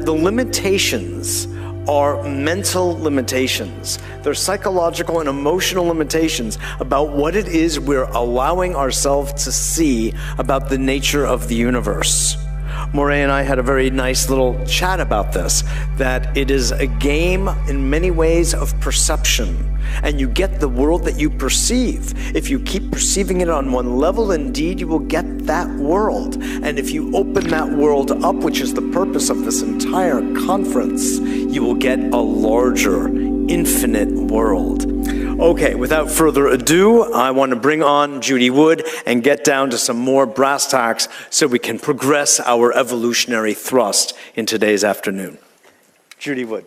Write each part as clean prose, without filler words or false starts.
the limitations are mental limitations. They're psychological and emotional limitations about what it is we're allowing ourselves to see about the nature of the universe. Moray and I had a very nice little chat about this, that it is a game in many ways of perception. And you get the world that you perceive. If you keep perceiving it on one level, indeed, you will get that world. And if you open that world up, which is the purpose of this entire conference, you will get a larger, infinite world. Okay, without further ado, I want to bring on Judy Wood and get down to some more brass tacks so we can progress our evolutionary thrust in today's afternoon. Judy Wood.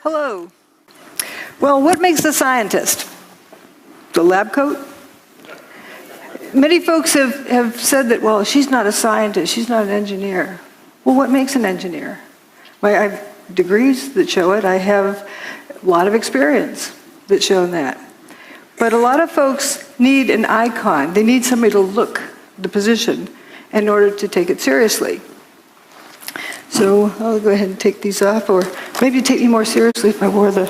Hello. Well, what makes a scientist? The lab coat? Many folks have said that, well, she's not a scientist, she's not an engineer. Well, what makes an engineer? I have degrees that show it. I have a lot of experience that show that. But a lot of folks need an icon. They need somebody to look the position in order to take it seriously. So I'll go ahead and take these off, or maybe take me more seriously if I wore the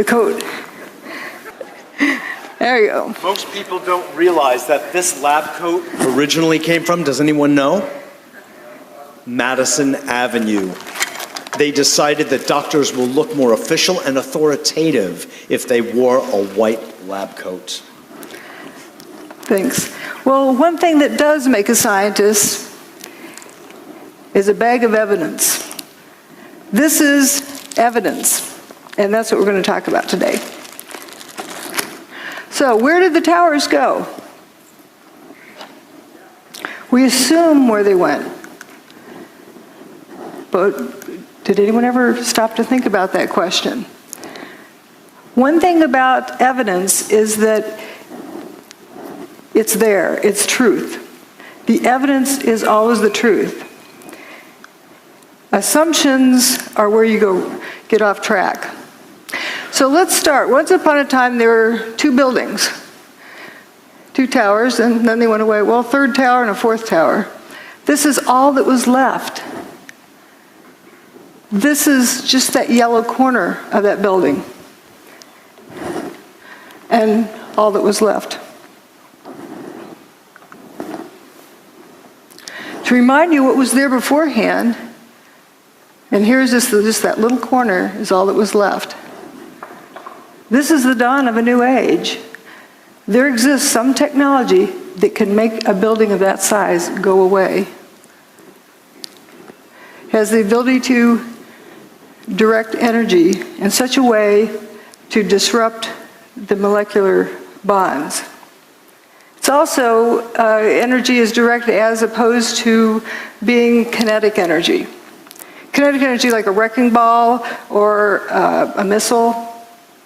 coat. There you go. Most people don't realize that this lab coat originally came from, does anyone know? Madison Avenue. They decided that doctors will look more official and authoritative if they wore a white lab coat. Thanks. Well, one thing that does make a scientist is a bag of evidence. This is evidence, and that's what we're going to talk about today. So, where did the towers go? We assume where they went. But did anyone ever stop to think about that question? One thing about evidence is that it's there, it's truth. The evidence is always the truth. Assumptions are where you get off track. So let's start. Once upon a time, there were two buildings, two towers, and then they went away. Well, third tower and a fourth tower. This is all that was left. This is just that yellow corner of that building, and all that was left. To remind you what was there beforehand, and here's just that little corner is all that was left. This is the dawn of a new age. There exists some technology that can make a building of that size go away. It has the ability to direct energy in such a way to disrupt the molecular bonds. It's also, energy is direct as opposed to being kinetic energy. Kinetic energy like a wrecking ball or a missile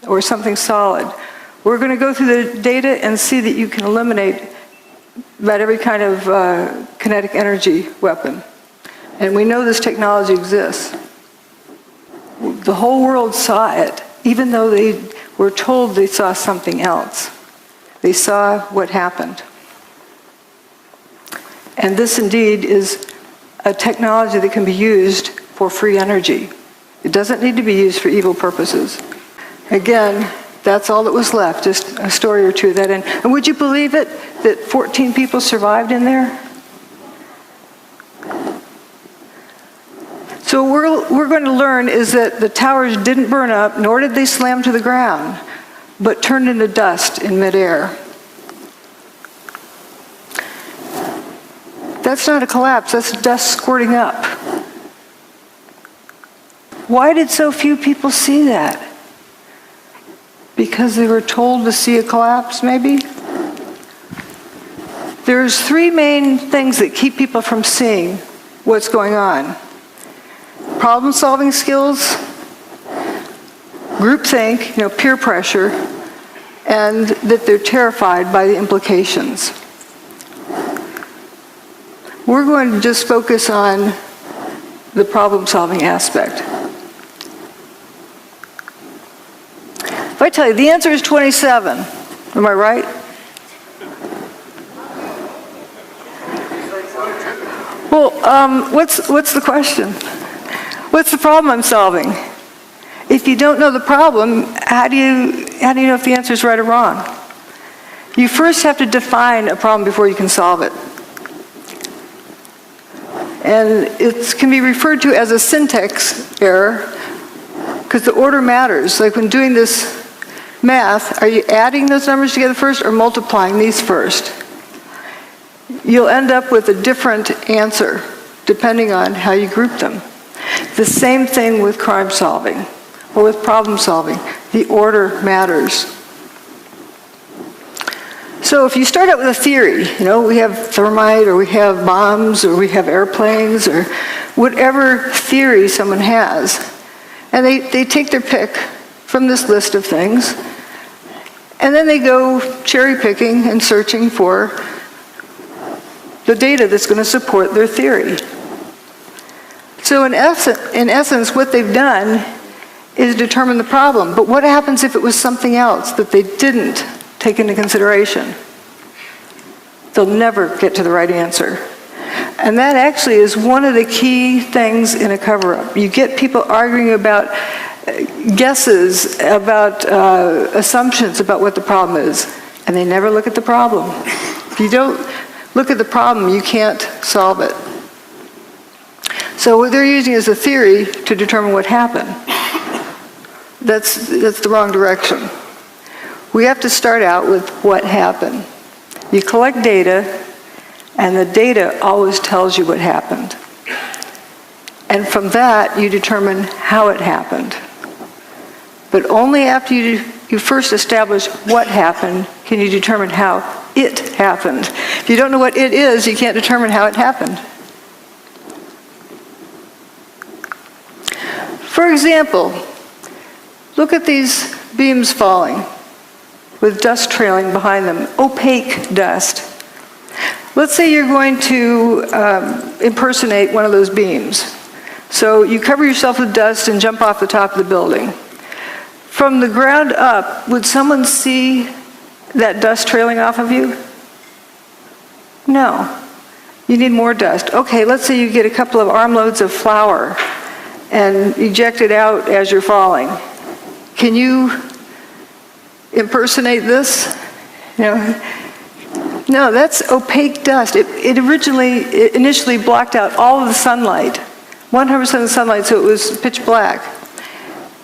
or something solid. We're going to go through the data and see that you can eliminate about every kind of kinetic energy weapon. And we know this technology exists. The whole world saw it, even though they were told they saw something else. They saw what happened. And this indeed is a technology that can be used for free energy. It doesn't need to be used for evil purposes. Again, that's all that was left, just a story or two of that. And would you believe it, that 14 people survived in there? So what we're going to learn is that the towers didn't burn up, nor did they slam to the ground, but turned into dust in midair. That's not a collapse, that's dust squirting up. Why did so few people see that? Because they were told to see a collapse, maybe? There's three main things that keep people from seeing what's going on. Problem-solving skills, groupthink, peer pressure, and that they're terrified by the implications. We're going to just focus on the problem-solving aspect. If I tell you, the answer is 27, am I right? what's the question? What's the problem I'm solving? If you don't know the problem, how do you know if the answer is right or wrong? You first have to define a problem before you can solve it. And it can be referred to as a syntax error because the order matters. Like when doing this math, are you adding those numbers together first or multiplying these first? You'll end up with a different answer depending on how you group them. The same thing with crime solving or with problem solving. The order matters. So if you start out with a theory, we have thermite or we have bombs or we have airplanes or whatever theory someone has, and they take their pick from this list of things, and then they go cherry picking and searching for the data that's going to support their theory. So in essence, what they've done is determine the problem. But what happens if it was something else that they didn't take into consideration? They'll never get to the right answer. And that actually is one of the key things in a cover-up. You get people arguing about guesses, about assumptions about what the problem is, and they never look at the problem. If you don't look at the problem, you can't solve it. So what they're using is a theory to determine what happened. That's the wrong direction. We have to start out with what happened. You collect data, and the data always tells you what happened. And from that, you determine how it happened. But only after you first establish what happened can you determine how it happened. If you don't know what it is, you can't determine how it happened. For example, look at these beams falling with dust trailing behind them, opaque dust. Let's say you're going to impersonate one of those beams. So you cover yourself with dust and jump off the top of the building. From the ground up, would someone see that dust trailing off of you? No. You need more dust. Okay, let's say you get a couple of armloads of flour and eject it out as you're falling. Can you impersonate this? No, that's opaque dust. It initially blocked out all of the sunlight, 100% of the sunlight, so it was pitch black.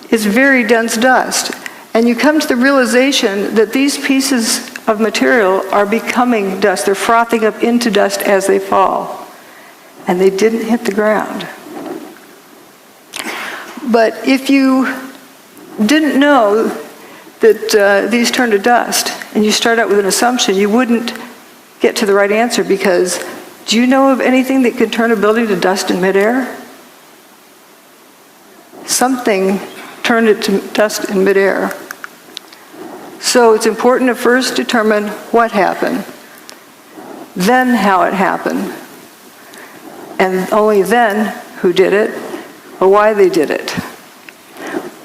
It's very dense dust. And you come to the realization that these pieces of material are becoming dust. They're frothing up into dust as they fall. And they didn't hit the ground. But if you didn't know that these turn to dust, and you start out with an assumption, you wouldn't get to the right answer, because do you know of anything that could turn a building to dust in midair? Something turned it to dust in midair. So it's important to first determine what happened, then how it happened, and only then who did it or why they did it.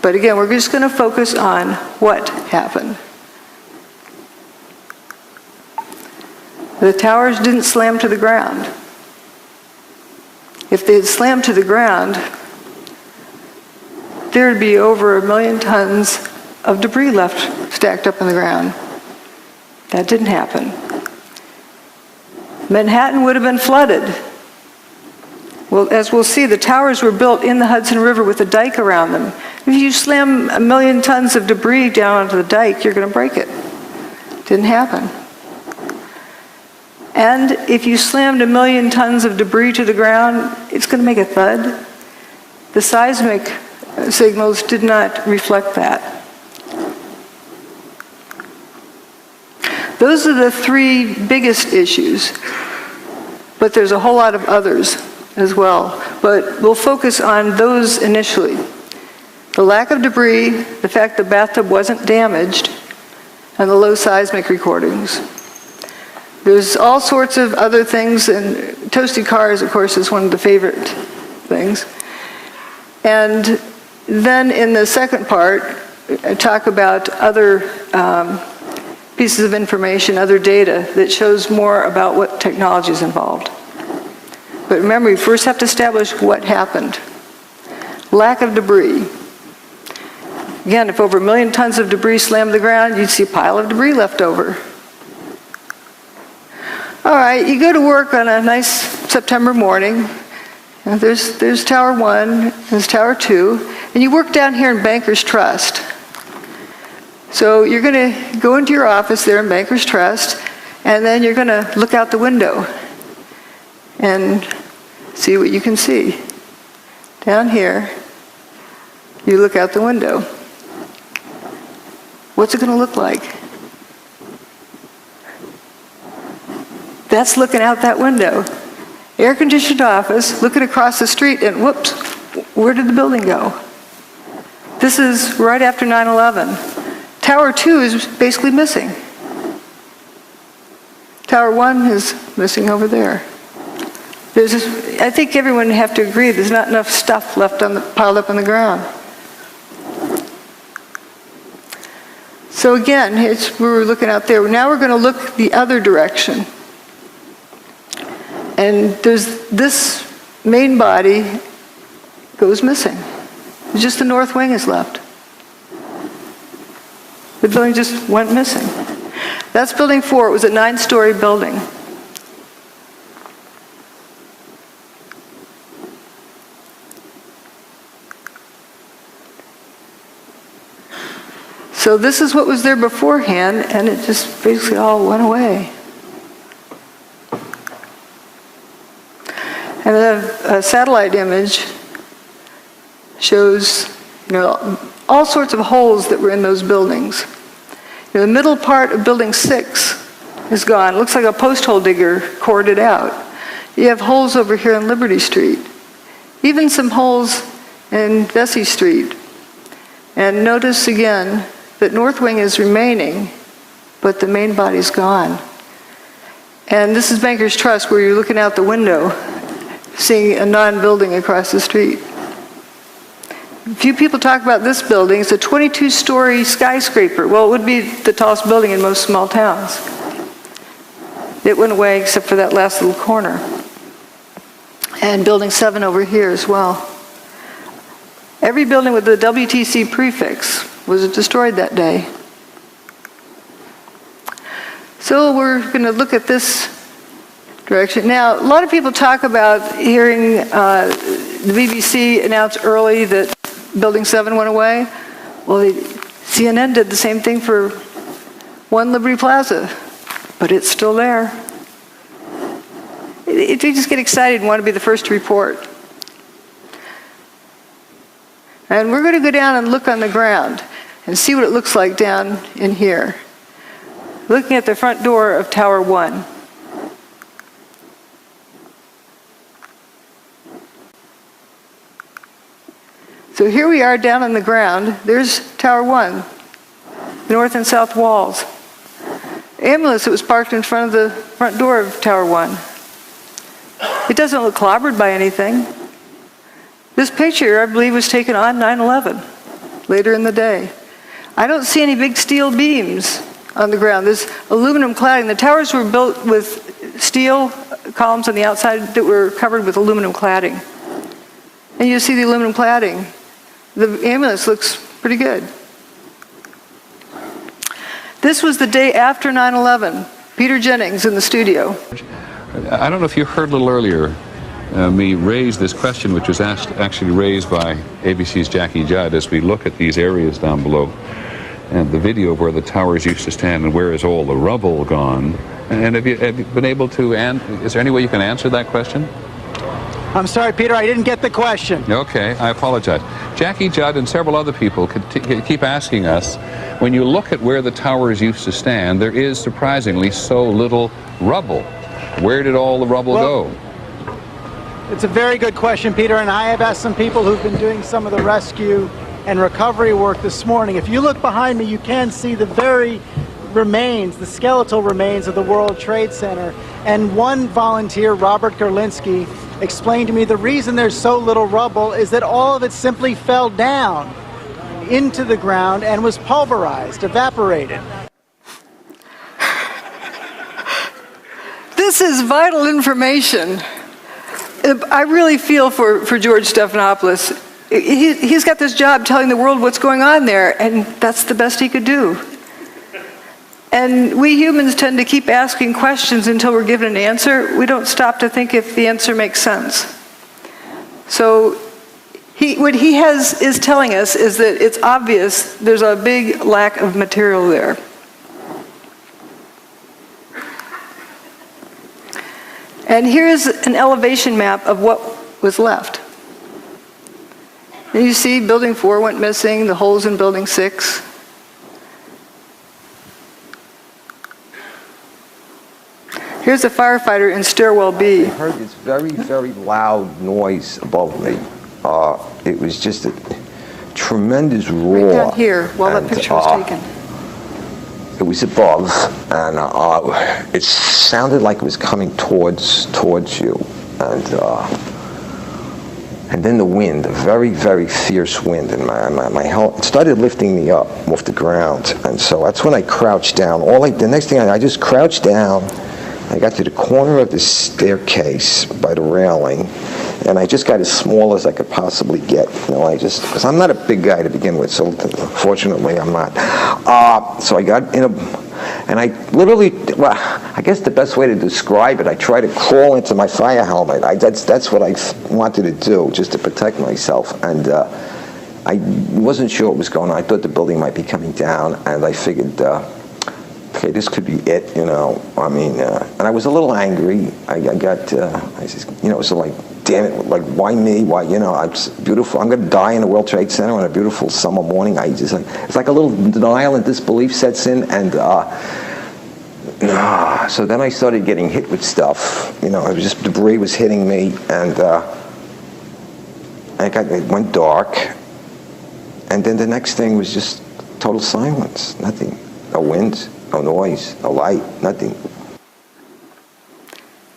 But again, we're just going to focus on what happened. The towers didn't slam to the ground. If they had slammed to the ground, there would be over 1 million tons of debris left stacked up in the ground. That didn't happen. Manhattan would have been flooded. Well, as we'll see, the towers were built in the Hudson River with a dike around them. If you slam 1 million tons of debris down onto the dike, you're going to break it. Didn't happen. And if you slammed 1 million tons of debris to the ground, it's going to make a thud. The seismic signals did not reflect that. Those are the 3 biggest issues, but there's a whole lot of others as well. But we'll focus on those initially. The lack of debris, the fact the bathtub wasn't damaged, and the low seismic recordings. There's all sorts of other things, and toasted cars, of course, is one of the favorite things. And then in the second part, I talk about other pieces of information, other data that shows more about what technology is involved. But remember, we first have to establish what happened. Lack of debris. Again, if over 1 million tons of debris slammed the ground, you'd see a pile of debris left over. All right, you go to work on a nice September morning. And there's Tower 1, there's Tower 2, and you work down here in Bankers Trust. So you're going to go into your office there in Bankers Trust, and then you're going to look out the window and see what you can see. Down here, you look out the window. What's it going to look like? That's looking out that window. Air-conditioned office, looking across the street, and whoops, where did the building go? This is right after 9/11. Tower 2 is basically missing. Tower 1 is missing over there. I think everyone would have to agree there's not enough stuff left piled up on the ground. So again, we were looking out there. Now we're going to look the other direction. And this main body goes missing. Just the north wing is left. The building just went missing. That's building 4. It was a 9-story building. So this is what was there beforehand, and it just basically all went away. And a satellite image shows, all sorts of holes that were in those buildings. The middle part of building 6 is gone. It looks like a post hole digger cored it out. You have holes over here on Liberty Street. Even some holes in Vesey Street. And notice again that north wing is remaining, but the main body's gone. And this is Bankers Trust, where you're looking out the window, seeing a non-building across the street. Few people talk about this building. It's a 22-story skyscraper. Well, it would be the tallest building in most small towns. It went away except for that last little corner. And building 7 over here as well. Every building with the WTC prefix was destroyed that day. So we're going to look at this direction. Now, a lot of people talk about hearing the BBC announce early that Building 7 went away. Well, CNN did the same thing for 1 Liberty Plaza, but it's still there. They just get excited and want to be the first to report. And we're going to go down and look on the ground and see what it looks like down in here. Looking at the front door of Tower 1. So here we are down on the ground. There's Tower 1, the north and south walls. Ambulance that was parked in front of the front door of Tower 1. It doesn't look clobbered by anything. This picture, I believe, was taken on 9/11, later in the day. I don't see any big steel beams on the ground. There's aluminum cladding. The towers were built with steel columns on the outside that were covered with aluminum cladding. And you see the aluminum cladding. The ambulance looks pretty good. This was the day after 9/11. Peter Jennings in the studio. I don't know if you heard a little earlier me raise this question, which was actually raised by ABC's Jackie Judd, as we look at these areas down below and the video of where the towers used to stand and where is all the rubble gone. And have you been able to, is there any way you can answer that question? I'm sorry, Peter, I didn't get the question. Okay, I apologize. Jackie Judd and several other people keep asking us, when you look at where the towers used to stand, there is surprisingly so little rubble. Where did all the rubble go? It's a very good question, Peter, and I have asked some people who've been doing some of the rescue and recovery work this morning. If you look behind me, you can see the very remains, the skeletal remains of the World Trade Center. And one volunteer, Robert Gerlinski, explained to me the reason there's so little rubble is that all of it simply fell down into the ground and was pulverized, evaporated. This is vital information. I really feel for George Stephanopoulos. He's got this job telling the world what's going on there, and that's the best he could do. And we humans tend to keep asking questions until we're given an answer. We don't stop to think if the answer makes sense. So what he is telling us is that it's obvious there's a big lack of material there. And here's an elevation map of what was left. And you see building 4 went missing, the holes in building 6. Here's a firefighter in stairwell B. I heard this very, very loud noise above me. It was just a tremendous roar. Right down here, while that picture was taken. It was above, and it sounded like it was coming towards you, and then the wind, a very, very fierce wind, and my heart started lifting me up off the ground, and so that's when I crouched down. The next thing I just crouched down. I got to the corner of the staircase by the railing, and I just got as small as I could possibly get. Because I'm not a big guy to begin with, so fortunately I'm not. So I got in and I literally, I guess the best way to describe it, I tried to crawl into my fire helmet. That's what I wanted to do, just to protect myself. And I wasn't sure what was going on. I thought the building might be coming down, and I figured, okay, this could be it, and I was a little angry. I said, so like, damn it, like, why me? Why, I'm beautiful. I'm going to die in the World Trade Center on a beautiful summer morning. It's like a little denial and disbelief sets in, and so then I started getting hit with stuff. It was just debris was hitting me, and it went dark, and then the next thing was just total silence, nothing, no wind. No noise, no light, nothing.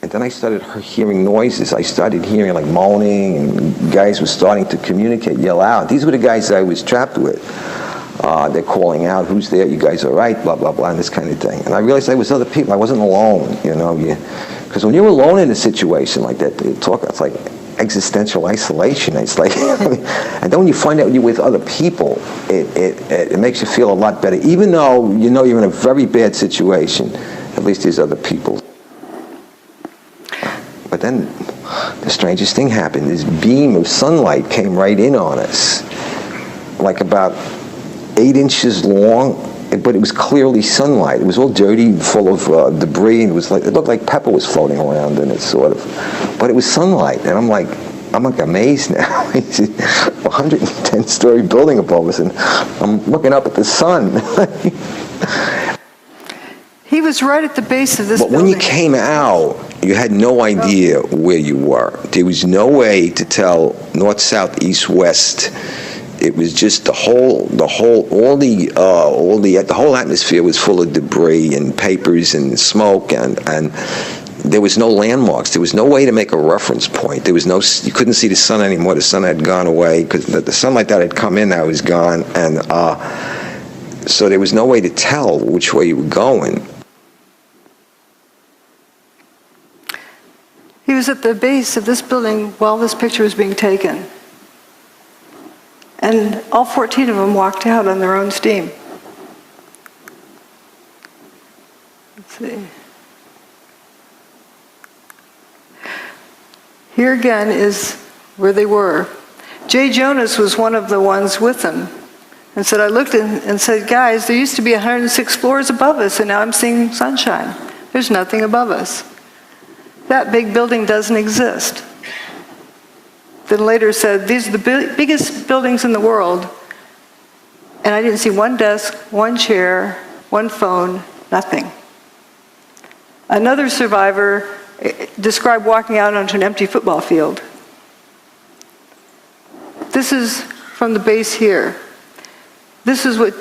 And then I started hearing noises. I started hearing like moaning, and guys were starting to communicate, yell out. These were the guys I was trapped with. They're calling out, who's there? You guys all right? Blah, blah, blah, and this kind of thing. And I realized I was other people. I wasn't alone, because when you're alone in a situation like that, it's like existential isolation. It's like, and then when you find out you're with other people, it makes you feel a lot better. Even though you're in a very bad situation, at least there's other people. But then the strangest thing happened. This beam of sunlight came right in on us, like about 8 inches long, but it was clearly sunlight. It was all dirty, full of debris, and it looked like pepper was floating around in it, sort of. But it was sunlight, and I'm like amazed now. It's a 110-story building above us, and I'm looking up at the sun. He was right at the base of this building. But when you came out, you had no idea where you were. There was no way to tell north, south, east, west. It was just the whole atmosphere was full of debris and papers and smoke, and there was no landmarks. There was no way to make a reference point. You couldn't see the sun anymore. The sun had gone away because the sunlight that had come in now was gone, and so there was no way to tell which way you were going. He was at the base of this building while this picture was being taken. And all 14 of them walked out on their own steam. Let's see. Here again is where they were. Jay Jonas was one of the ones with them, and said, I looked and said, guys, there used to be 106 floors above us, and now I'm seeing sunshine. There's nothing above us. That big building doesn't exist. Then later said, these are the biggest buildings in the world, and I didn't see one desk, one chair, one phone, nothing. Another survivor described walking out onto an empty football field. This is from the base here. This is what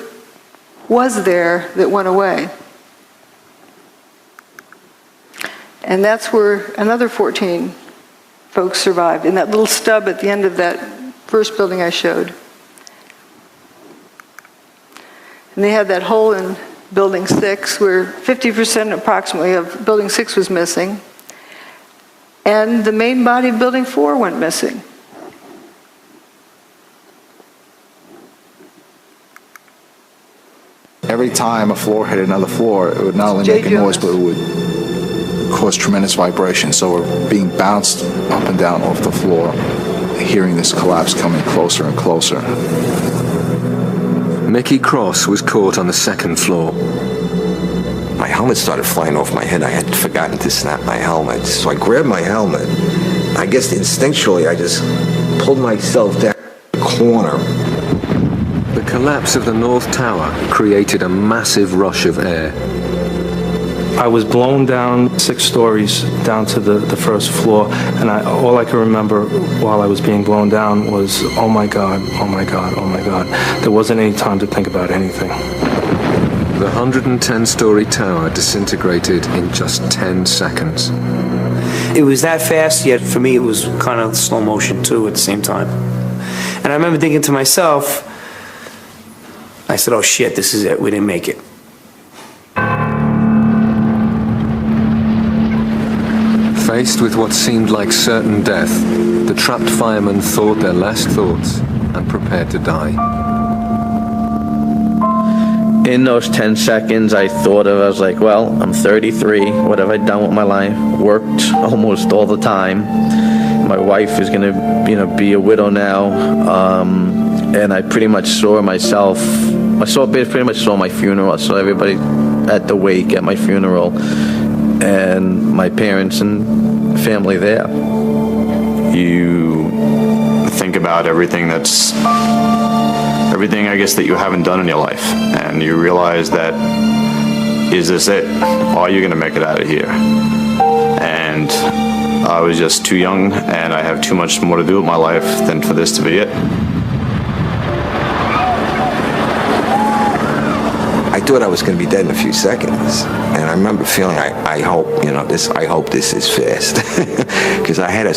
was there that went away. And that's where another 14 folks survived, in that little stub at the end of that first building I showed. And they had that hole in building 6 where 50% approximately of building 6 was missing. and the main body of Building 4 went missing. Every time a floor hit another floor, it would not only make a noise, but it would cause tremendous vibration. So we're being bounced up and down off the floor, hearing this collapse coming closer and closer. Mickey Cross was caught on the second floor. My helmet started flying off my head. I had forgotten to snap my helmet. So I grabbed my helmet. I guess instinctually I just pulled myself down the corner. The collapse of the North Tower created a massive rush of air. I was blown down 6 stories down to the first floor, and all I can remember while I was being blown down was, oh my God, oh my God, oh my God. There wasn't any time to think about anything. The 110-story tower disintegrated in just 10 seconds. It was that fast, yet for me it was kind of slow motion too at the same time. And I remember thinking to myself, I said, oh shit, this is it, we didn't make it. Faced with what seemed like certain death, the trapped firemen thought their last thoughts and prepared to die. In those 10 seconds, I was like, well, I'm 33. What have I done with my life? Worked almost all the time. My wife is going to, be a widow now. And I pretty much saw myself. Pretty much saw my funeral. I saw everybody at the wake at my funeral, and my parents and family there. You think about everything I guess that you haven't done in your life, and you realize that, is this it? Are you going to make it out of here? And I was just too young, and I have too much more to do with my life than for this to be it. I thought I was going to be dead in a few seconds, and I remember feeling, I hope this is fast, because I had a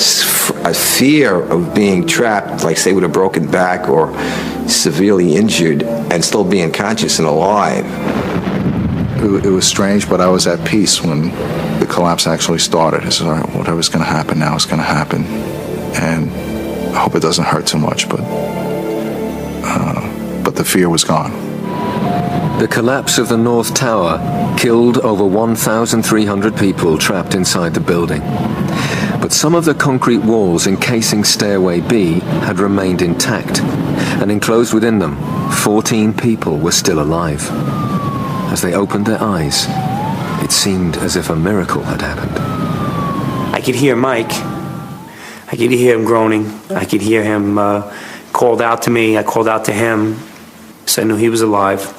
fear of being trapped, like say with a broken back or severely injured, and still being conscious and alive. It was strange, but I was at peace when the collapse actually started. I said, all right, whatever's going to happen now is going to happen, and I hope it doesn't hurt too much, but the fear was gone. The collapse of the North Tower killed over 1,300 people trapped inside the building. But some of the concrete walls encasing Stairway B had remained intact, and enclosed within them, 14 people were still alive. As they opened their eyes, it seemed as if a miracle had happened. I could hear Mike. I could hear him groaning. I could hear him called out to me. I called out to him, so I knew he was alive.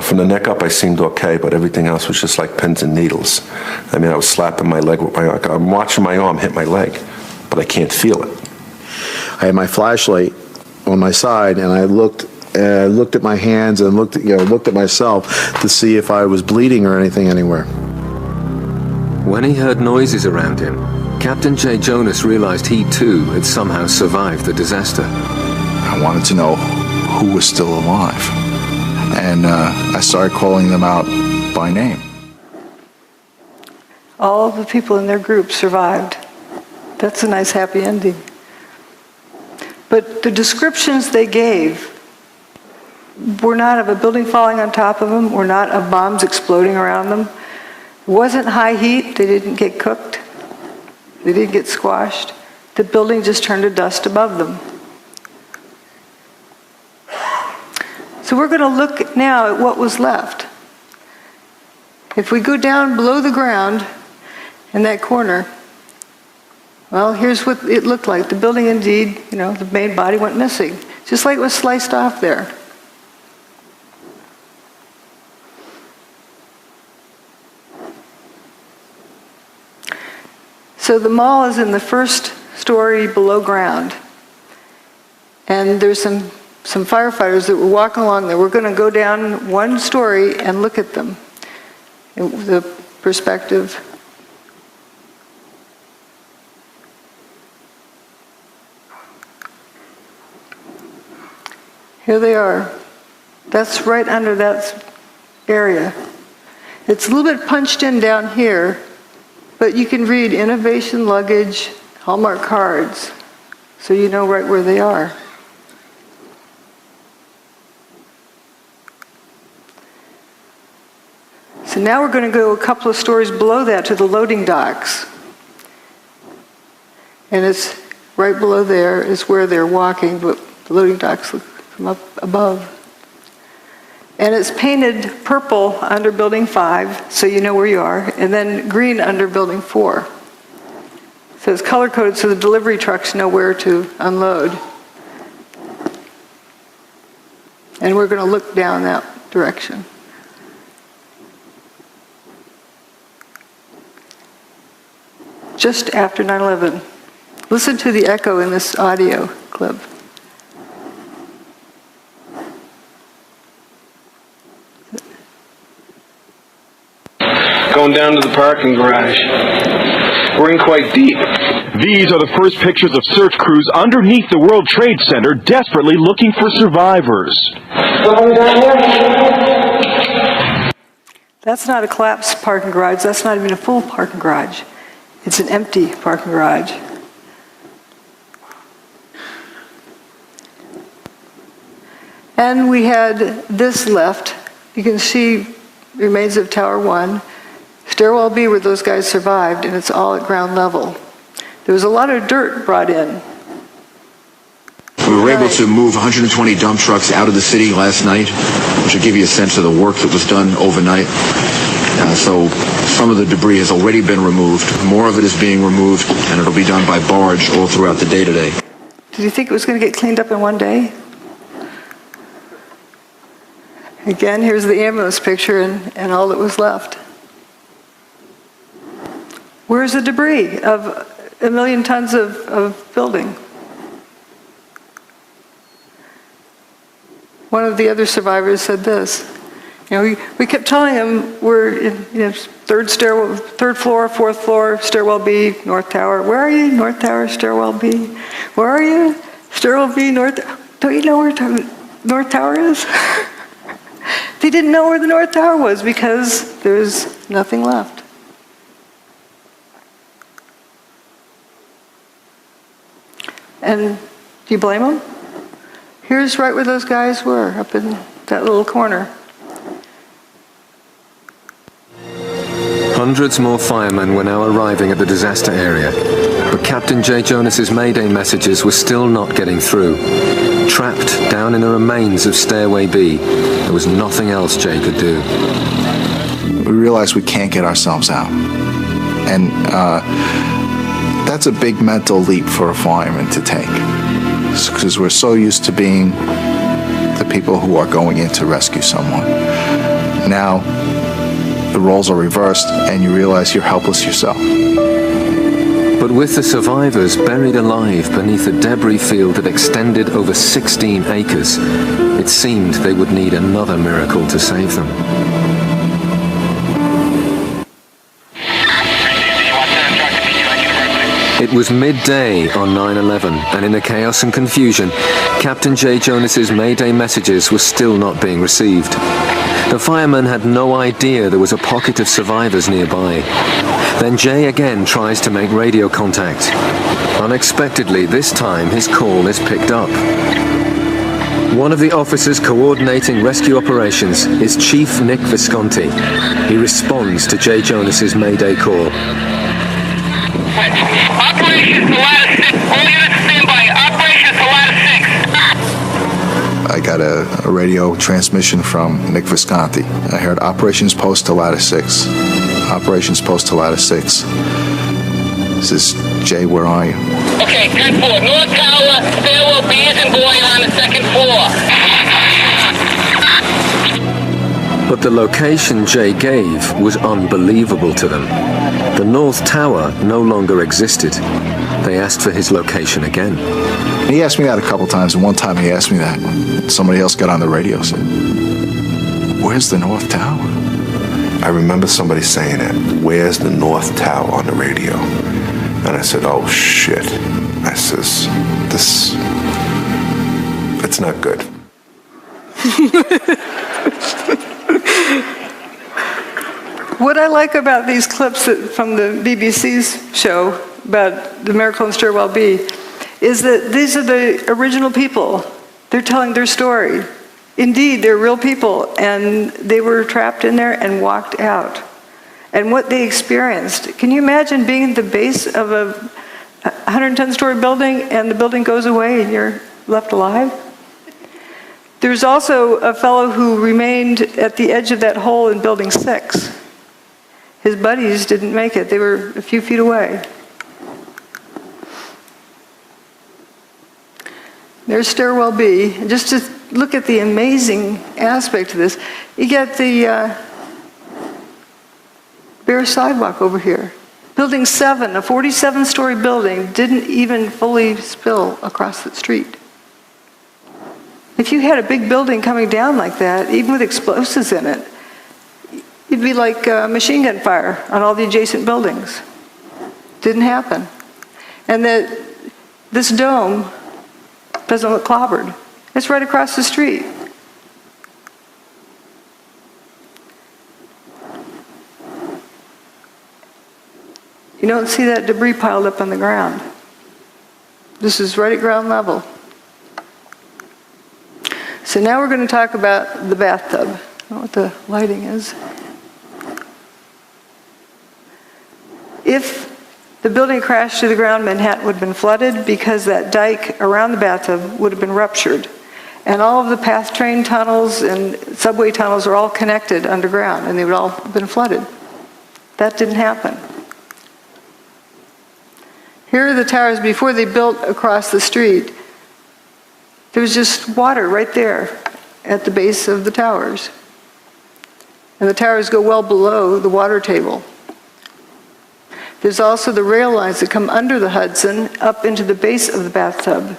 From the neck up, I seemed okay, but everything else was just like pins and needles. I was slapping my leg with I'm watching my arm hit my leg, but I can't feel it. I had my flashlight on my side, and I looked at my hands and looked at myself to see if I was bleeding or anything anywhere. When he heard noises around him, Captain J. Jonas realized he too had somehow survived the disaster. I wanted to know who was still alive. And I started calling them out by name. All of the people in their group survived. That's a nice happy ending. But the descriptions they gave were not of a building falling on top of them, were not of bombs exploding around them. It wasn't high heat. They didn't get cooked. They didn't get squashed. The building just turned to dust above them. So we're going to look now at what was left. If we go down below the ground in that corner, well, here's what it looked like. The building indeed, the main body went missing, just like it was sliced off there. So the mall is in the first story below ground. And there's some firefighters that were walking along there. We're going to go down one story and look at them. The perspective. Here they are. That's right under that area. It's a little bit punched in down here, But you can read innovation luggage, Hallmark cards, so you know right where they are. So now we're going to go a couple of stories below that to the loading docks. And it's right below there is where they're walking, but the loading docks look from up above. And it's painted purple under Building 5, so you know where you are, and then green under Building 4. So it's color-coded so the delivery trucks know where to unload. And we're going to look down that direction. Just after 9/11. Listen to the echo in this audio clip. Going down to the parking garage. We're in quite deep. These are the first pictures of search crews underneath the World Trade Center, desperately looking for survivors. That's not a collapsed parking garage. That's not even a full parking garage. It's an empty parking garage. And we had this left. You can see remains of Tower 1. Stairwell B where those guys survived, and it's all at ground level. There was a lot of dirt brought in. We were able to move 120 dump trucks out of the city last night, which will give you a sense of the work that was done overnight. So some of the debris has already been removed. More of it is being removed, and it'll be done by barge all throughout the day today. Did you think it was going to get cleaned up in one day? Again, here's the ambulance picture and all that was left. Where's the debris of 1 million tons of building? One of the other survivors said this. You know, we kept telling him we're in third floor, fourth floor, stairwell B, North Tower. Where are you? North Tower, stairwell B. Where are you? Stairwell B, North. Don't you know where North Tower is? They didn't know where the North Tower was because there's nothing left. And do you blame them? Here's right where those guys were, up in that little corner. Hundreds more firemen were now arriving at the disaster area, but Captain J. Jonas's Mayday messages were still not getting through. Trapped down in the remains of Stairway B, there was nothing else Jay could do. We realized we can't get ourselves out. And that's a big mental leap for a fireman to take, because we're so used to being the people who are going in to rescue someone. Now, the roles are reversed, and you realize you're helpless yourself. But with the survivors buried alive beneath a debris field that extended over 16 acres, it seemed they would need another miracle to save them. It was midday on 9/11, and in the chaos and confusion, Captain J. Jonas's Mayday messages were still not being received. The firemen had no idea there was a pocket of survivors nearby. Then Jay again tries to make radio contact. Unexpectedly, this time his call is picked up. One of the officers coordinating rescue operations is Chief Nick Visconti. He responds to J. Jonas's Mayday call. Operation to lattice 6. All units stand by. Operation to lattice 6. I got a radio transmission from Nick Visconti. I heard operations post to lattice 6. Operations post to lattice 6. This is Jay, where are you? Okay, 10-4. North Tower, stairwell B is in boy on the second floor. But the location Jay gave was unbelievable to them. The North Tower no longer existed. They asked for his location again. He asked me that a couple times, and one time he asked me that. Somebody else got on the radio and said, "Where's the North Tower?" I remember somebody saying it, "Where's the North Tower?" on the radio. And I said, "Oh shit." I says, it's not good. What I like about these clips from the BBC's show about the miracle in Stairwell B is that these are the original people. They're telling their story. Indeed, they're real people, and they were trapped in there and walked out. And what they experienced. Can you imagine being at the base of a 110-story building and the building goes away and you're left alive? There's also a fellow who remained at the edge of that hole in Building 6. His buddies didn't make it. They were a few feet away. There's Stairwell B. And just to look at the amazing aspect of this, you get the bare sidewalk over here. Building 7, a 47-story building, didn't even fully spill across the street. If you had a big building coming down like that, even with explosives in it, it'd be like machine gun fire on all the adjacent buildings. Didn't happen. And this dome doesn't look clobbered. It's right across the street. You don't see that debris piled up on the ground. This is right at ground level. So now we're going to talk about the bathtub. I don't know what the lighting is. If the building crashed to the ground, Manhattan would have been flooded because that dike around the bathtub would have been ruptured. And all of the PATH train tunnels and subway tunnels are all connected underground, and they would all have been flooded. That didn't happen. Here are the towers before they built across the street. There was just water right there at the base of the towers. And the towers go well below the water table. There's also the rail lines that come under the Hudson up into the base of the bathtub.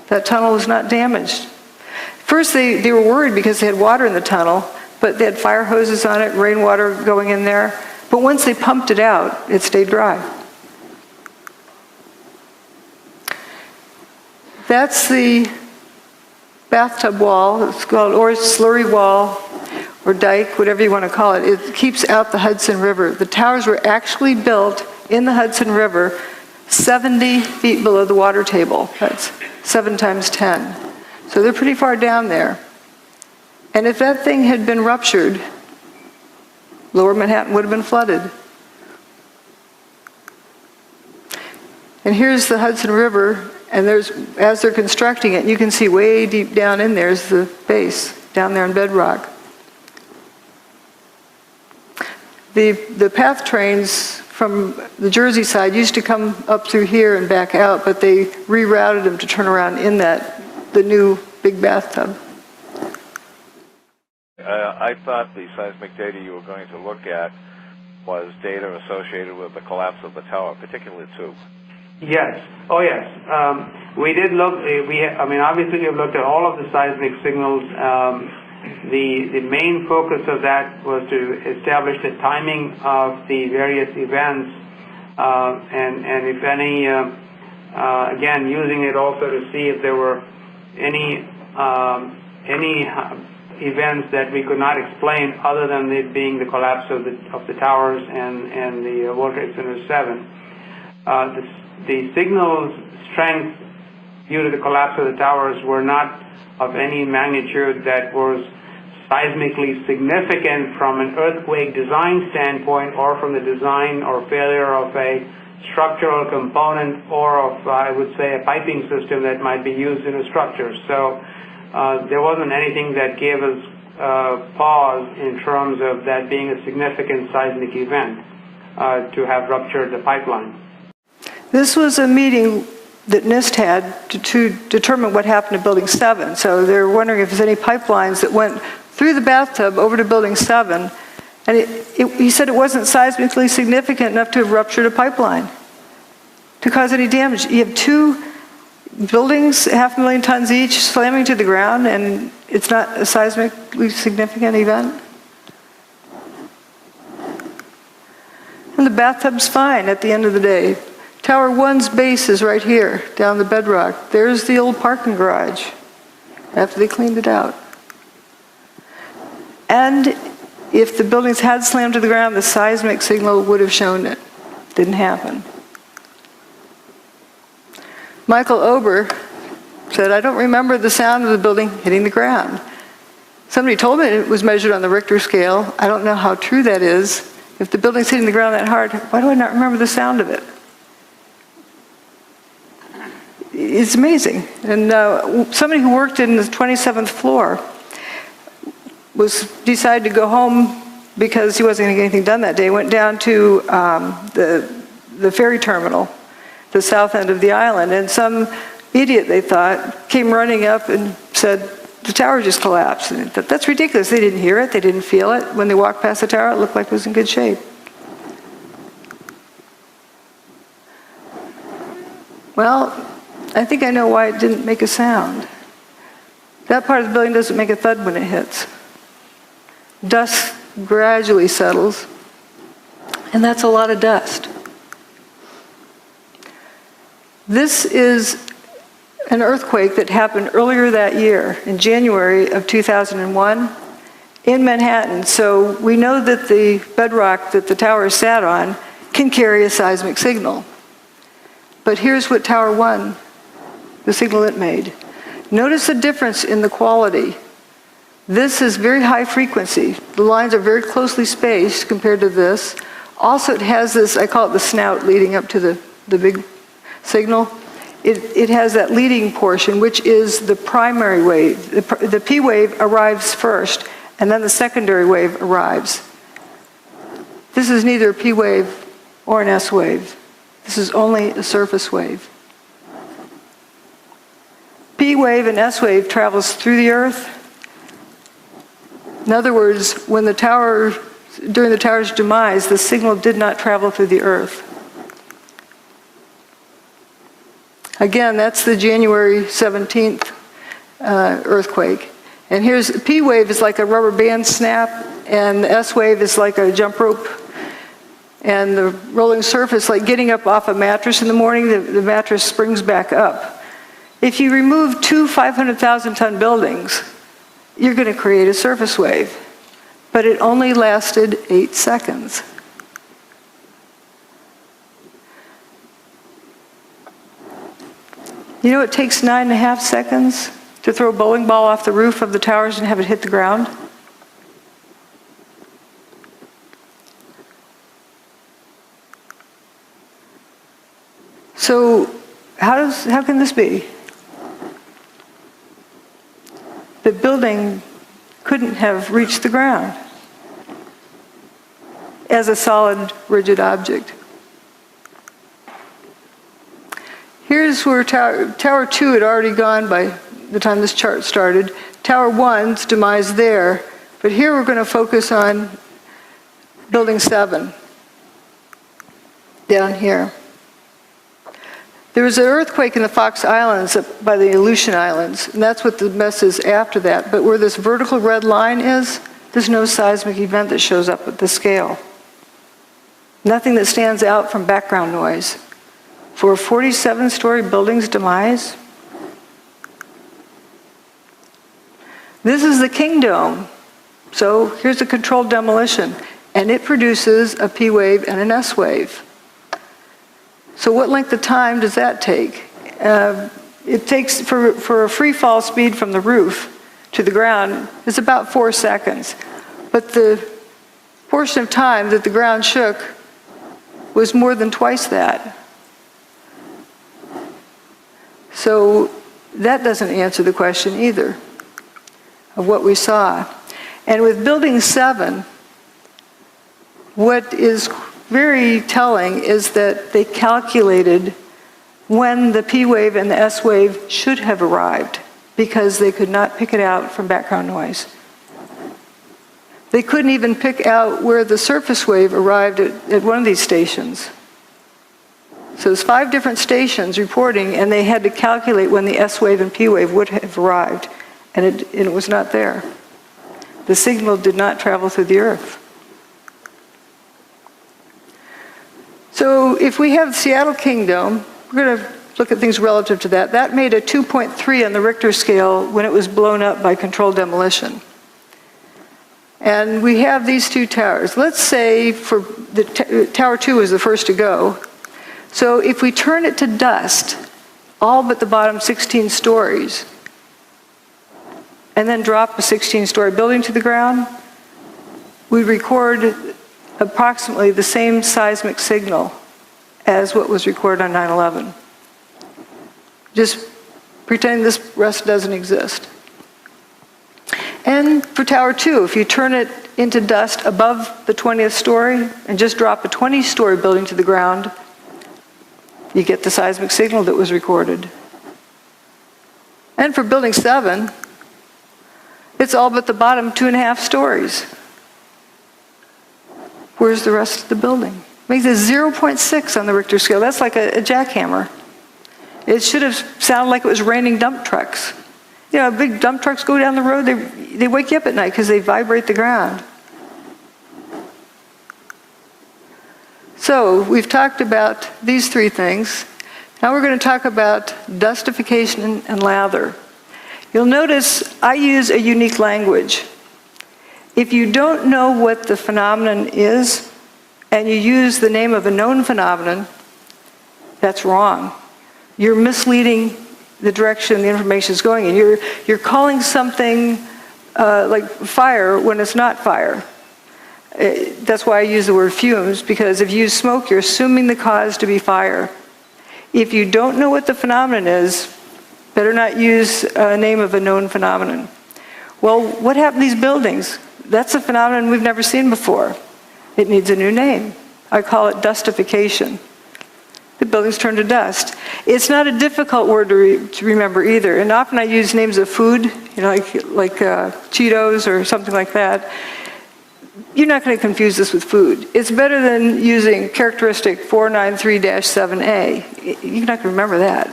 That tunnel was not damaged. First they were worried because they had water in the tunnel, but they had fire hoses on it, rainwater going in there. But once they pumped it out, it stayed dry. That's the bathtub wall. It's called, or slurry wall, or dike, whatever you want to call it. It keeps out the Hudson River. The towers were actually built in the Hudson River 70 feet below the water table. That's 7 times 10. So they're pretty far down there. And if that thing had been ruptured, Lower Manhattan would have been flooded. And here's the Hudson River, and as they're constructing it, you can see way deep down in there is the base, down there in bedrock. The PATH trains from the Jersey side used to come up through here and back out, but they rerouted them to turn around in the new big bathtub. I thought the seismic data you were going to look at was data associated with the collapse of the tower, particularly 2. Yes. Oh, yes. We did look. Obviously, we've looked at all of the seismic signals. The main focus of that was to establish the timing of the various events, and if any, again, using it also to see if there were any events that we could not explain other than it being the collapse of the towers and the World Trade Center 7. The signal strength due to the collapse of the towers were not of any magnitude that was seismically significant from an earthquake design standpoint, or from the design or failure of a structural component, or of, I would say, a piping system that might be used in a structure. So there wasn't anything that gave us pause in terms of that being a significant seismic event to have ruptured the pipeline. This was a meeting that NIST had to determine what happened to Building 7. So they're wondering if there's any pipelines that went through the bathtub over to Building 7. And he said it wasn't seismically significant enough to have ruptured a pipeline to cause any damage. You have 2 buildings, 500,000 tons each, slamming to the ground, and it's not a seismically significant event. And the bathtub's fine at the end of the day. Tower 1's base is right here, down the bedrock. There's the old parking garage, after they cleaned it out. And if the buildings had slammed to the ground, the seismic signal would have shown it. Didn't happen. Michael Ober said, I don't remember the sound of the building hitting the ground. Somebody told me it was measured on the Richter scale. I don't know how true that is. If the building's hitting the ground that hard, why do I not remember the sound of it? It's amazing. And somebody who worked in the 27th floor decided to go home because he wasn't going to get anything done that day. Went down to the ferry terminal, the south end of the island, and some idiot, they thought, came running up and said, the tower just collapsed. And that's ridiculous. They didn't hear it. They didn't feel it. When they walked past the tower, it looked like it was in good shape. Well, I think I know why it didn't make a sound. That part of the building doesn't make a thud when it hits. Dust gradually settles, and that's a lot of dust. This is an earthquake that happened earlier that year, in January of 2001, in Manhattan. So we know that the bedrock that the tower sat on can carry a seismic signal. But here's what Tower 1, the signal it made. Notice the difference in the quality. This is very high frequency. The lines are very closely spaced compared to this. Also, it has this, I call it the snout leading up to the big signal. It has that leading portion, which is the primary wave. The P wave arrives first, and then the secondary wave arrives. This is neither a P wave or an S wave. This is only a surface wave. P wave and S wave travels through the Earth. In other words, when during the tower's demise, the signal did not travel through the Earth. Again, that's the January 17th earthquake. And here's, the P wave is like a rubber band snap, and the S wave is like a jump rope. And the rolling surface, like getting up off a mattress in the morning, the mattress springs back up. If you remove two 500,000-ton buildings, you're going to create a surface wave. But it only lasted 8 seconds. You know it takes 9.5 seconds to throw a bowling ball off the roof of the towers and have it hit the ground? So how can this be? The building couldn't have reached the ground as a solid, rigid object. Here's where Tower 2 had already gone by the time this chart started. Tower 1's demise there. But here we're going to focus on Building 7, down here. There was an earthquake in the Fox Islands up by the Aleutian Islands, and that's what the mess is after that. But where this vertical red line is, there's no seismic event that shows up at the scale. Nothing that stands out from background noise. For a 47-story building's demise, this is the King Dome. So here's a controlled demolition, and it produces a P wave and an S wave. So what length of time does that take? It takes, for a free fall speed from the roof to the ground, is about 4 seconds. But the portion of time that the ground shook was more than twice that. So that doesn't answer the question either of what we saw. And with Building 7, what is very telling is that they calculated when the P wave and the S wave should have arrived because they could not pick it out from background noise. They couldn't even pick out where the surface wave arrived at one of these stations. So there's 5 different stations reporting, and they had to calculate when the S wave and P wave would have arrived, and it was not there. The signal did not travel through the Earth. So if we have Seattle King Dome, we're going to look at things relative to that. That made a 2.3 on the Richter scale when it was blown up by controlled demolition. And we have these two towers. Let's say for Tower 2 is the first to go. So if we turn it to dust, all but the bottom 16 stories, and then drop a 16-story building to the ground, we record approximately the same seismic signal as what was recorded on 9/11. Just pretend this rest doesn't exist. And for Tower 2, if you turn it into dust above the 20th story and just drop a 20-story building to the ground, you get the seismic signal that was recorded. And for Building 7, it's all but the bottom 2.5 stories. Where's the rest of the building? Makes it 0.6 on the Richter scale. That's like a jackhammer. It should have sounded like it was raining dump trucks. You know, big dump trucks go down the road, they wake you up at night because they vibrate the ground. So we've talked about these three things. Now we're going to talk about dustification and lather. You'll notice I use a unique language. If you don't know what the phenomenon is, and you use the name of a known phenomenon, that's wrong. You're misleading the direction the information is going in. You're calling something like fire when it's not fire. That's why I use the word fumes, because if you use smoke, you're assuming the cause to be fire. If you don't know what the phenomenon is, better not use a name of a known phenomenon. Well, what happened to these buildings? That's a phenomenon we've never seen before. It needs a new name. I call it dustification. The buildings turn to dust. It's not a difficult word to remember either. And often I use names of food, you know, like Cheetos or something like that. You're not going to confuse this with food. It's better than using characteristic 493-7A. You're not going to remember that.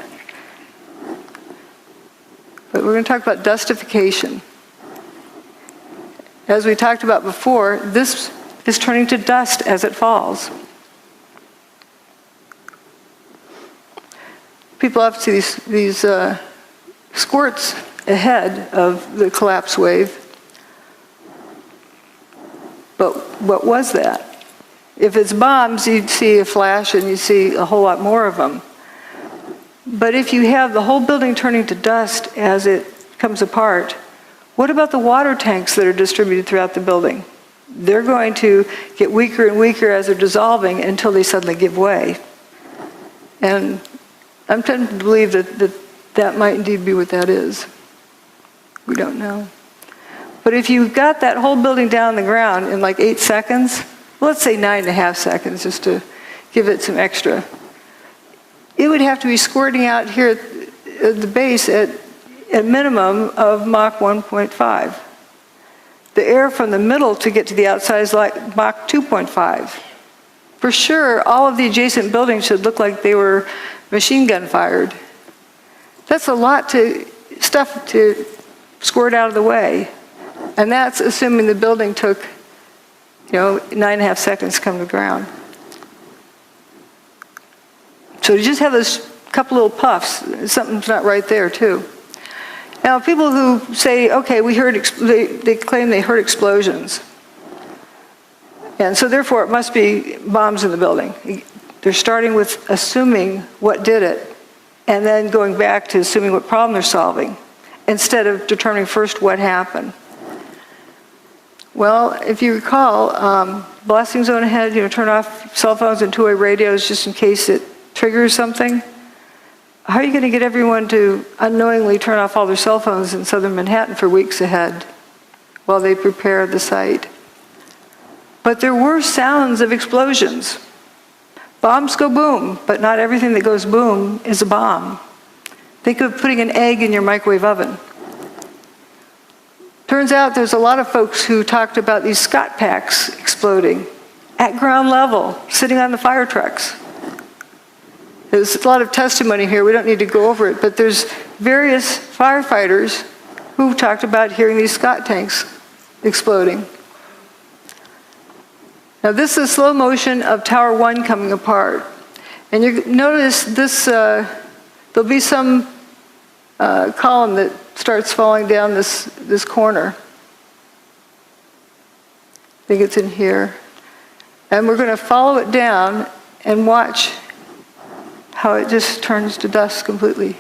But we're going to talk about dustification. As we talked about before, this is turning to dust as it falls. People often see these squirts ahead of the collapse wave. But what was that? If it's bombs, you'd see a flash and you'd see a whole lot more of them. But if you have the whole building turning to dust as it comes apart, what about the water tanks that are distributed throughout the building? They're going to get weaker and weaker as they're dissolving until they suddenly give way. And I'm tempted to believe that might indeed be what that is. We don't know. But if you got that whole building down on the ground in like 8 seconds, well, let's say 9.5 seconds just to give it some extra, it would have to be squirting out here at the base at a minimum of Mach 1.5. The air from the middle to get to the outside is like Mach 2.5. For sure, all of the adjacent buildings should look like they were machine gun fired. That's a lot of stuff to squirt out of the way. And that's assuming the building took, 9.5 seconds to come to the ground. So to just have those couple little puffs, something's not right there too. Now, people who say, okay, they claim they heard explosions. And so therefore it must be bombs in the building. They're starting with assuming what did it, and then going back to assuming what problem they're solving, instead of determining first what happened. Well, if you recall, blasting zone ahead, turn off cell phones and two-way radios just in case it triggers something. How are you going to get everyone to unknowingly turn off all their cell phones in southern Manhattan for weeks ahead while they prepare the site? But there were sounds of explosions. Bombs go boom, but not everything that goes boom is a bomb. Think of putting an egg in your microwave oven. Turns out there's a lot of folks who talked about these Scott packs exploding at ground level, sitting on the fire trucks. There's a lot of testimony here. We don't need to go over it, but there's various firefighters who talked about hearing these Scott tanks exploding. Now this is slow motion of Tower 1 coming apart. And you notice this, there'll be some column that starts falling down this corner. I think it's in here. And we're going to follow it down and watch how it just turns to dust completely.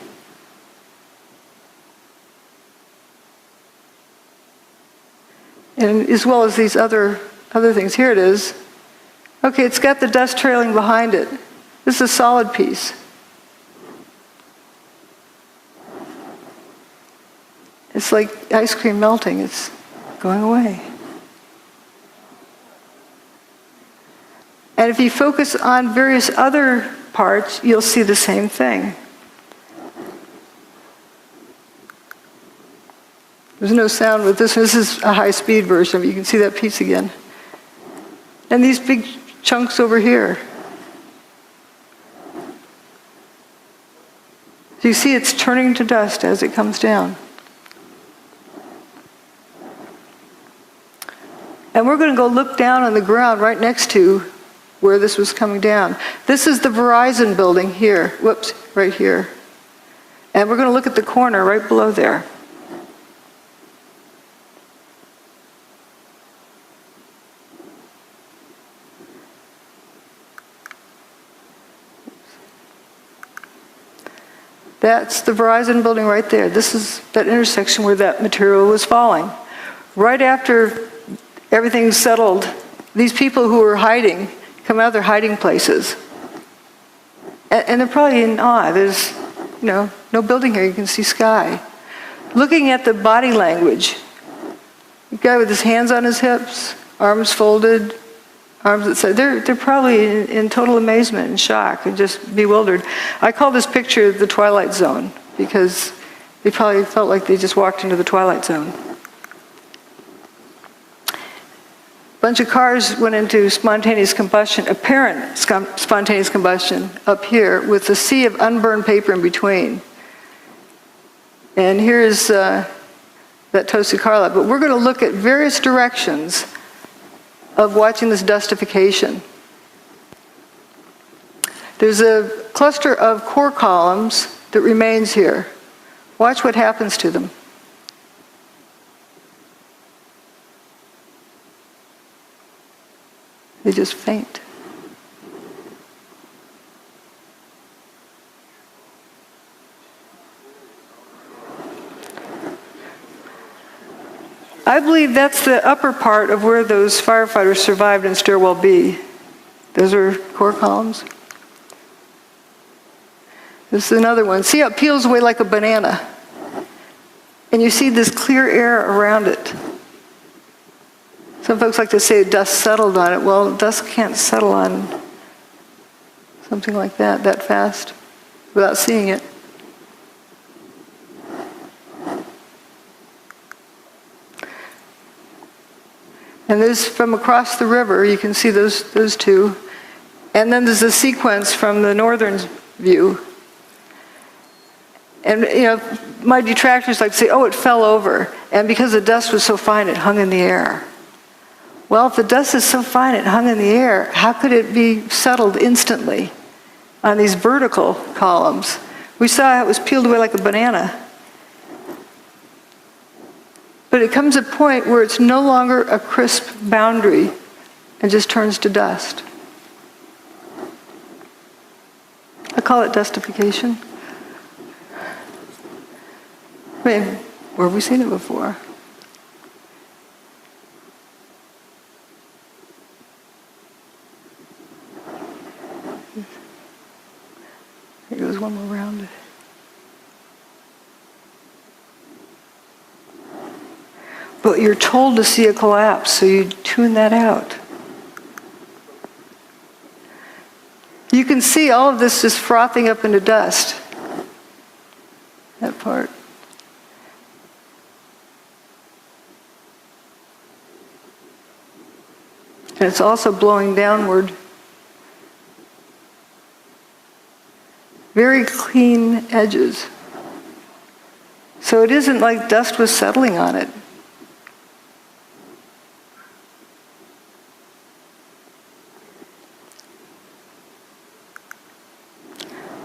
And as well as these other things. Here it is. Okay, it's got the dust trailing behind it. This is a solid piece. It's like ice cream melting. It's going away. And if you focus on various other parts, you'll see the same thing. There's no sound with this. This is a high-speed version. You can see that piece again. And these big chunks over here. So you see it's turning to dust as it comes down. And we're going to go look down on the ground right next to where this was coming down. This is the Verizon building here. Whoops, right here. And we're going to look at the corner right below there. That's the Verizon building right there. This is that intersection where that material was falling. Right after everything's settled, these people who were hiding come out of their hiding places. And they're probably in awe. There's, no building here. You can see sky. Looking at the body language, the guy with his hands on his hips, arms folded, arms at side, they're probably in total amazement and shock and just bewildered. I call this picture the Twilight Zone because they probably felt like they just walked into the Twilight Zone. A bunch of cars went into spontaneous combustion, apparent spontaneous combustion up here with a sea of unburned paper in between. And here's that toasted car lot. But we're going to look at various directions of watching this dustification. There's a cluster of core columns that remains here. Watch what happens to them. They just faint. I believe that's the upper part of where those firefighters survived in Stairwell B. Those are core columns. This is another one. See how it peels away like a banana? And you see this clear air around it. Some folks like to say dust settled on it. Well, dust can't settle on something like that fast without seeing it. And there's from across the river, you can see those two. And then there's a sequence from the northern view. And my detractors like to say, oh, it fell over. And because the dust was so fine, it hung in the air. Well, if the dust is so fine it hung in the air, how could it be settled instantly on these vertical columns? We saw how it was peeled away like a banana. But it comes a point where it's no longer a crisp boundary and just turns to dust. I call it dustification. I mean, where have we seen it before? Here goes one more round. But you're told to see a collapse, so you tune that out. You can see all of this just frothing up into dust. That part. And it's also blowing downward. Very clean edges. So it isn't like dust was settling on it.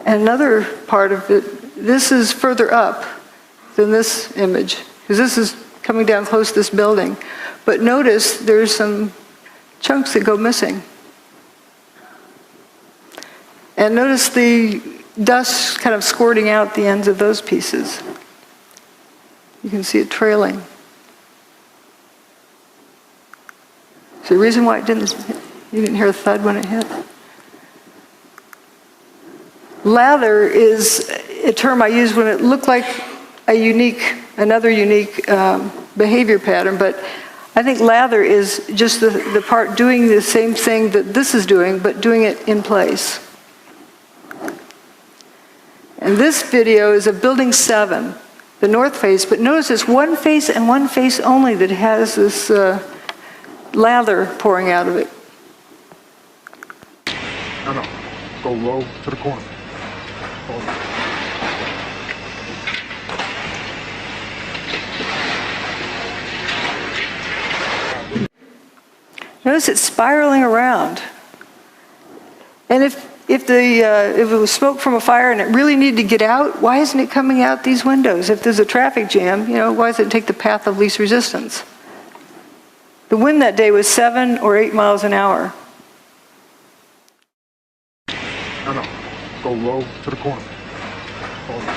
And another part of it, this is further up than this image, because this is coming down close to this building. But notice there's some chunks that go missing. And notice the dust kind of squirting out the ends of those pieces. You can see it trailing. Is there a reason why you didn't hear a thud when it hit? Lather is a term I use when it looked like another unique behavior pattern, but I think lather is just the part doing the same thing that this is doing, but doing it in place. And this video is of Building 7, the north face, but notice it's one face and one face only that has this lather pouring out of it. No. Go low to the corner. Hold on. Notice it's spiraling around. And if it was smoke from a fire and it really needed to get out, why isn't it coming out these windows? If there's a traffic jam, why does it take the path of least resistance? The wind that day was 7 or 8 miles an hour. No. Go low to the corner. Hold on.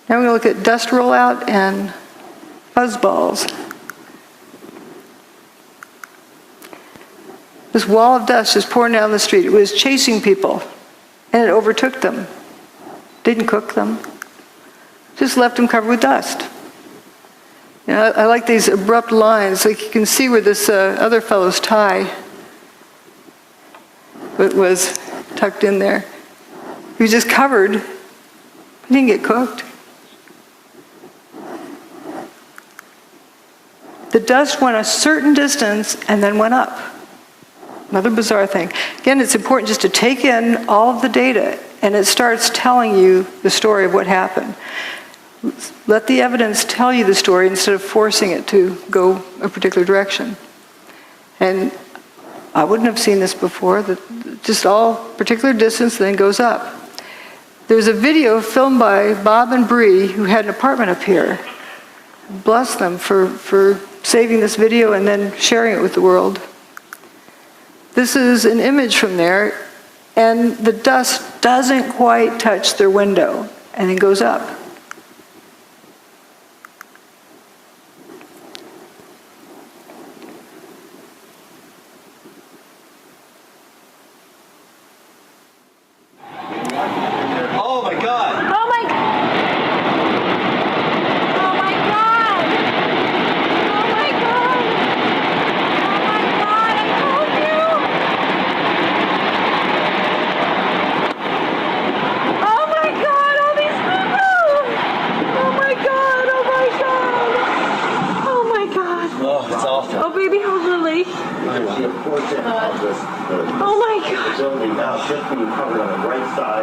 Now we're going to look at dust rollout and fuzzballs. This wall of dust is pouring down the street. It was chasing people, and it overtook them. Didn't cook them. Just left them covered with dust. I like these abrupt lines. Like you can see where this other fellow's tie was tucked in there. He was just covered. He didn't get cooked. The dust went a certain distance and then went up. Another bizarre thing. Again, it's important just to take in all of the data, and it starts telling you the story of what happened. Let the evidence tell you the story instead of forcing it to go a particular direction. And I wouldn't have seen this before, that just all particular distance then goes up. There's a video filmed by Bob and Bree, who had an apartment up here. Bless them for saving this video and then sharing it with the world. This is an image from there, and the dust doesn't quite touch their window, and it goes up. Oh my God! Oh my God! Oh my God! Oh my God! Oh my God! I told you! Oh my God! All these people! Oh my God! Oh my God! Oh my God! Oh, it's awful. Oh baby, how's Lily? Oh my God!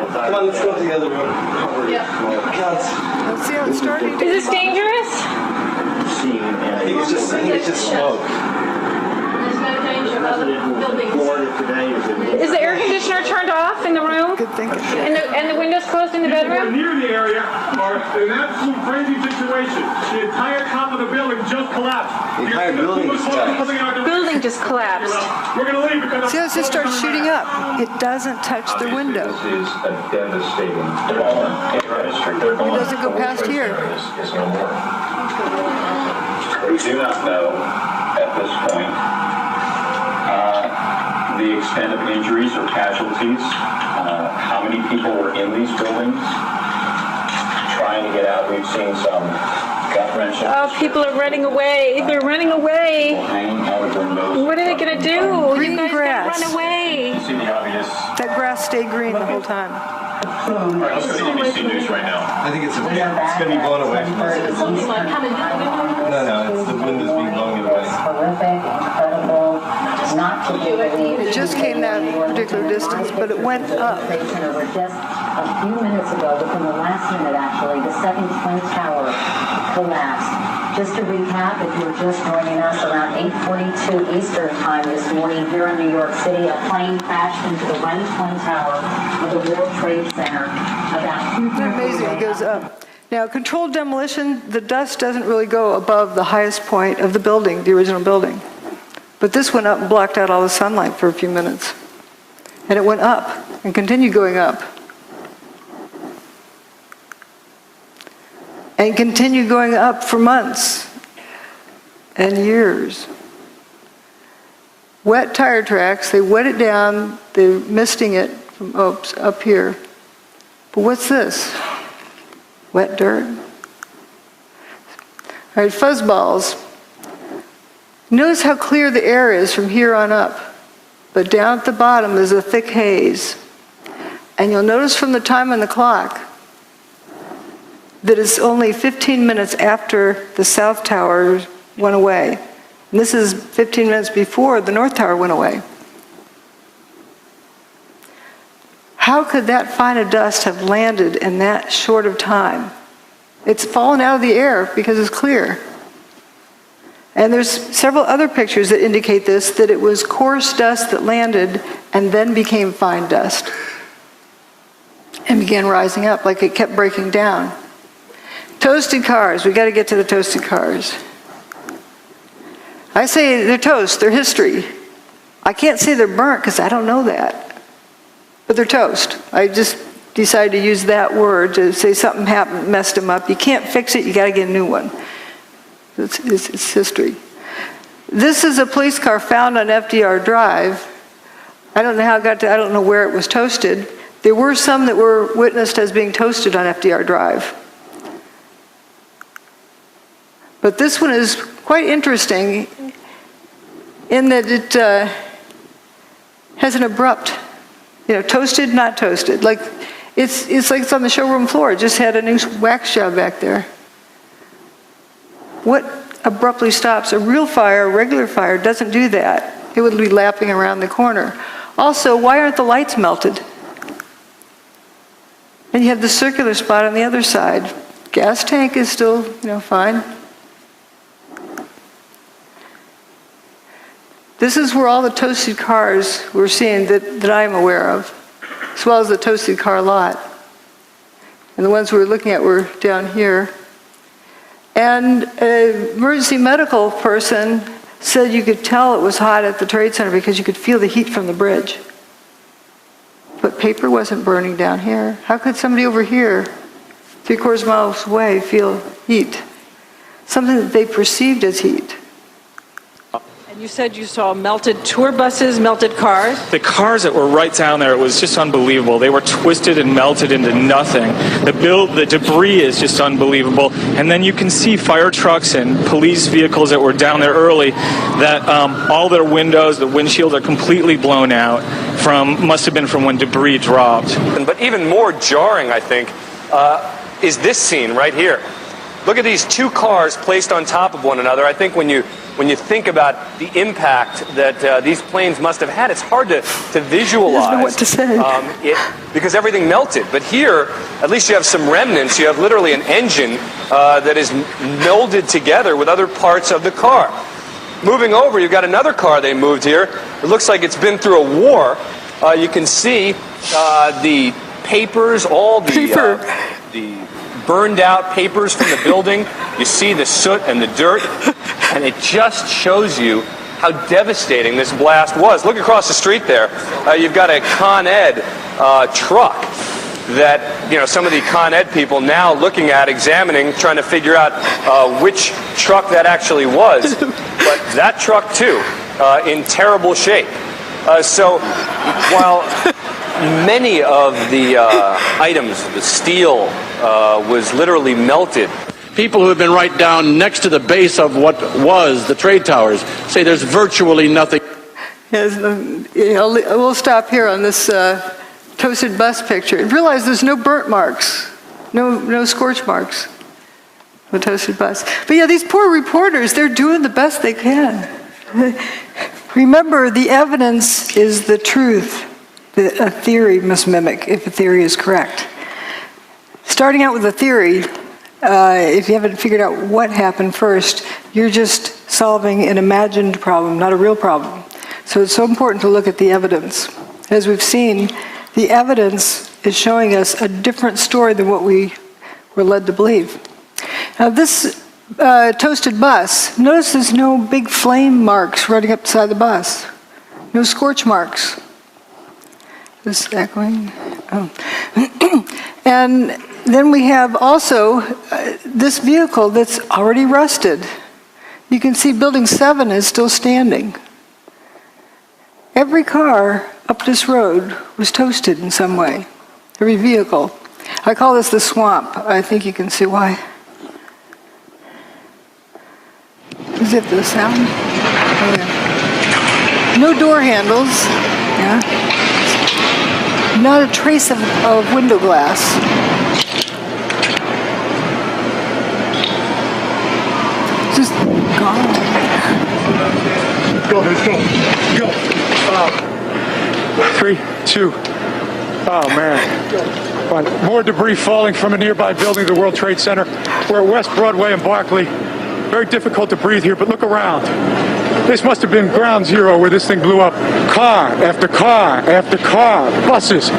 Come on, let's go to the other room. Let's see how it's starting. Is this dangerous? I think it's just smoke. There's no danger of buildings. Is the air conditioner turned off in the room? Good thinking. And the windows closed in the bedroom? Near the area are an absolute crazy situation. The entire top of the building just collapsed. The entire building just collapsed. Building just collapsed. We're going to leave because... See how it just starts shooting up? It doesn't touch the window. This is a devastating development. It doesn't go past here. We do not know at this point the extent of injuries or casualties, how many people were in these buildings trying to get out. We've seen some gut-wrenching. Oh, people are running away. They're running away. What are they going to do? Green You guys grass. gotta run away. You see the obvious. That grass stayed green the whole time. All right, let's go to ABC News right now. I think it's going to be blown away from us. No, it's the wind is being blown away. Horrific, incredible, not to be believed. It just came that particular distance, but it went up. Over just a few minutes ago, within the last minute actually, the second Twin Tower collapsed. Just to recap, if you're just joining us, around 8:42 Eastern Time this morning here in New York City, a plane crashed into the one Twin Tower of the the World Trade Center about 2:30 Isn't it amazing? It goes up. Now, controlled demolition, the dust doesn't really go above the highest point of the building, the original building. But this went up and blocked out all the sunlight for a few minutes. And it went up and continued going up. And continued going up for months and years. Wet tire tracks, they wet it down, they're misting it from up here. But what's this? Wet dirt. All right, fuzzballs. Notice how clear the air is from here on up. But down at the bottom is a thick haze. And you'll notice from the time on the clock that it's only 15 minutes after the South Tower went away. And this is 15 minutes before the North Tower went away. How could that fine of dust have landed in that short of time? It's fallen out of the air because it's clear. And there's several other pictures that indicate this, that it was coarse dust that landed and then became fine dust and began rising up, like it kept breaking down. Toasted cars, we got to get to the toasted cars. I say they're toast, they're history. I can't say they're burnt because I don't know that. But they're toast. I just decided to use that word to say something happened, messed them up. You can't fix it, you got to get a new one. It's history. This is a police car found on FDR Drive. I don't know how it got to, I don't know where it was toasted. There were some that were witnessed as being toasted on FDR Drive. But this one is quite interesting in that it has an abrupt, toasted, not toasted. Like it's like it's on the showroom floor. It just had a new wax job back there. What abruptly stops? A real fire, a regular fire, doesn't do that. It would be lapping around the corner. Also, why aren't the lights melted? And you have the circular spot on the other side. Gas tank is still, fine. This is where all the toasted cars we're seeing that I'm aware of, as well as the toasted car lot. And the ones we were looking at were down here. And an emergency medical person said you could tell it was hot at the Trade Center because you could feel the heat from the bridge. But paper wasn't burning down here. How could somebody over here, 3/4 miles away, feel heat? Something that they perceived as heat. You said you saw melted tour buses, melted cars? The cars that were right down there, it was just unbelievable. They were twisted and melted into nothing. The debris is just unbelievable. And then you can see fire trucks and police vehicles that were down there early that all their windows, the windshields are completely blown out must have been from when debris dropped. But even more jarring, I think, is this scene right here. Look at these two cars placed on top of one another. I think when you think about the impact that these planes must have had, it's hard to visualize. I don't know what to say. Because everything melted. But here, at least you have some remnants. You have literally an engine that is melded together with other parts of the car. Moving over, you've got another car they moved here. It looks like it's been through a war. You can see the papers, all the burned out papers from the building. You see the soot and the dirt, and it just shows you how devastating this blast was. Look across the street there. You've got a Con Ed truck that some of the Con Ed people now looking at, examining, trying to figure out which truck that actually was. But that truck too, in terrible shape. So while many of the items, the steel was literally melted. People who have been right down next to the base of what was the trade towers say there's virtually nothing. Yes, we'll stop here on this toasted bus picture. And realize there's no burnt marks, no scorch marks. The toasted bus. But yeah, these poor reporters, they're doing the best they can. Remember, the evidence is the truth that a theory must mimic if a theory is correct. Starting out with a theory, if you haven't figured out what happened first, you're just solving an imagined problem, not a real problem. So it's so important to look at the evidence. As we've seen, the evidence is showing us a different story than what we were led to believe. Now this toasted bus, notice there's no big flame marks running up beside the bus. No scorch marks. This echoing. Oh. And then we have also this vehicle that's already rusted. You can see building 7 is still standing. Every car up this road was toasted in some way. Every vehicle. I call this the swamp. I think you can see why. Is it the sound? Oh, yeah. No door handles. Yeah. Not a trace of window glass. Just gone. Go, let's go. Go. 3, 2. Oh, man. But more debris falling from a nearby building, the World Trade Center. We're at West Broadway and Barclay. Very difficult to breathe here, but look around. This must have been ground zero where this thing blew up. Car after car after car. Buses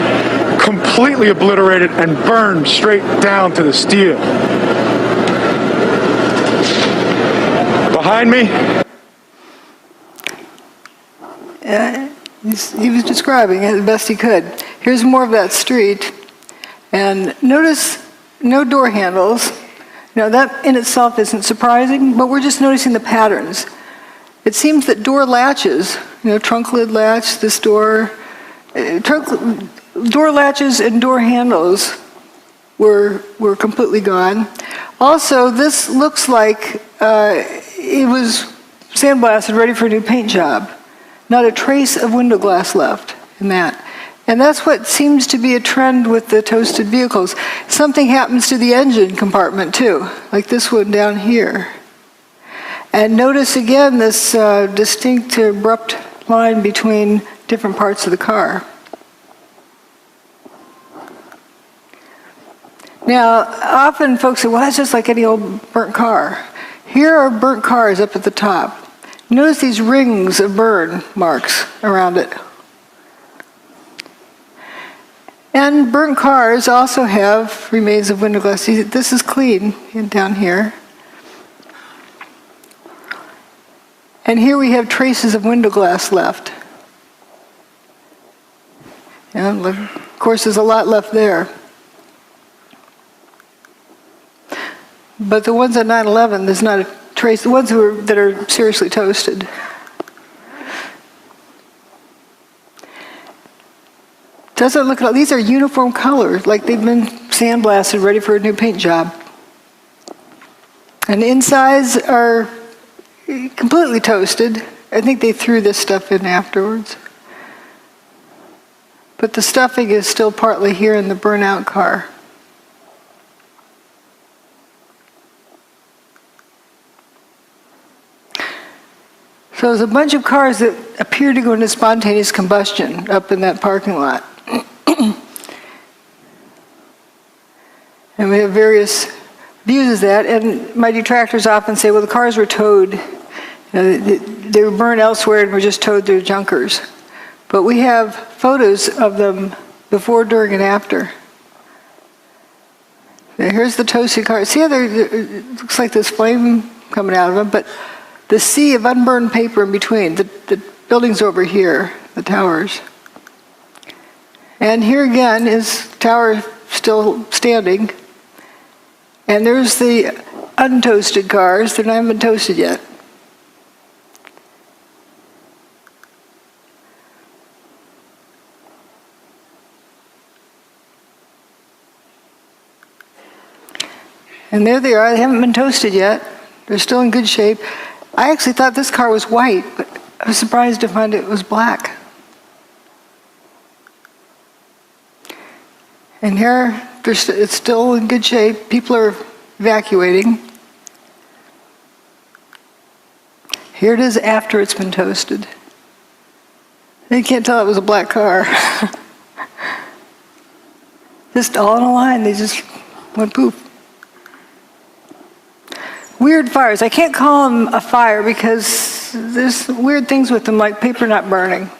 completely obliterated and burned straight down to the steel. Behind me. He was describing it the best he could. Here's more of that street. And notice no door handles. Now that in itself isn't surprising, but we're just noticing the patterns. It seems that door latches, trunk lid latch, this door, door latches and door handles were completely gone. Also, this looks like it was sandblasted, ready for a new paint job. Not a trace of window glass left in that. And that's what seems to be a trend with the toasted vehicles. Something happens to the engine compartment too, like this one down here. And notice again this distinct, abrupt line between different parts of the car. Now, often folks say, well, that's just like any old burnt car. Here are burnt cars up at the top. Notice these rings of burn marks around it. And burnt cars also have remains of window glass. This is clean down here. And here we have traces of window glass left. And of course, there's a lot left there. But the ones at 9/11, there's not a trace. The ones that are seriously toasted. Doesn't look at all. These are uniform colors, like they've been sandblasted, ready for a new paint job. And the insides are completely toasted. I think they threw this stuff in afterwards. But the stuffing is still partly here in the burnout car. So there's a bunch of cars that appear to go into spontaneous combustion up in that parking lot. And we have various views of that. And my detractors often say, well, the cars were towed. They were burned elsewhere and were just towed through junkers. But we have photos of them before, during, and after. Now, here's the toasted car. See how it looks like there's flame coming out of them, but the sea of unburned paper in between. The building's over here, the towers. And here again is tower still standing. And there's the untoasted cars. They're not even been toasted yet. And there they are. They haven't been toasted yet. They're still in good shape. I actually thought this car was white, but I was surprised to find it was black. And here, it's still in good shape. People are evacuating. Here it is after it's been toasted. You can't tell it was a black car. Just all in a line, they just went poof. Weird fires. I can't call them a fire because there's weird things with them, like paper not burning.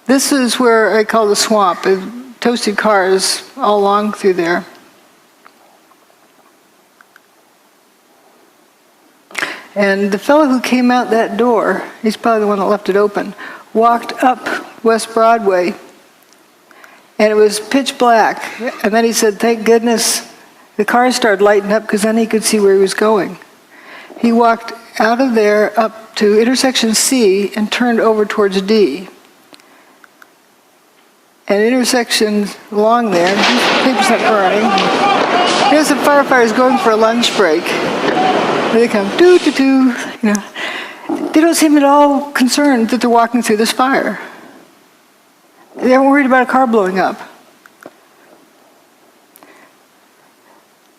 This is where I call the swamp. Toasted cars all along through there. And the fellow who came out that door, he's probably the one that left it open, walked up West Broadway, and it was pitch black. And then he said, thank goodness the cars started lighting up, because then he could see where he was going. He walked out of there up to intersection C and turned over towards D. And intersections along there, the paper's not burning. Here's the firefighters going for a lunch break. They come, doo-doo-doo, you know. They don't seem at all concerned that they're walking through this fire. They aren't worried about a car blowing up.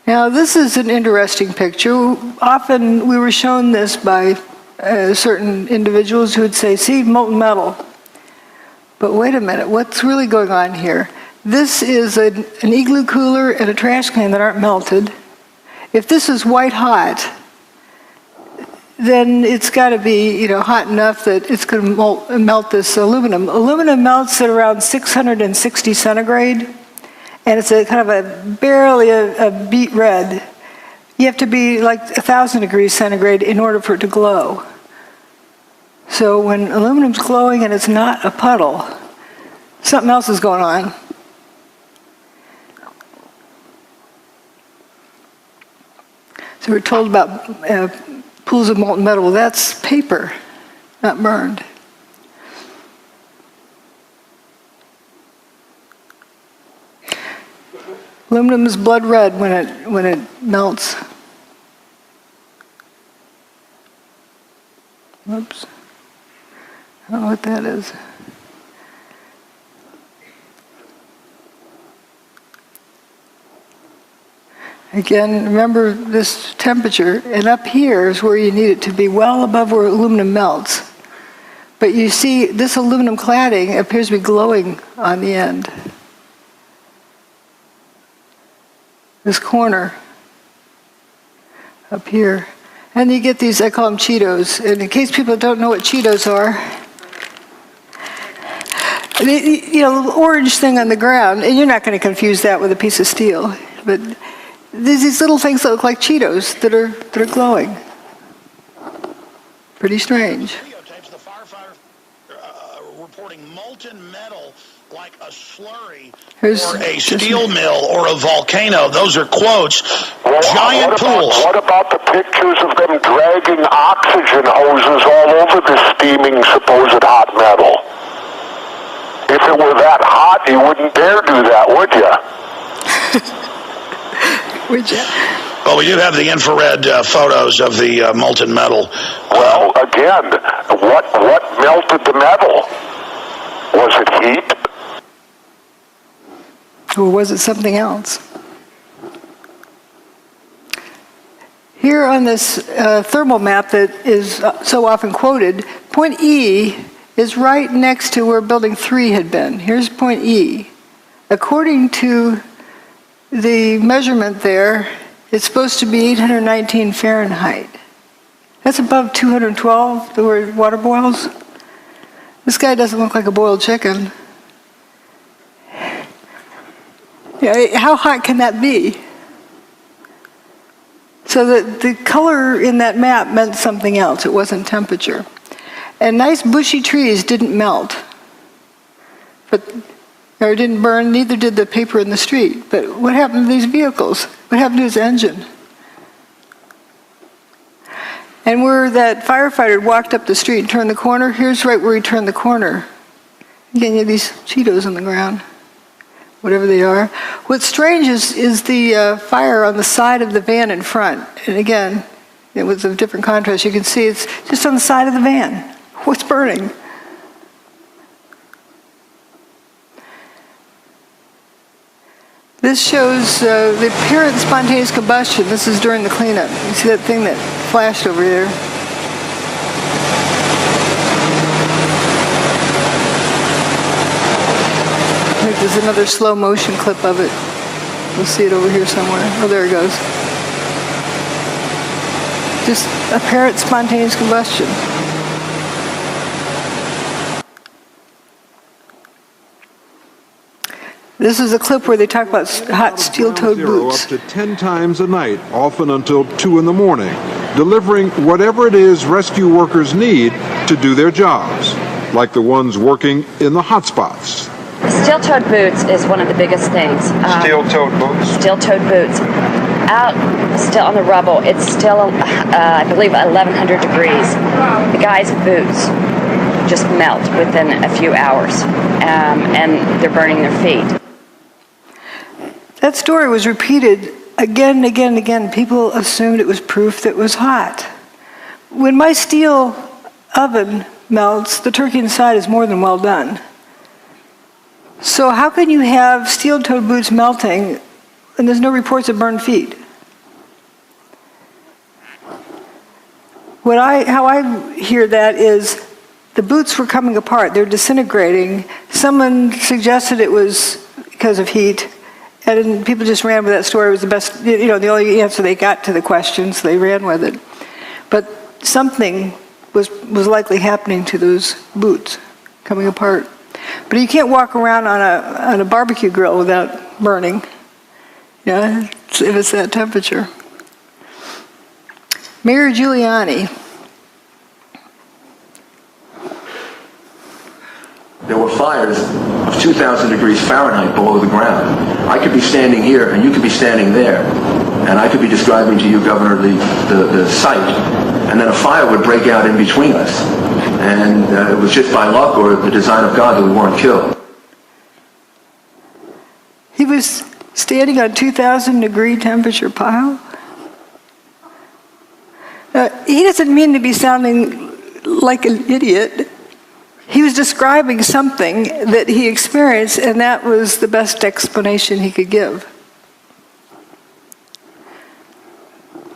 Now, this is an interesting picture. Often we were shown this by certain individuals who would say, see, molten metal. But wait a minute, what's really going on here? This is an igloo cooler and a trash can that aren't melted. If this is white hot, then it's got to be, you know, hot enough that it's going to melt this aluminum. Aluminum melts at around 660 centigrade, and it's a kind of a barely a beet red. You have to be like 1,000 degrees centigrade in order for it to glow. So when aluminum's glowing and it's not a puddle, something else is going on. So we're told about pools of molten metal. Well, that's paper, not burned. Aluminum is blood red when it melts. Whoops. I don't know what that is. Again, remember this temperature, and up here is where you need it to be well above where aluminum melts. But you see, this aluminum cladding appears to be glowing on the end. This corner up here. And you get these, I call them Cheetos. And in case people don't know what Cheetos are, you know, the orange thing on the ground, and you're not going to confuse that with a piece of steel, but there's these little things that look like Cheetos that are glowing. Pretty strange. Videotapes the firefighter reporting molten metal like a slurry or a steel mill or a volcano. Those are quotes. Giant pools. What about the pictures of them dragging oxygen hoses all over the steaming supposed hot metal? If it were that hot, you wouldn't dare do that, would you? Would you? Well, we do have the infrared photos of the molten metal. Well, again, what melted the metal? Was it heat? Or was it something else? Here on this thermal map that is so often quoted, point E is right next to where building 3 had been. Here's point E. According to the measurement there, it's supposed to be 819 Fahrenheit. That's above 212, where water boils. This guy doesn't look like a boiled chicken. Yeah, how hot can that be? So the color in that map meant something else. It wasn't temperature. And nice bushy trees didn't melt, or didn't burn, neither did the paper in the street. But what happened to these vehicles? What happened to his engine? And where that firefighter walked up the street and turned the corner, here's right where he turned the corner. Again, you have these Cheetos on the ground, whatever they are. What's strange is the fire on the side of the van in front. And again, it was a different contrast. You can see it's just on the side of the van. What's burning? This shows the apparent spontaneous combustion. This is during the cleanup. You see that thing that flashed over there? I think there's another slow motion clip of it. We'll see it over here somewhere. Oh, there it goes. Just apparent spontaneous combustion. This is a clip where they talk about hot steel-toed boots. Up to 10 times a night, often until 2 in the morning, delivering whatever it is rescue workers need to do their jobs, like the ones working in the hotspots. Steel-toed boots is one of the biggest things. Steel-toed boots? Steel-toed boots. Out still on the rubble, it's still, I believe, 1,100 degrees. The guys' boots just melt within a few hours, and they're burning their feet. That story was repeated again and again and again. People assumed it was proof that it was hot. When my steel oven melts, the turkey inside is more than well done. So how can you have steel-toed boots melting and there's no reports of burned feet? How I hear that is the boots were coming apart. They're disintegrating. Someone suggested it was because of heat, and people just ran with that story. It was the best, the only answer they got to the question, so they ran with it. But something was likely happening to those boots coming apart. But you can't walk around on a barbecue grill without burning, if it's that temperature. Mayor Giuliani. There were fires of 2,000 degrees Fahrenheit below the ground. I could be standing here and you could be standing there, and I could be describing to you, Governor, the site, and then a fire would break out in between us. And it was just by luck or the design of God that we weren't killed. He was standing on 2,000 degree temperature pile? He doesn't mean to be sounding like an idiot. He was describing something that he experienced, and that was the best explanation he could give.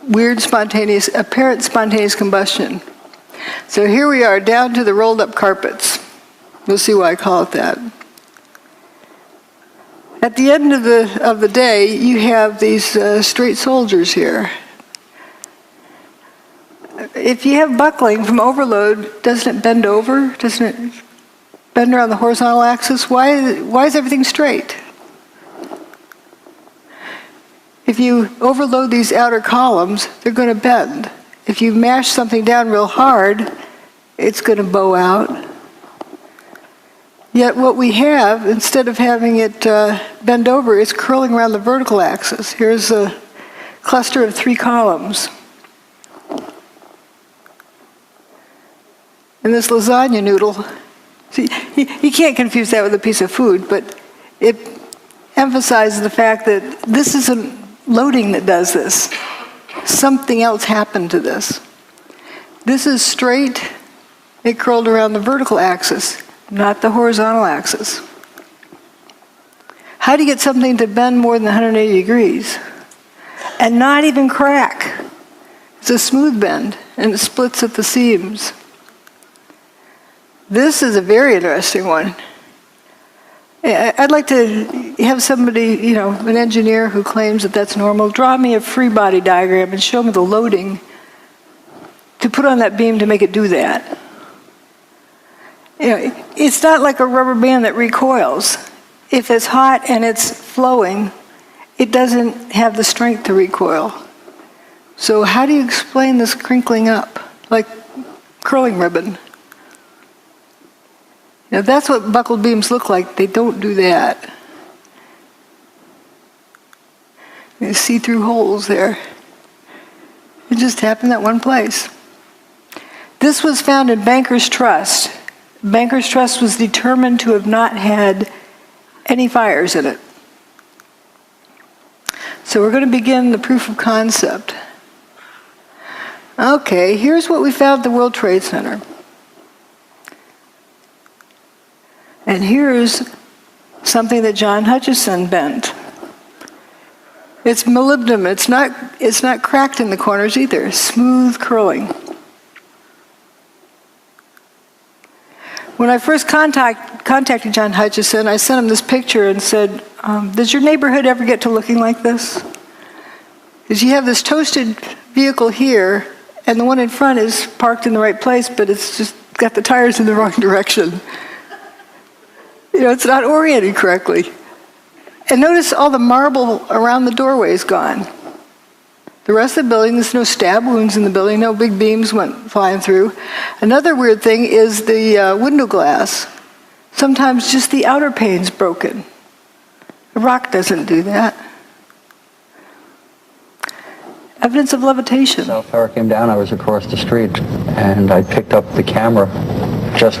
Apparent spontaneous combustion. So here we are, down to the rolled up carpets. We'll see why I call it that. At the end of the day, you have these straight soldiers here. If you have buckling from overload, doesn't it bend over? Doesn't it bend around the horizontal axis? Why is everything straight? If you overload these outer columns, they're going to bend. If you mash something down real hard, it's going to bow out. Yet what we have, instead of having it bend over, is curling around the vertical axis. Here's a cluster of 3 columns. And this lasagna noodle, see, you can't confuse that with a piece of food, but it emphasizes the fact that this isn't loading that does this. Something else happened to this. This is straight, it curled around the vertical axis, not the horizontal axis. How do you get something to bend more than 180 degrees and not even crack? It's a smooth bend, and it splits at the seams. This is a very interesting one. I'd like to have somebody, an engineer who claims that that's normal, draw me a free body diagram and show me the loading to put on that beam to make it do that. It's not like a rubber band that recoils. If it's hot and it's flowing, it doesn't have the strength to recoil. So how do you explain this crinkling up, like curling ribbon? Now that's what buckled beams look like. They don't do that. You see through holes there. It just happened that one place. This was found in Banker's Trust. Banker's Trust was determined to have not had any fires in it. So we're going to begin the proof of concept. Okay, here's what we found at the World Trade Center. And here's something that John Hutchison bent. It's molybdenum. It's not cracked in the corners either. Smooth curling. When I first contacted John Hutchison, I sent him this picture and said, does your neighborhood ever get to looking like this? Because you have this toasted vehicle here, and the one in front is parked in the right place, but it's just got the tires in the wrong direction. It's not oriented correctly. And notice all the marble around the doorway is gone. The rest of the building, there's no stab wounds in the building, no big beams went flying through. Another weird thing is the window glass. Sometimes just the outer pane's broken. The rock doesn't do that. Evidence of levitation. So power came down, I was across the street, and I picked up the camera just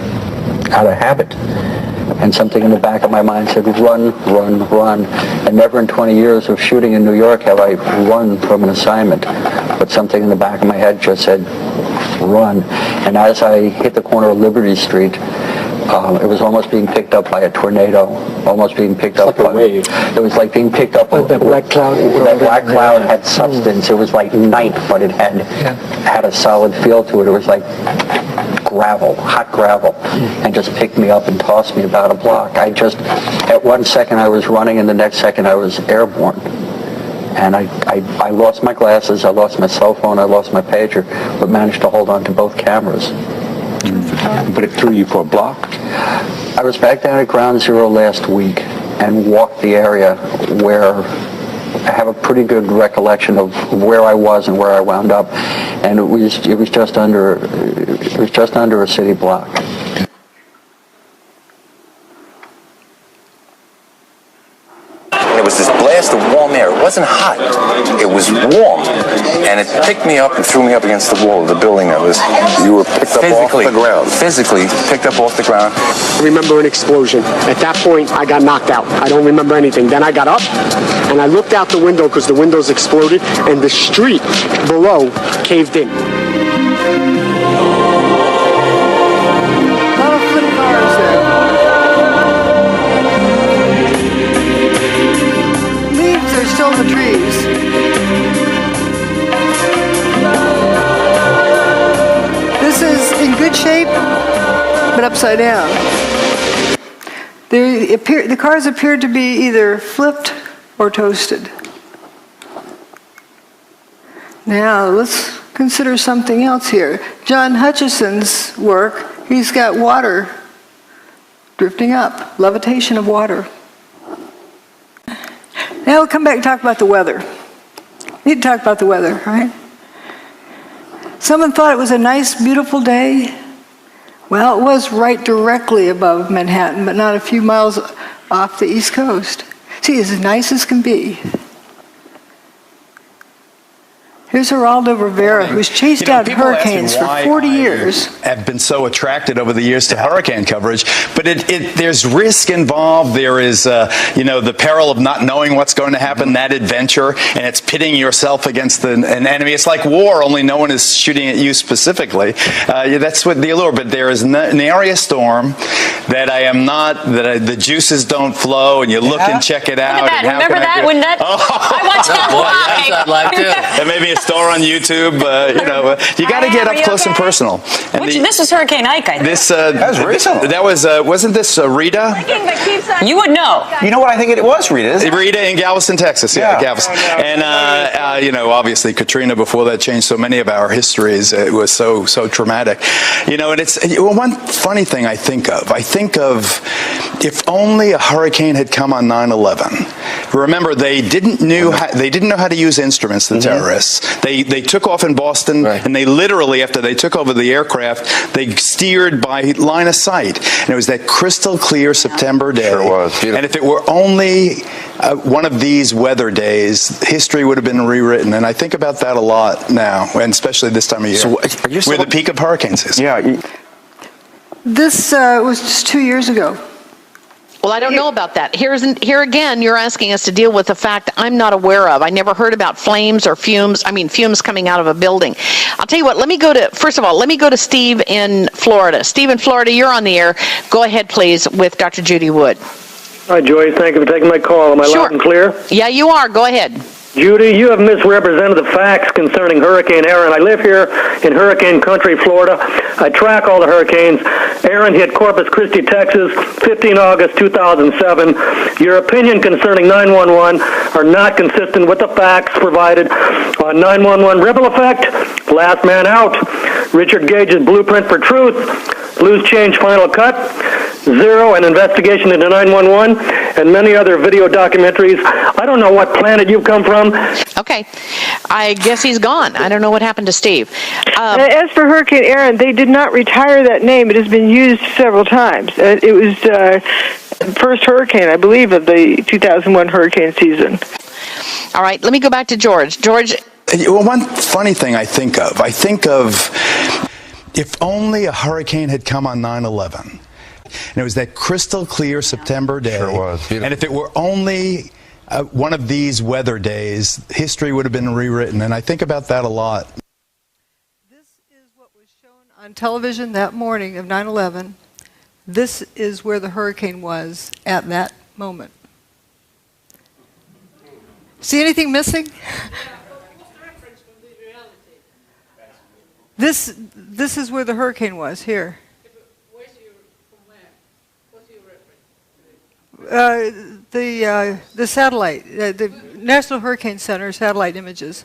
out of habit. And something in the back of my mind said, run, run, run. And never in 20 years of shooting in New York have I run from an assignment. But something in the back of my head just said, run. And as I hit the corner of Liberty Street, it was almost being picked up by a tornado, almost being picked up by a wave. It was like being picked up. That black cloud. That black cloud had substance. It was like night, but it had a solid feel to it. It was like gravel, hot gravel, and just picked me up and tossed me about a block. At one second I was running, and the next second I was airborne. And I lost my glasses, I lost my cell phone, I lost my pager, but managed to hold on to both cameras. But it threw you for a block? I was back down at Ground Zero last week and walked the area where I have a pretty good recollection of where I was and where I wound up, and it was just under a city block. It was this blast of warm air. It wasn't hot. It was warm. And it picked me up and threw me up against the wall of the building. You were picked up off the ground. Physically picked up off the ground. I remember an explosion. At that point, I got knocked out. I don't remember anything. Then I got up, and I looked out the window because the windows exploded, and the street below caved in. The trees. This is in good shape, but upside down. The cars appear to be either flipped or toasted. Now, let's consider something else here. John Hutchison's work, he's got water drifting up, levitation of water. Now we'll come back and talk about the weather. We need to talk about the weather, right? Someone thought it was a nice, beautiful day. Well, it was right directly above Manhattan, but not a few miles off the East Coast. See, it's as nice as can be. Here's Geraldo Rivera, who's chased out hurricanes for 40 years. Have been so attracted over the years to hurricane coverage, but there's risk involved. There is, the peril of not knowing what's going to happen, that adventure, and it's pitting yourself against an enemy. It's like war, only no one is shooting at you specifically. That's what the allure. But there is an area storm that the juices don't flow, and you look and check it out. Look at that. Remember that? When that? I watched that live. That may be a store on YouTube. You got to get up close and personal. And this was Hurricane Ike, I think. That was recent. That was wasn't this Rita? You would know. You know what? I think it was Rita. Rita in Galveston, Texas. Yeah, Galveston. And obviously Katrina before that changed so many of our histories. It was so traumatic. And it's one funny thing I think of if only a hurricane had come on 9/11. Remember, they didn't know how to use instruments, the terrorists. They took off in Boston, and they literally, after they took over the aircraft, they steered by line of sight. And it was that crystal clear September day. Sure was. Beautiful. And if it were only one of these weather days, history would have been rewritten. And I think about that a lot now, and especially this time of year. So where the peak of hurricanes is. Yeah. This was just 2 years ago. Well, I don't know about that. Here again, you're asking us to deal with a fact I'm not aware of. I never heard about flames or fumes. Fumes coming out of a building. I'll tell you what, let me go to Steve in Florida. Steve in Florida, you're on the air. Go ahead, please, with Dr. Judy Wood. Hi, Joy. Thank you for taking my call. Am I loud and clear? Yeah, you are. Go ahead. Judy, you have misrepresented the facts concerning Hurricane Aaron. I live here in hurricane country, Florida. I track all the hurricanes. Aaron hit Corpus Christi, Texas, 15 August 2007. Your opinion concerning 911 are not consistent with the facts provided on 911 ripple effect, last man out, Richard Gage's blueprint for truth, loose change final cut, Zero, an investigation into 911, and many other video documentaries. I don't know what planet you come from. Okay. I guess he's gone. I don't know what happened to Steve. As for Hurricane Aaron, they did not retire that name. It has been used several times. It was first hurricane, I believe, of the 2001 hurricane season. All right, let me go back to George. George. Well, one funny thing I think of if only a hurricane had come on 9/11, and it was that crystal clear September day, Sure was. Beautiful. And if it were only one of these weather days, history would have been rewritten, and I think about that a lot. This is what was shown on television that morning of 9/11. This is where the hurricane was at that moment. See anything missing? This is where the hurricane was, here. The satellite, the National Hurricane Center satellite images.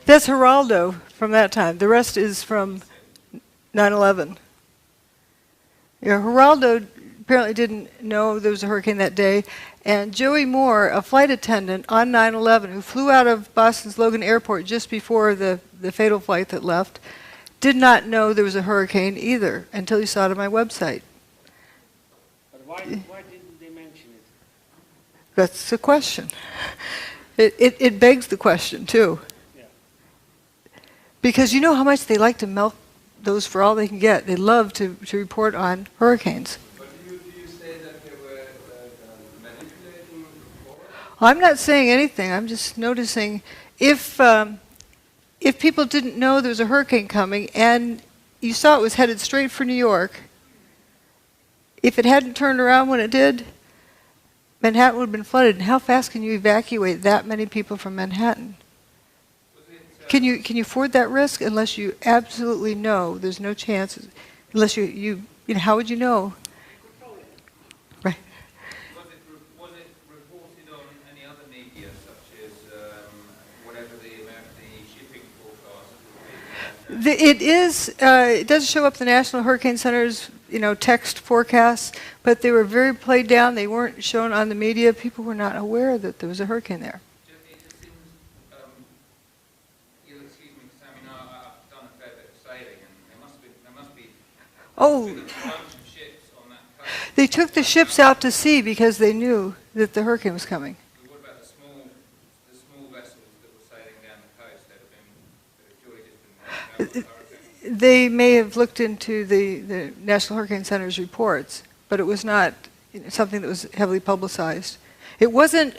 That's Geraldo from that time. The rest is from 9/11. Yeah, Geraldo apparently didn't know there was a hurricane that day. And Joey Moore, a flight attendant on 9/11 who flew out of Boston's Logan Airport just before the fatal flight that left, did not know there was a hurricane either until he saw it on my website. But why didn't they mention it? That's the question. It begs the question, too. Yeah. Because you know how much they like to milk those for all they can get. They love to report on hurricanes. I'm not saying anything. I'm just noticing if people didn't know there was a hurricane coming and you saw it was headed straight for New York, if it hadn't turned around when it did, Manhattan would have been flooded. And how fast can you evacuate that many people from Manhattan? Can you afford that risk unless you absolutely know there's no chance? Unless you know, how would you know? Right. Was it reported on any other media, such as whatever the shipping forecast would be? It is. It does show up the National Hurricane Center's, text forecasts, but they were very played down. They weren't shown on the media. People were not aware that there was a hurricane there. It just seems, you'll excuse me, because I've done a fair bit of sailing, and there must be Oh. a bunch of ships on that coast. They took the ships out to sea because they knew that the hurricane was coming. But what about the small vessels that were sailing down the coast that have surely just been wiped out by the hurricane? They may have looked into the National Hurricane Center's reports, but it was not something that was heavily publicized. It wasn't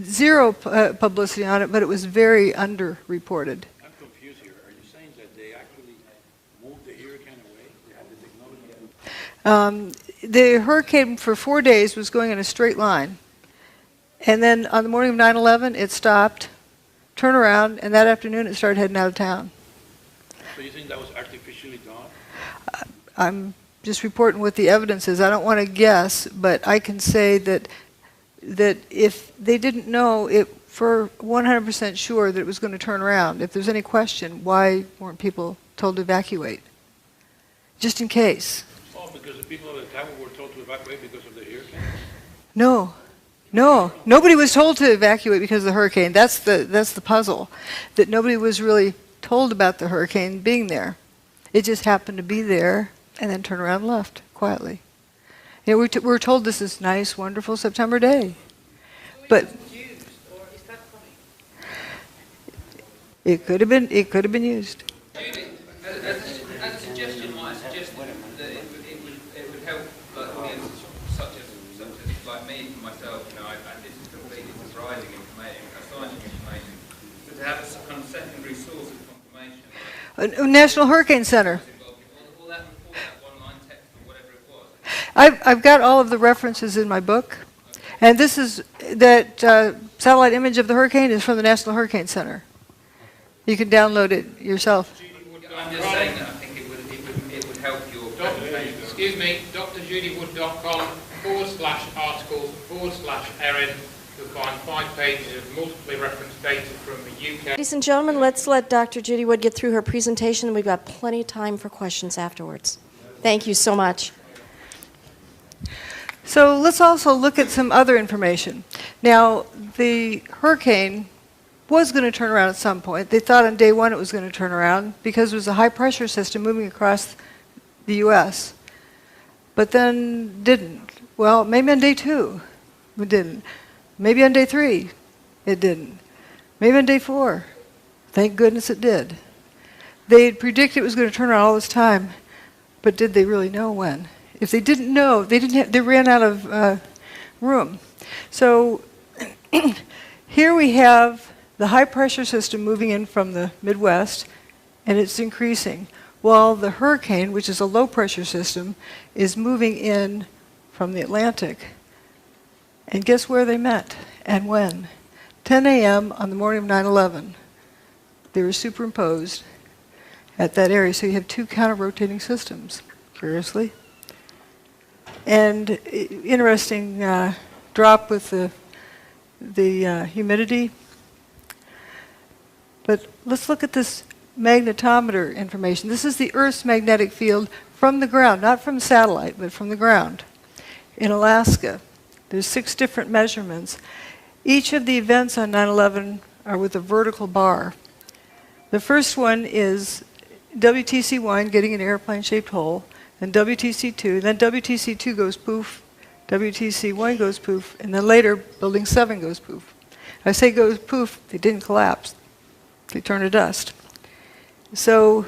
zero publicity on it, but it was very underreported. I'm confused here. Are you saying that they actually moved the hurricane away? They had the technology? The hurricane for 4 days was going in a straight line. And then on the morning of 9/11, it stopped, turned around, and that afternoon it started heading out of town. So you think that was artificially done? I'm just reporting what the evidence is. I don't want to guess, but I can say that if they didn't know it for 100% sure that it was going to turn around, if there's any question, why weren't people told to evacuate? Just in case. Oh, because the people at the tower were told to evacuate because of the hurricane? No. Nobody was told to evacuate because of the hurricane. That's the puzzle, that nobody was really told about the hurricane being there. It just happened to be there and then turned around and left quietly. We were told this is nice, wonderful September day. But it could have been used. Judy, as a suggestion, might I suggest that it would help audiences such as like me and myself, and this is completely surprising information, astonishing information, but to have a kind of secondary source of confirmation. National Hurricane Center. I've got all of the references in my book, and this is that satellite image of the hurricane is from the National Hurricane Center. You can download it yourself. I'm just saying that I think it would help your presentation. Excuse me, drjudywood.com /articles /Erin you'll find 5 pages of multiply referenced data from the UK. Ladies and gentlemen, let's let Dr. Judy Wood get through her presentation. We've got plenty of time for questions afterwards. Thank you so much. So let's also look at some other information. Now, the hurricane was going to turn around at some point. They thought on day one it was going to turn around because it was a high-pressure system moving across the U.S., but then didn't. Well, maybe on day 2 it didn't. Maybe on day 3 it didn't. Maybe on day 4. Thank goodness it did. They had predicted it was going to turn around all this time, but did they really know when? If they didn't know, they ran out of room. So here we have the high-pressure system moving in from the Midwest, and it's increasing, while the hurricane, which is a low-pressure system, is moving in from the Atlantic. And guess where they met and when? 10 a.m. on the morning of 9/11. They were superimposed at that area, so you have 2 counter-rotating systems, curiously. And interesting drop with the humidity. But let's look at this magnetometer information. This is the Earth's magnetic field from the ground, not from the satellite, but from the ground in Alaska. There's 6 different measurements. Each of the events on 9/11 are with a vertical bar. The first one is WTC-1 getting an airplane-shaped hole, then WTC-2, then WTC-2 goes poof, WTC-1 goes poof, and then later Building 7 goes poof. I say goes poof, they didn't collapse. They turned to dust. So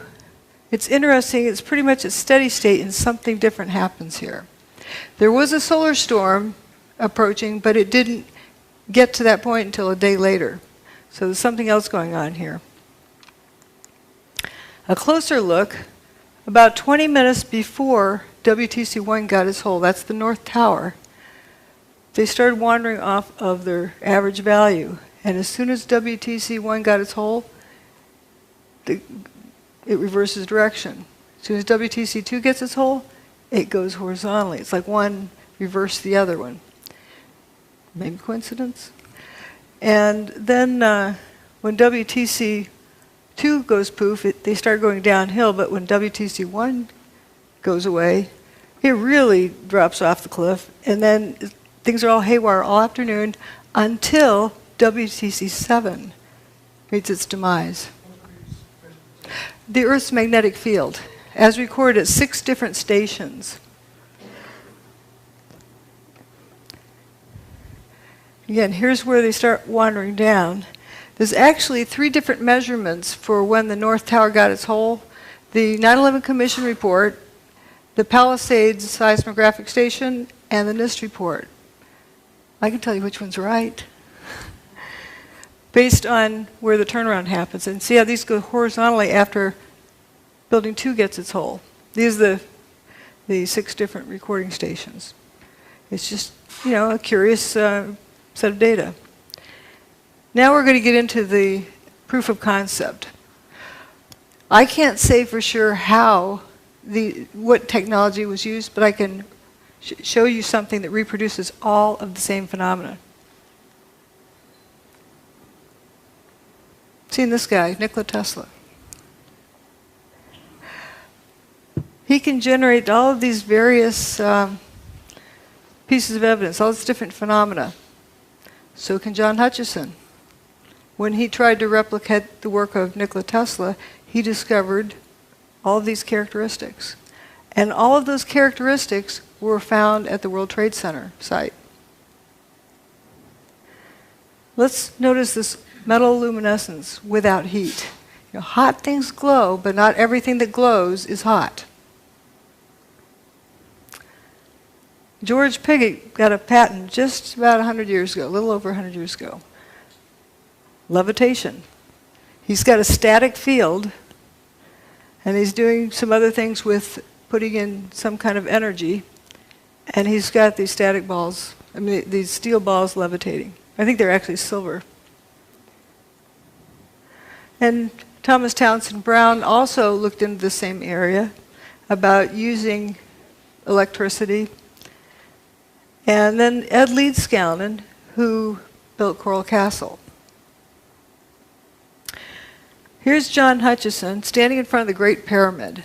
it's interesting, it's pretty much a steady state and something different happens here. There was a solar storm approaching, but it didn't get to that point until a day later. So there's something else going on here. A closer look, about 20 minutes before WTC-1 got its hole, that's the North Tower, they started wandering off of their average value. And as soon as WTC-1 got its hole, it reverses direction. As soon as WTC-2 gets its hole, it goes horizontally. It's like one reversed the other one. Maybe coincidence? And then when WTC-2 goes poof, they start going downhill, but when WTC-1 goes away, it really drops off the cliff, and then things are all haywire all afternoon until WTC-7 meets its demise. The Earth's magnetic field, as recorded at 6 different stations. Again, here's where they start wandering down. There's actually 3 different measurements for when the North Tower got its hole. The 9/11 Commission report, the Palisades seismographic station, and the NIST report. I can tell you which one's right, based on where the turnaround happens. And see how these go horizontally after Building 2 gets its hole. These are the 6 different recording stations. It's just, you know, a curious set of data. Now we're going to get into the proof of concept. I can't say for sure what technology was used, but I can show you something that reproduces all of the same phenomena. Seen this guy, Nikola Tesla. He can generate all of these various pieces of evidence, all these different phenomena. So can John Hutchison. When he tried to replicate the work of Nikola Tesla, he discovered all of these characteristics. And all of those characteristics were found at the World Trade Center site. Let's notice this metal luminescence without heat. You know, hot things glow, but not everything that glows is hot. George Pigott got a patent just about 100 years ago, a little over 100 years ago. Levitation. He's got a static field, and he's doing some other things with putting in some kind of energy, and he's got these static balls, these steel balls levitating. I think they're actually silver. And Thomas Townsend Brown also looked into the same area about using electricity. And then Ed Leedskalnin, who built Coral Castle. Here's John Hutchison standing in front of the Great Pyramid.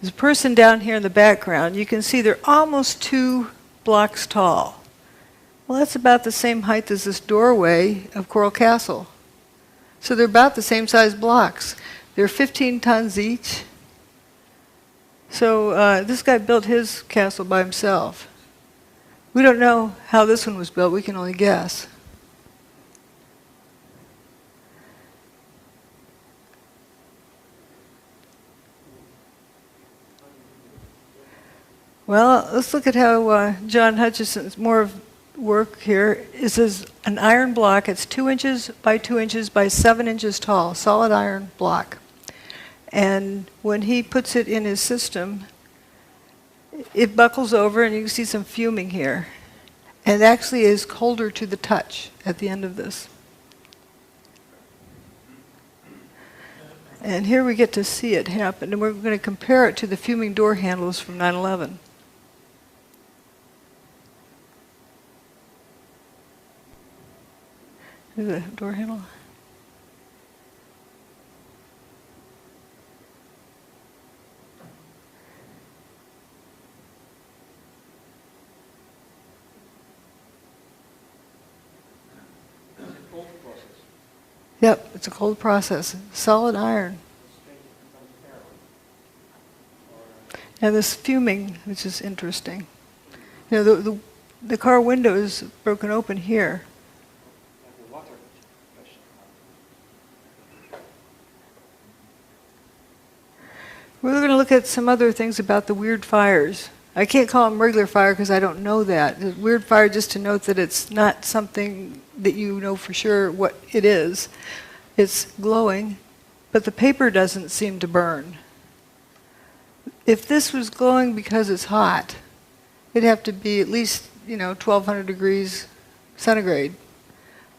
There's a person down here in the background. You can see they're almost 2 blocks tall. Well, that's about the same height as this doorway of Coral Castle. So they're about the same size blocks. They're 15 tons each. So this guy built his castle by himself. We don't know how this one was built. We can only guess. Well, let's look at how John Hutchison's more of work here. This is an iron block. It's 2 inches by 2 inches by 7 inches tall, solid iron block. And when he puts it in his system, it buckles over, and you can see some fuming here. And it actually is colder to the touch at the end of this. And here we get to see it happen. And we're going to compare it to the fuming door handles from 9/11. Here's the door handle. Yep, it's a cold process. Solid iron. And this fuming, which is interesting. You know, the car window is broken open here. We're going to look at some other things about the weird fires. I can't call them regular fire because I don't know that. The weird fire, just to note that it's not something that you know for sure what it is. It's glowing, but the paper doesn't seem to burn. If this was glowing because it's hot, it'd have to be at least, 1,200 degrees centigrade.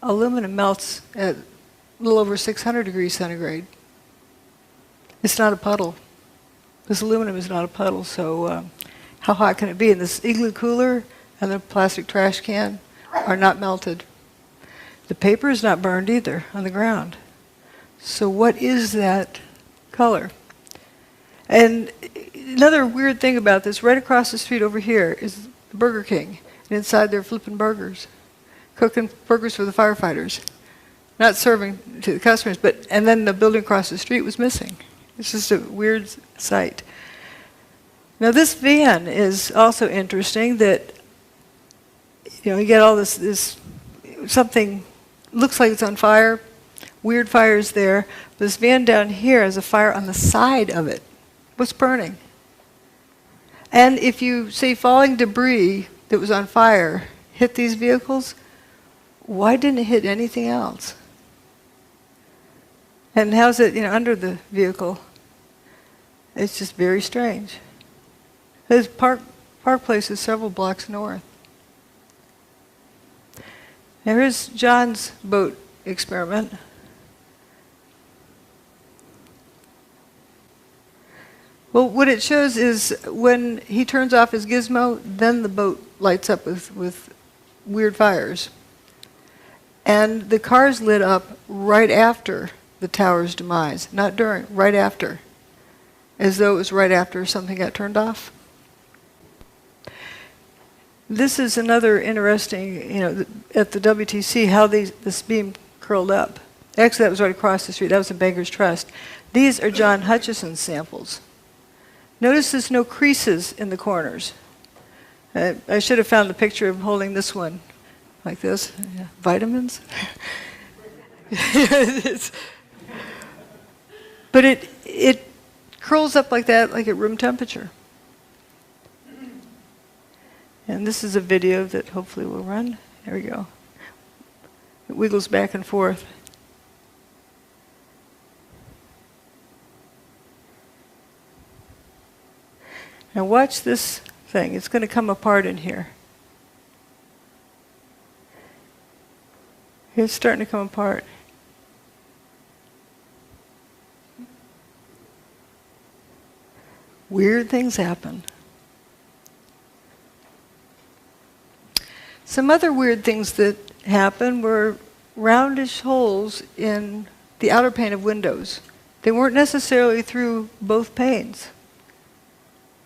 Aluminum melts at a little over 600 degrees centigrade. It's not a puddle. This aluminum is not a puddle, so how hot can it be? And this igloo cooler and the plastic trash can are not melted. The paper is not burned either on the ground. So what is that color? And another weird thing about this, right across the street over here is the Burger King. And inside they're flipping burgers, cooking burgers for the firefighters. Not serving to the customers, and then the building across the street was missing. It's just a weird sight. Now this van is also interesting that, you get all this something looks like it's on fire, weird fires there. This van down here has a fire on the side of it. What's burning? And if you say falling debris that was on fire hit these vehicles, why didn't it hit anything else? And how's it, under the vehicle? It's just very strange. This Park Place is several blocks north. Now here's John's boat experiment. Well, what it shows is when he turns off his gizmo, then the boat lights up with weird fires. And the car's lit up right after the tower's demise, not during, right after, as though it was right after something got turned off. This is another interesting, at the WTC, how this beam curled up. Actually, that was right across the street. That was in Baker's Trust. These are John Hutchison's samples. Notice there's no creases in the corners. I should have found the picture of holding this one like this. Yeah. Vitamins? But it curls up like that, like at room temperature. And this is a video that hopefully will run. There we go. It wiggles back and forth. Now watch this thing. It's going to come apart in here. It's starting to come apart. Weird things happen. Some other weird things that happened were roundish holes in the outer pane of windows. They weren't necessarily through both panes.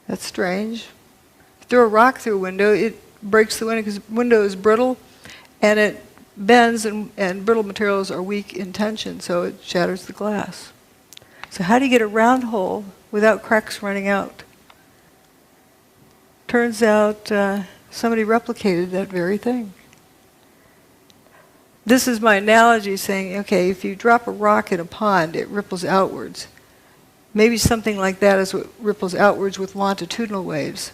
That's strange. If you throw a rock through a window, it breaks the window because the window is brittle and it bends, and brittle materials are weak in tension, so it shatters the glass. So how do you get a round hole without cracks running out? Turns out somebody replicated that very thing. This is my analogy saying, okay, if you drop a rock in a pond, it ripples outwards. Maybe something like that is what ripples outwards with longitudinal waves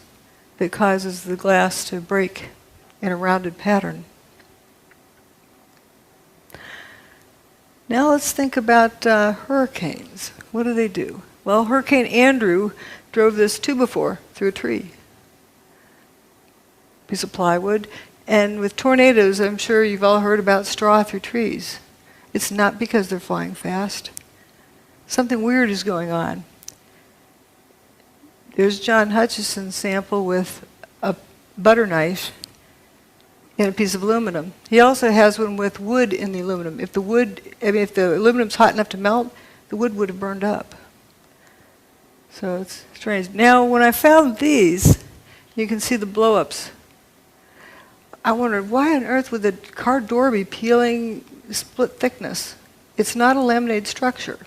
that causes the glass to break in a rounded pattern. Now let's think about hurricanes. What do? Well, Hurricane Andrew drove this 2x4 through a tree. Piece of plywood. And with tornadoes, I'm sure you've all heard about straw through trees. It's not because they're flying fast. Something weird is going on. There's John Hutchison's sample with a butter knife in a piece of aluminum. He also has one with wood in the aluminum. If the aluminum's hot enough to melt, the wood would have burned up. So it's strange. Now, when I found these, you can see the blow-ups. I wondered, why on earth would the car door be peeling split thickness? It's not a laminated structure.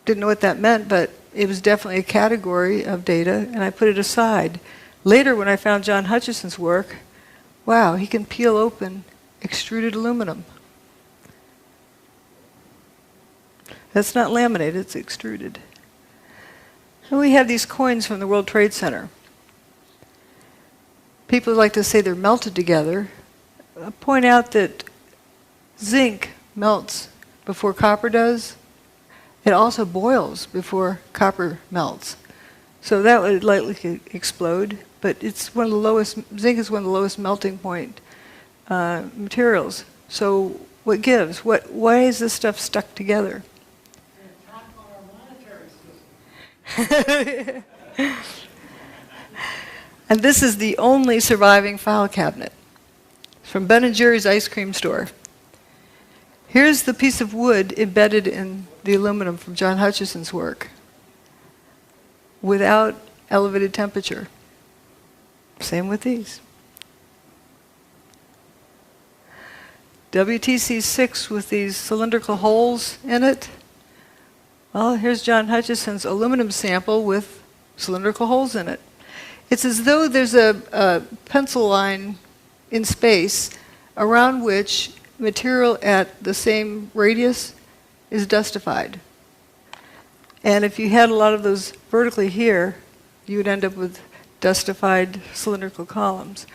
Didn't know what that meant, but it was definitely a category of data, and I put it aside. Later, when I found John Hutchison's work, wow, he can peel open extruded aluminum. That's not laminated, it's extruded. And we have these coins from the World Trade Center. People like to say they're melted together. I point out that zinc melts before copper does. It also boils before copper melts. So that would likely explode, but it's one of the lowest, zinc is one of the lowest melting point materials. So what gives? Why is this stuff stuck together? And this is the only surviving file cabinet from Ben & Jerry's ice cream store. Here's the piece of wood embedded in the aluminum from John Hutchison's work without elevated temperature. Same with these. WTC6 with these cylindrical holes in it. Well, here's John Hutchison's aluminum sample with cylindrical holes in it. It's as though there's a pencil line in space around which material at the same radius is dustified. And if you had a lot of those vertically here, you would end up with dustified cylindrical columns.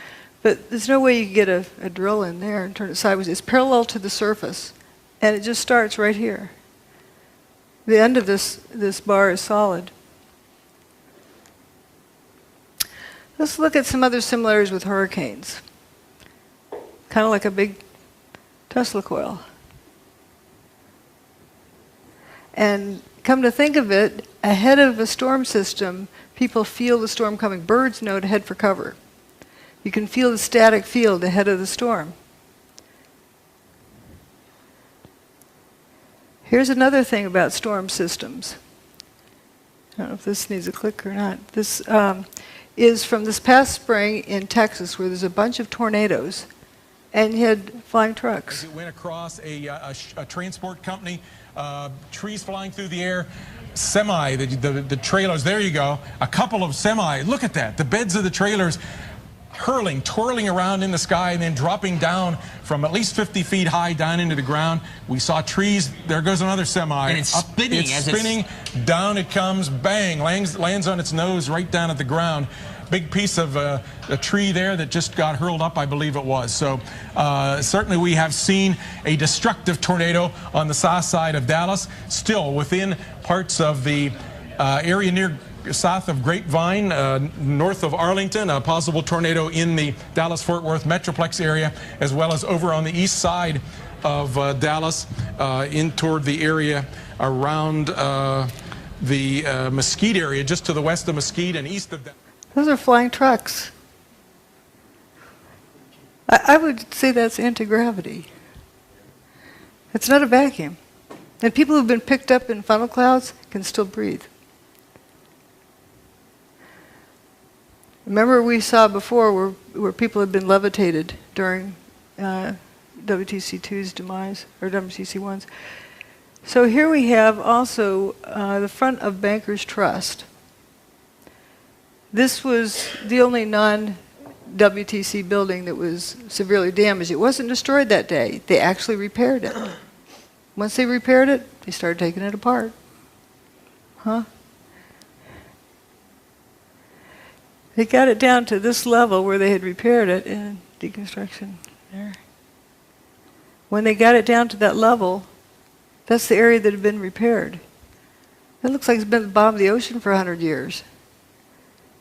But there's no way you could get a drill in there and turn it sideways. It's parallel to the surface, and it just starts right here. The end of this bar is solid. Let's look at some other similarities with hurricanes. Kind of like a big Tesla coil. And come to think of it, ahead of a storm system, people feel the storm coming. Birds know to head for cover. You can feel the static field ahead of the storm. Here's another thing about storm systems. I don't know if this needs a click or not. This is from this past spring in Texas, where there's a bunch of tornadoes, and you had flying trucks. As it went across a transport company, trees flying through the air, semi, the trailers, there you go, a couple of semi, look at that, the beds of the trailers hurling, twirling around in the sky and then dropping down from at least 50 feet high down into the ground. We saw trees, there goes another semi. And it's spinning. It's spinning, down it comes, bang, lands on its nose right down at the ground. Big piece of a tree there that just got hurled up, I believe it was. So certainly we have seen a destructive tornado on the south side of Dallas, still within parts of the area near south of Grapevine, north of Arlington, a possible tornado in the Dallas-Fort Worth Metroplex area, as well as over on the east side of Dallas, in toward the area around the Mesquite area, just to the west of Mesquite and east of Dallas. Those are flying trucks. I would say that's anti-gravity. It's not a vacuum. And people who've been picked up in funnel clouds can still breathe. Remember we saw before where people had been levitated during WTC2's demise, or WTC1's. So here we have also the front of Bankers Trust. This was the only non-WTC building that was severely damaged. It wasn't destroyed that day. They actually repaired it. Once they repaired it, they started taking it apart. Huh? They got it down to this level where they had repaired it in deconstruction there. When they got it down to that level, that's the area that had been repaired. It looks like it's been at the bottom of the ocean for 100 years.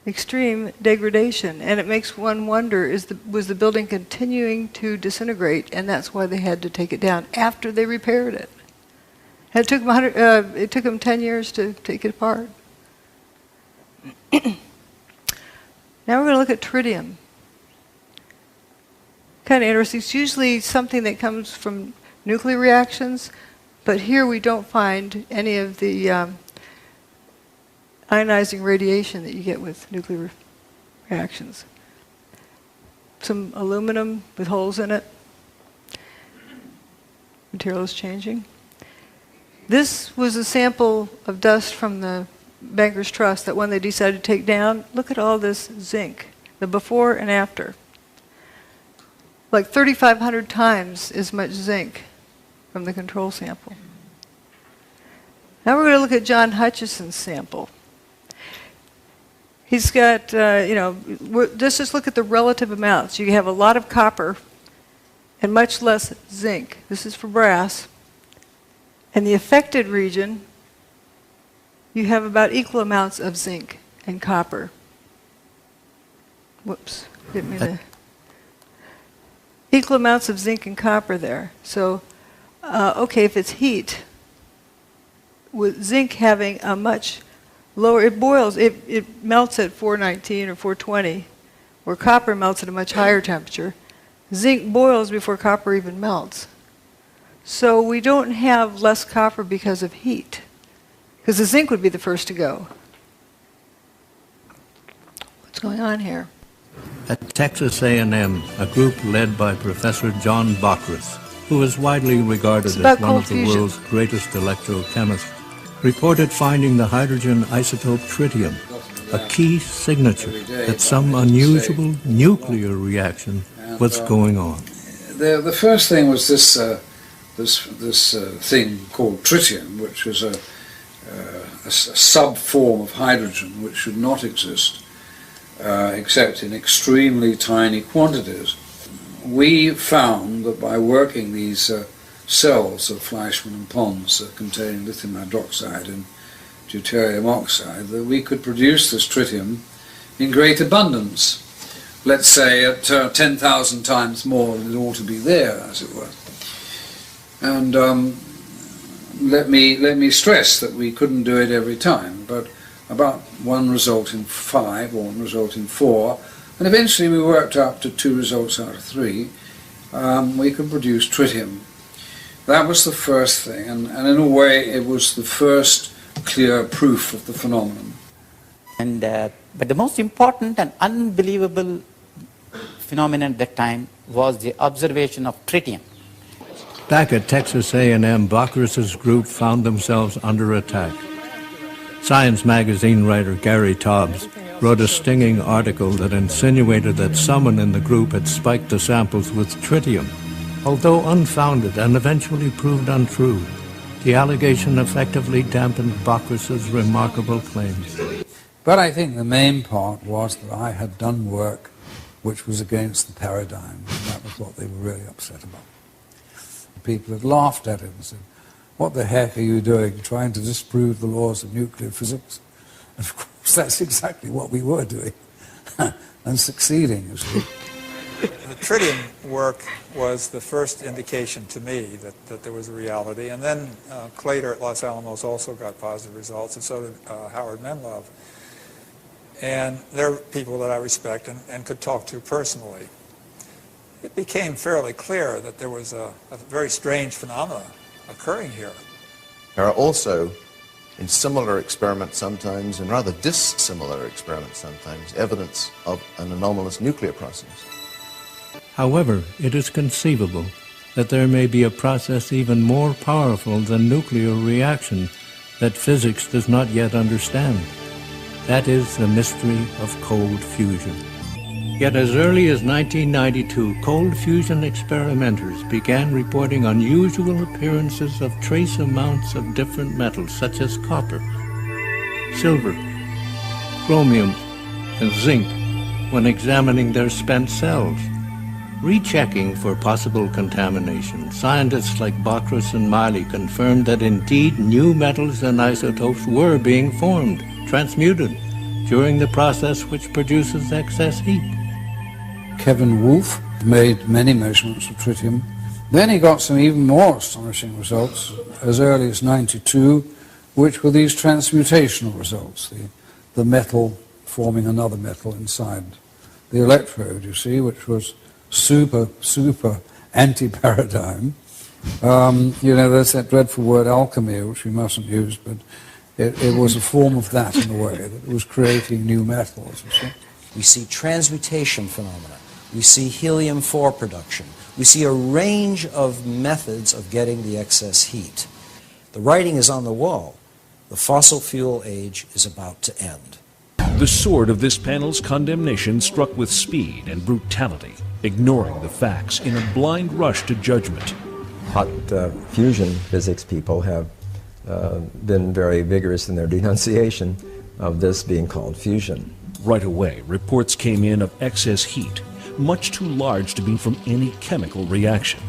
Extreme degradation. And it makes one wonder, was the building continuing to disintegrate, and that's why they had to take it down after they repaired it. And it took them 10 years to take it apart. Now we're going to look at tritium. Kind of interesting. It's usually something that comes from nuclear reactions, but here we don't find any of the ionizing radiation that you get with nuclear reactions. Some aluminum with holes in it. Material is changing. This was a sample of dust from the Bankers Trust, that one they decided to take down. Look at all this zinc, the before and after. Like 3,500 times as much zinc from the control sample. Now we're going to look at John Hutchison's sample. He's got, just look at the relative amounts. You have a lot of copper and much less zinc. This is for brass. In the affected region, you have about equal amounts of zinc and copper. Whoops, didn't mean to. Equal amounts of zinc and copper there. So, okay, if it's heat, with zinc having a much lower, it boils, it melts at 419 or 420, where copper melts at a much higher temperature. Zinc boils before copper even melts. So we don't have less copper because of heat. Because the zinc would be the first to go. What's going on here? At Texas A&M, a group led by Professor John Bockris, who is widely regarded as one of the world's greatest electrochemists, reported finding the hydrogen isotope tritium, a key signature that some unusual nuclear reaction was going on. The first thing was this thing called tritium, which was a sub-form of hydrogen which should not exist except in extremely tiny quantities. We found that by working these cells of Fleischmann and Pons containing lithium hydroxide and deuterium oxide, that we could produce this tritium in great abundance, let's say at 10,000 times more than it ought to be there, as it were. And let me stress that we couldn't do it every time, but about one result in 5 or one result in 4, and eventually we worked up to 2 results out of 3. We could produce tritium. That was the first thing, and in a way it was the first clear proof of the phenomenon. And but the most important and unbelievable phenomenon at that time was the observation of tritium. Back at Texas A&M, Bockris's group found themselves under attack. Science magazine writer Gary Tobbs wrote a stinging article that insinuated that someone in the group had spiked the samples with tritium. Although unfounded and eventually proved untrue, the allegation effectively dampened Bockris's remarkable claims. But I think the main part was that I had done work which was against the paradigm, and that was what they were really upset about. People had laughed at it and said, "What the heck are you doing, trying to disprove the laws of nuclear physics?" And of course, that's exactly what we were doing, and succeeding, you see. The tritium work was the first indication to me that there was a reality, and then Claytor at Los Alamos also got positive results, and so did Howard Menlove. And they're people that I respect and could talk to personally. it became fairly clear that there was a very strange phenomenon occurring here. There are also, in similar experiments sometimes, and rather dissimilar experiments sometimes, evidence of an anomalous nuclear process. However, it is conceivable that there may be a process even more powerful than nuclear reaction that physics does not yet understand. That is the mystery of cold fusion. Yet as early as 1992, cold fusion experimenters began reporting unusual appearances of trace amounts of different metals such as copper, silver, chromium, and zinc when examining their spent cells. Rechecking for possible contamination, scientists like Bockris and Miley confirmed that indeed new metals and isotopes were being formed, transmuted, during the process which produces excess heat. Kevin Wolf made many measurements of tritium. Then he got some even more astonishing results as early as '92, which were these transmutational results, the metal forming another metal inside the electrode, you see, which was super anti-paradigm. You know, there's that dreadful word alchemy, which we mustn't use, but it was a form of that in a way, that it was creating new metals, you see. We see transmutation phenomena. We see helium-4 production. We see a range of methods of getting the excess heat. The writing is on the wall. The fossil fuel age is about to end. The sword of this panel's condemnation struck with speed and brutality, ignoring the facts in a blind rush to judgment. Hot fusion physics people have been very vigorous in their denunciation of this being called fusion. Right away, reports came in of excess heat, much too large to be from any chemical reaction.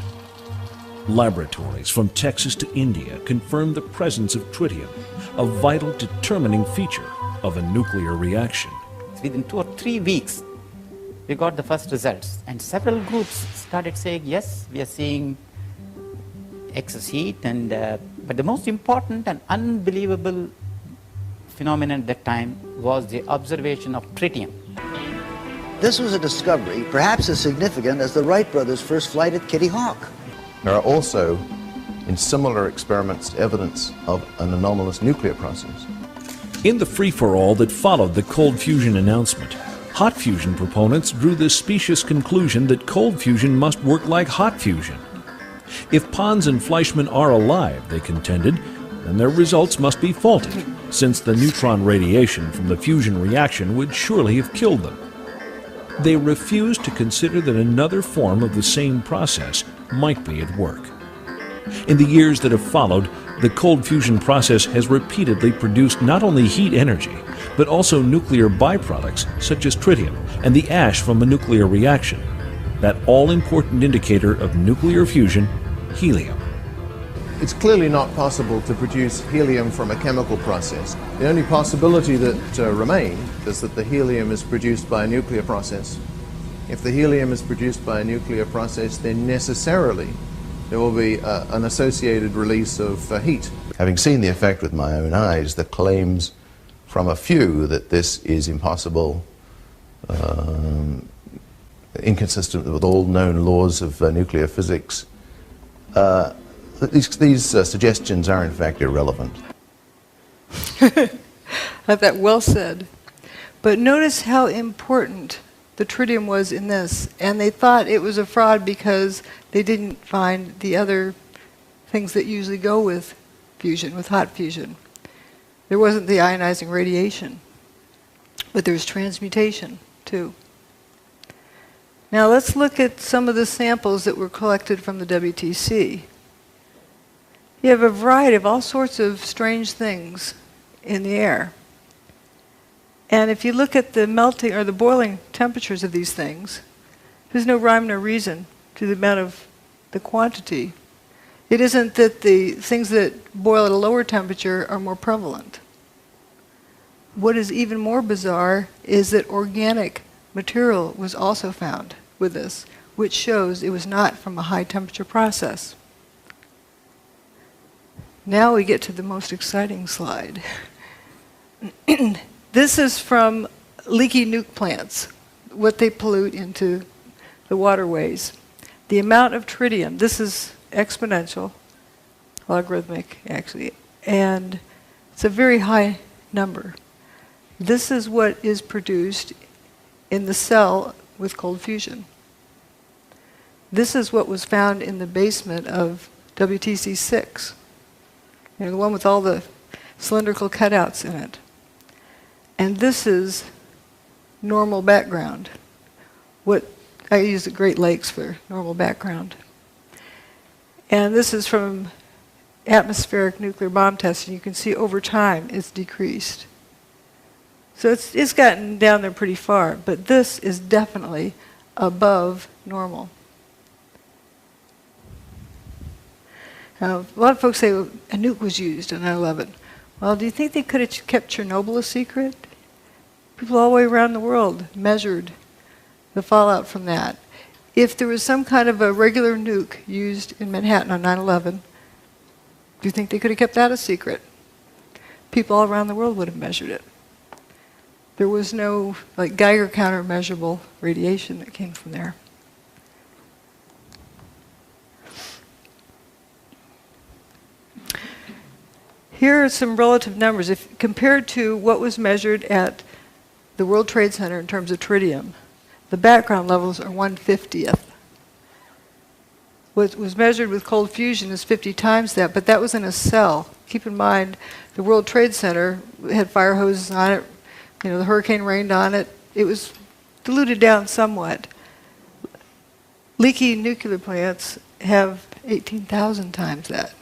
Laboratories from Texas to India confirmed the presence of tritium, a vital determining feature of a nuclear reaction. Within 2 or 3 weeks, we got the first results, and several groups started saying, yes, we are seeing excess heat, and but the most important and unbelievable phenomenon at that time was the observation of tritium. This was a discovery perhaps as significant as the Wright brothers' first flight at Kitty Hawk. There are also, in similar experiments, evidence of an anomalous nuclear process. In the free-for-all that followed the cold fusion announcement, hot fusion proponents drew the specious conclusion that cold fusion must work like hot fusion. If Pons and Fleischmann are alive, they contended, then their results must be faulty, since the neutron radiation from the fusion reaction would surely have killed them. They refused to consider that another form of the same process might be at work. In the years that have followed, the cold fusion process has repeatedly produced not only heat energy, but also nuclear byproducts such as tritium and the ash from a nuclear reaction, that all-important indicator of nuclear fusion, helium. It's clearly not possible to produce helium from a chemical process. The only possibility that remains is that the helium is produced by a nuclear process. If the helium is produced by a nuclear process, then necessarily there will be an associated release of heat. Having seen the effect with my own eyes, the claims from a few that this is impossible, inconsistent with all known laws of nuclear physics, these suggestions are in fact irrelevant. I thought, well said. But notice how important the tritium was in this, and they thought it was a fraud because they didn't find the other things that usually go with fusion, with hot fusion. There wasn't the ionizing radiation, but there was transmutation too. Now let's look at some of the samples that were collected from the WTC. You have a variety of all sorts of strange things in the air. And if you look at the melting or the boiling temperatures of these things, there's no rhyme nor reason to the amount of the quantity. It isn't that the things that boil at a lower temperature are more prevalent. What is even more bizarre is that organic material was also found with this, which shows it was not from a high temperature process. Now we get to the most exciting slide. This is from leaky nuke plants, what they pollute into the waterways. the amount of tritium, this is exponential, logarithmic actually, and it's a very high number. This is what is produced in the cell with cold fusion. This is what was found in the basement of WTC-6, you know, the one with all the cylindrical cutouts in it. And this is normal background. What I use the Great Lakes for normal background. And this is from atmospheric nuclear bomb testing. You can see over time it's decreased. So it's gotten down there pretty far, but this is definitely above normal. Now, a lot of folks say a nuke was used on 9/11. Well, do you think they could have kept Chernobyl a secret? People all the way around the world measured the fallout from that. If there was some kind of a regular nuke used in Manhattan on 9/11, do you think they could have kept that a secret? People all around the world would have measured it. There was no like Geiger counter measurable radiation that came from there. Here are some relative numbers. If compared to what was measured at the World Trade Center in terms of tritium, the background levels are 1/50th. What was measured with cold fusion is 50 times that, but that was in a cell. Keep in mind, the World Trade Center had fire hoses on it. You know, the hurricane rained on it. It was diluted down somewhat. Leaky nuclear plants have 18,000 times that.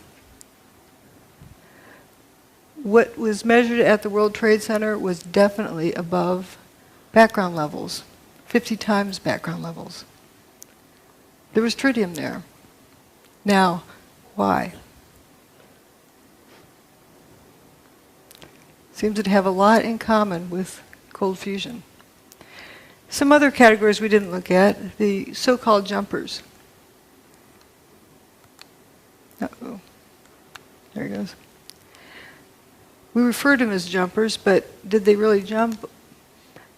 What was measured at the World Trade Center was definitely above background levels, 50 times background levels. There was tritium there. Now, why? Seems to have a lot in common with cold fusion. Some other categories we didn't look at, the so-called jumpers. Uh-oh. There he goes. We refer to them as jumpers, but did they really jump?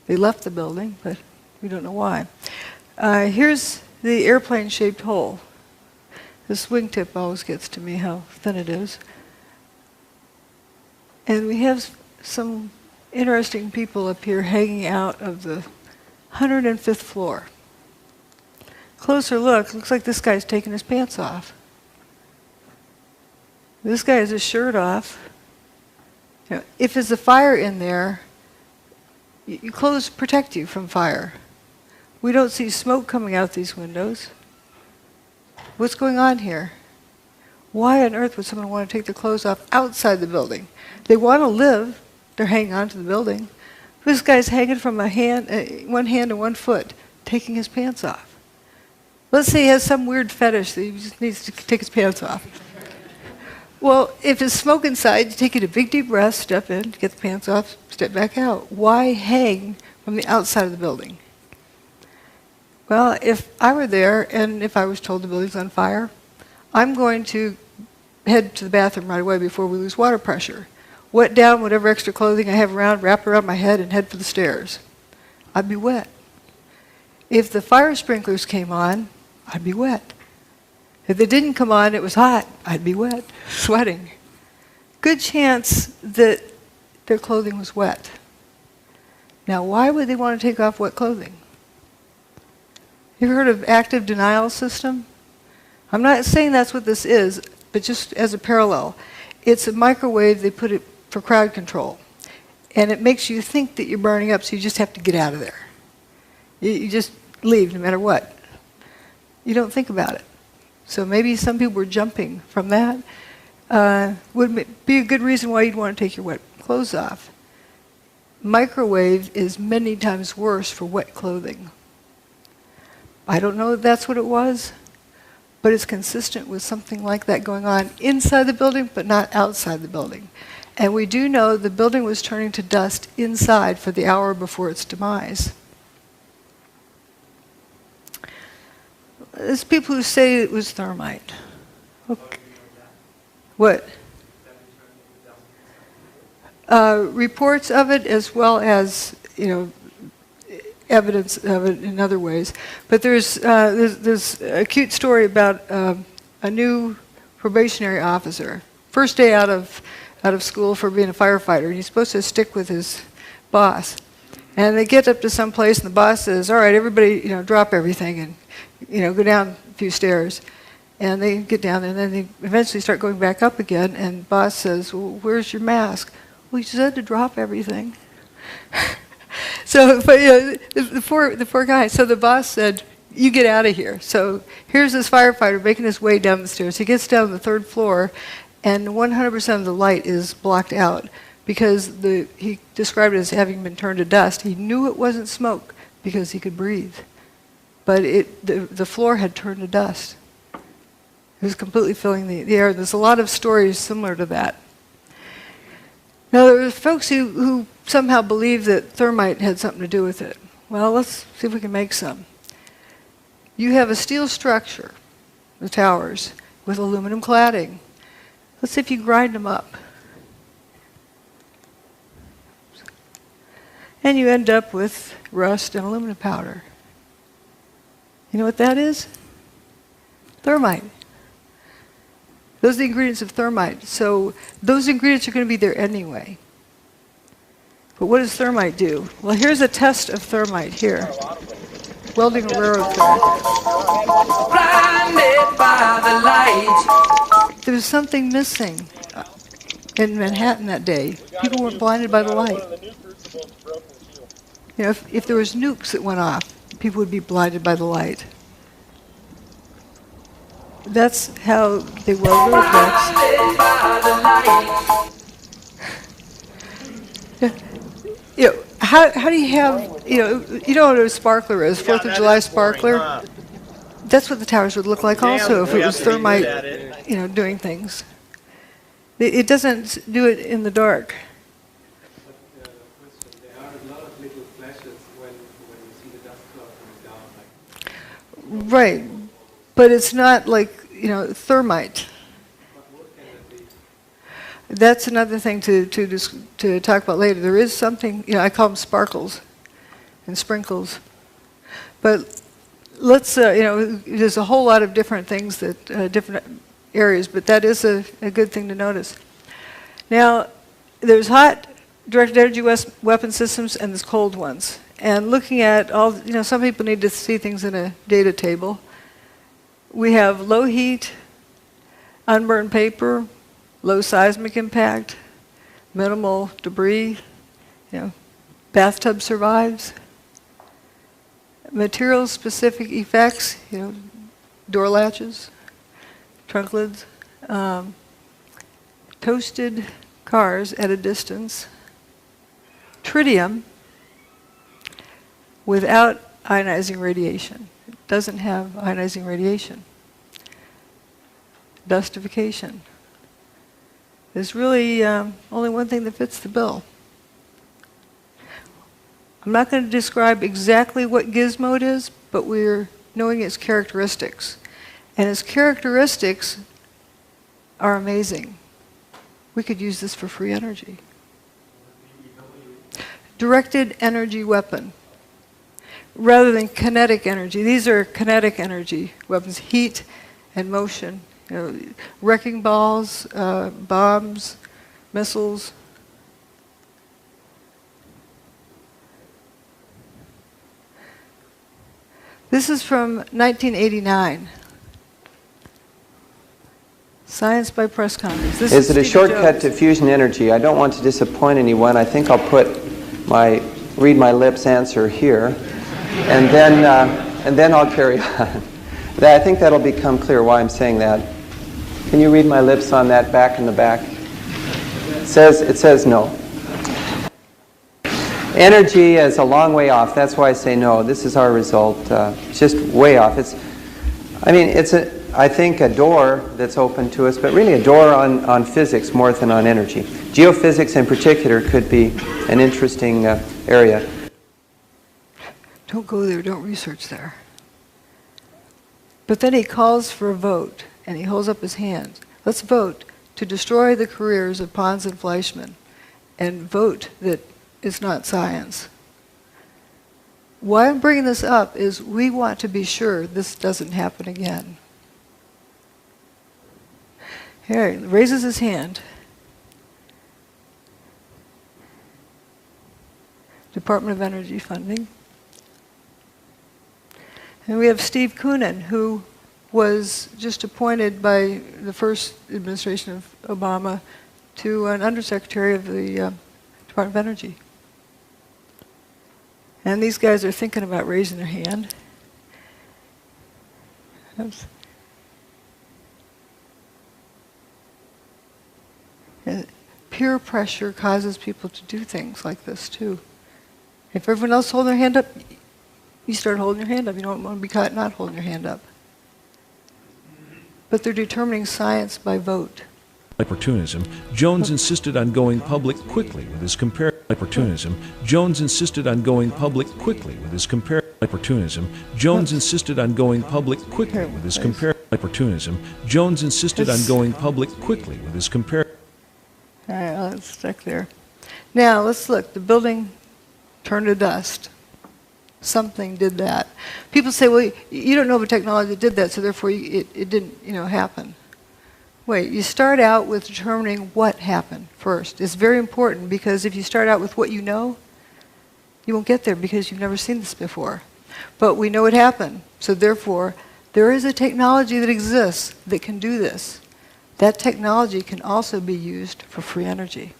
They left the building, but we don't know why. Here's the airplane-shaped hole. This wingtip always gets to me, how thin it is. And we have some interesting people up here hanging out of the 105th floor. Closer look, looks like this guy's taking his pants off. This guy has his shirt off. You know, if there's a fire in there, your clothes protect you from fire. We don't see smoke coming out these windows. What's going on here? Why on earth would someone want to take their clothes off outside the building? They want to live. They're hanging on to the building. This guy's hanging from a hand, one hand and one foot, taking his pants off. Let's say he has some weird fetish that he just needs to take his pants off. Well, if there's smoke inside, you take a big deep breath, step in, get the pants off, step back out. Why hang from the outside of the building? Well, if I were there and if I was told the building's on fire, I'm going to head to the bathroom right away before we lose water pressure. Wet down whatever extra clothing I have around, wrap it around my head, and head for the stairs. I'd be wet. If the fire sprinklers came on, I'd be wet. If they didn't come on, it was hot, I'd be wet, sweating. Good chance that their clothing was wet. Now, why would they want to take off wet clothing? You ever heard of active denial system? I'm not saying that's what this is, but just as a parallel. It's a microwave, they put it for crowd control. And it makes you think that you're burning up, so you just have to get out of there. You just leave no matter what. You don't think about it. So maybe some people were jumping from that. Would be a good reason why you'd want to take your wet clothes off. Microwave is many times worse for wet clothing. I don't know if that's what it was, but it's consistent with something like that going on inside the building, but not outside the building. And we do know the building was turning to dust inside for the hour before its demise. There's people who say it was thermite. Okay. What? Reports of it, as well as, you know, evidence of it in other ways. But there's a cute story about a new probationary officer, first day out of school for being a firefighter, and he's supposed to stick with his boss. And they get up to some place, and the boss says, "All right, everybody, drop everything and, go down a few stairs." And they get down there, and then they eventually start going back up again, and the boss says, "Well, where's your mask?" "Well, you said to drop everything." So, but the poor guy. So the boss said, "You get out of here." So here's this firefighter making his way down the stairs. He gets down to the third floor, and 100% of the light is blocked out because he described it as having been turned to dust. He knew it wasn't smoke because he could breathe, but the floor had turned to dust. It was completely filling the air. There's a lot of stories similar to that. Now, there were folks who somehow believed that thermite had something to do with it. Well, let's see if we can make some. You have a steel structure, the towers, with aluminum cladding. Let's see if you grind them up. And you end up with rust and aluminum powder. You know what that is? Thermite. Those are the ingredients of thermite. So those ingredients are going to be there anyway. But what does thermite do? Well, here's a test of thermite here. Welding a railroad thread. Blinded by the light. There was something missing in Manhattan that day. People weren't blinded by the light. If there was nukes that went off, people would be blinded by the light. That's how they weld road tracks. How do you have, you know what a sparkler is, 4th of July sparkler? That's what the towers would look like also if it was thermite, doing things. It doesn't do it in the dark. Right, but it's not like, thermite. That's another thing to talk about later. There is something, I call them sparkles and sprinkles. But let's, there's a whole lot of different things that, different areas, but that is a good thing to notice. Now, there's hot directed energy weapon systems and there's cold ones. And looking at all, some people need to see things in a data table. We have low heat, unburned paper, low seismic impact, minimal debris, bathtub survives. Material-specific effects, door latches, trunk lids, toasted cars at a distance, tritium without ionizing radiation. It doesn't have ionizing radiation. Dustification. There's really only one thing that fits the bill. I'm not going to describe exactly what gizmo it is, but we're knowing its characteristics. And its characteristics are amazing. We could use this for free energy. Directed energy weapon. Rather than kinetic energy. These are kinetic energy weapons, heat and motion. Wrecking balls, bombs, missiles. This is from 1989. Science by Press Conference. Is it a shortcut to fusion energy? I don't want to disappoint anyone. I think I'll put read my lips answer here, and then I'll carry on. I think that'll become clear why I'm saying that. Can you read my lips on that back in the back? It says no. Energy is a long way off. That's why I say no. This is our result. It's just way off. It's I think a door that's open to us, but really a door on physics more than on energy. Geophysics in particular could be an interesting area. Don't go there, don't research there. But then he calls for a vote, and he holds up his hand. Let's vote to destroy the careers of Pons and Fleischmann, and vote that it's not science. Why I'm bringing this up is we want to be sure this doesn't happen again. Harry raises his hand. Department of Energy funding. And we have Steve Koonin, who was just appointed by the first administration of Obama to an undersecretary of the Department of Energy. And these guys are thinking about raising their hand. Oops. And peer pressure causes people to do things like this too. If everyone else holds their hand up, you start holding your hand up. You don't want to be caught not holding your hand up. But they're determining science by vote. Opportunism, Jones insisted on going public quickly with his Opportunism, Jones insisted on going public quickly with his Opportunism, Jones insisted on going public quickly with his Opportunism, Jones insisted on going public quickly with his All right, let's stick there. Now, let's look. The building turned to dust. Something did that. People say, well, you don't know of a technology that did that, so therefore it didn't, happen. Wait, you start out with determining what happened first. It's very important because if you start out with what you know, you won't get there because you've never seen this before. But we know it happened, so therefore there is a technology that exists that can do this. That technology can also be used for free energy.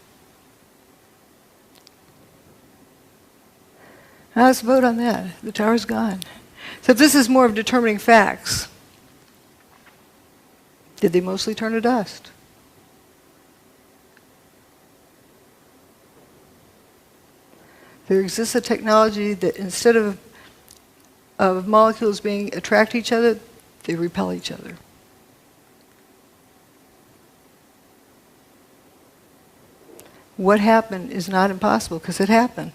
Now let's vote on that. The tower's gone. So if this is more of determining facts, did they mostly turn to dust? There exists a technology that instead of molecules being attract to each other, they repel each other. What happened is not impossible because it happened.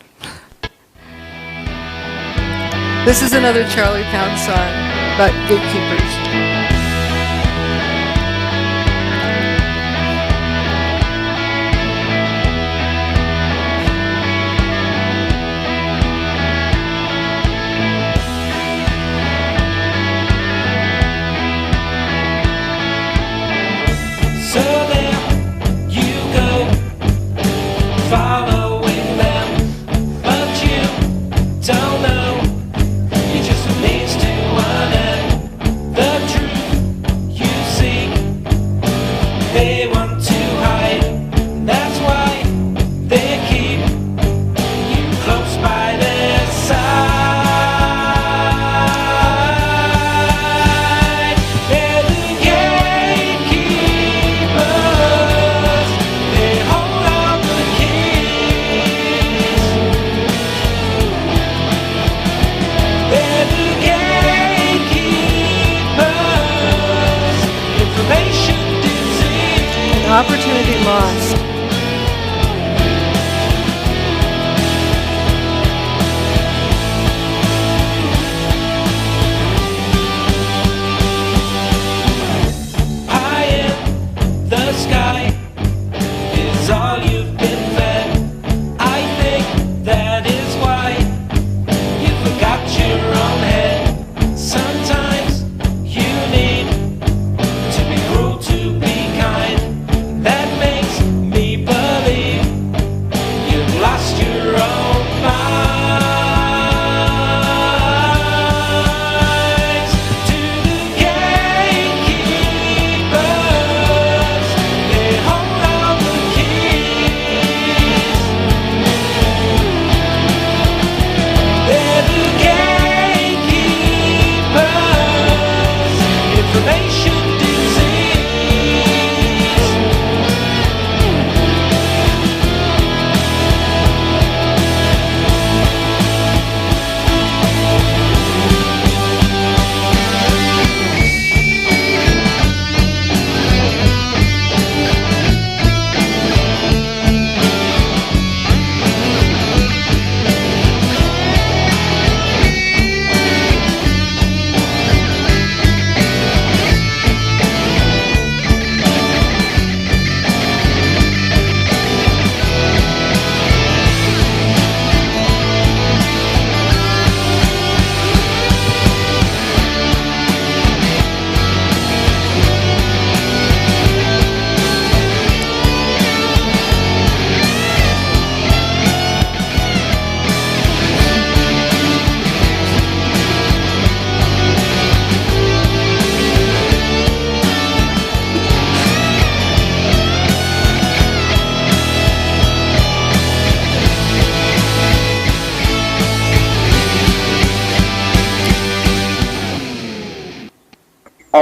This is another Charlie Pound song about gatekeepers. So there you go, following them, but you don't know. It just leads to an end. The truth.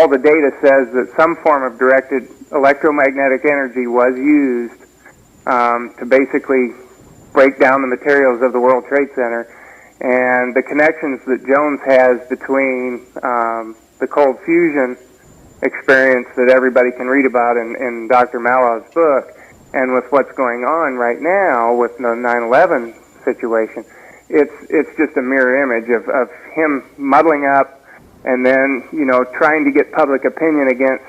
all the data says that some form of directed electromagnetic energy was used to basically break down the materials of the World Trade Center. And the connections that Jones has between the cold fusion experience that everybody can read about in Dr. Malaw's book, and with what's going on right now with the 9/11 situation, it's just a mirror image of him muddling up and then, trying to get public opinion against,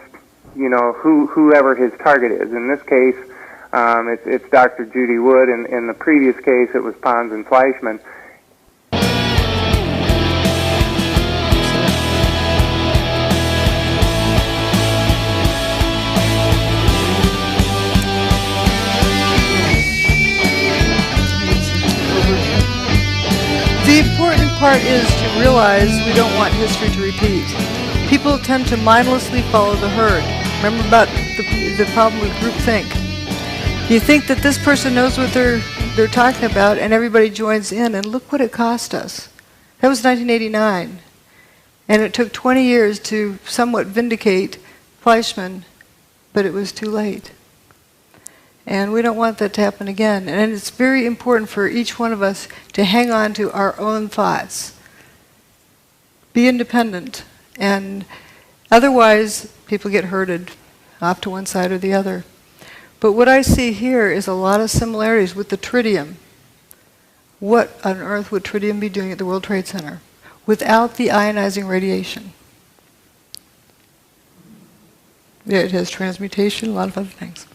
whoever his target is. In this case, it's Dr. Judy Wood. In the previous case, it was Pons and Fleischmann. The important part is to realize we don't want history to repeat. People tend to mindlessly follow the herd. Remember about the problem with groupthink. You think that this person knows what they're talking about, and everybody joins in, and look what it cost us. That was 1989. And it took 20 years to somewhat vindicate Fleischmann, but it was too late. And we don't want that to happen again. And it's very important for each one of us to hang on to our own thoughts. Be independent. And otherwise, people get herded off to one side or the other. But what I see here is a lot of similarities with the tritium. What on earth would tritium be doing at the World Trade Center without the ionizing radiation? Yeah, it has transmutation, a lot of other things.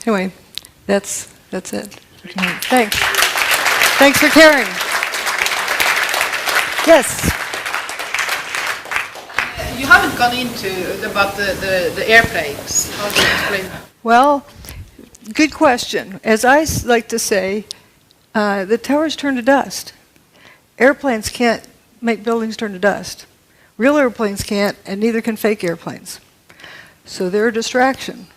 Anyway, that's it. Thanks. Thanks for caring. Yes. You haven't gone into about the airplanes. How do you explain? Well, good question. As I like to say, the towers turn to dust. Airplanes can't make buildings turn to dust. Real airplanes can't, and neither can fake airplanes. So they're a distraction.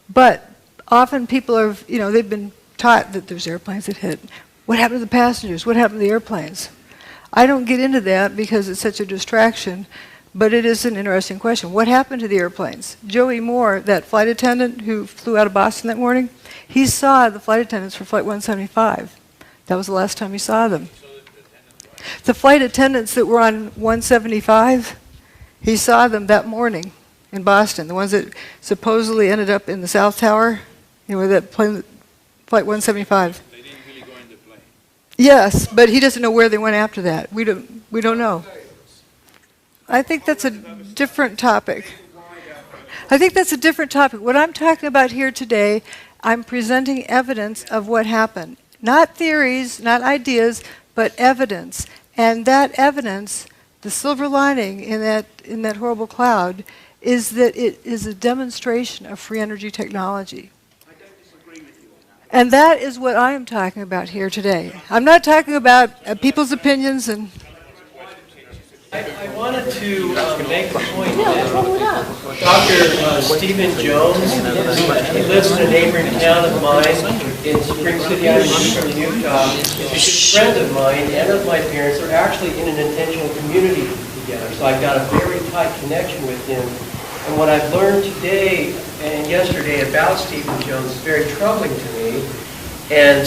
But often people are, they've been taught that there's airplanes that hit. What happened to the passengers? What happened to the airplanes? I don't get into that because it's such a distraction, but it is an interesting question. What happened to the airplanes? Joey Moore, that flight attendant who flew out of Boston that morning, he saw the flight attendants for Flight 175. That was the last time he saw them. The flight attendants that were on 175, he saw them that morning in Boston, the ones that supposedly ended up in the South Tower, that plane, Flight 175. They didn't really go in the plane. Yes, but he doesn't know where they went after that. We don't know. I think that's a different topic. What I'm talking about here today, I'm presenting evidence of what happened. Not theories, not ideas, but evidence. And that evidence, the silver lining in that horrible cloud, is that it is a demonstration of free energy technology. I don't disagree with you on that. And that is what I am talking about here today. I'm not talking about people's opinions and... I wanted to make the point that Dr. Stephen Jones, he lives in a neighboring town of mine in Spring City, Utah. He's a friend of mine and of my parents. They're actually in an intentional community together, so I've got a very tight connection with him. And what I've learned today and yesterday about Stephen Jones is very troubling to me, and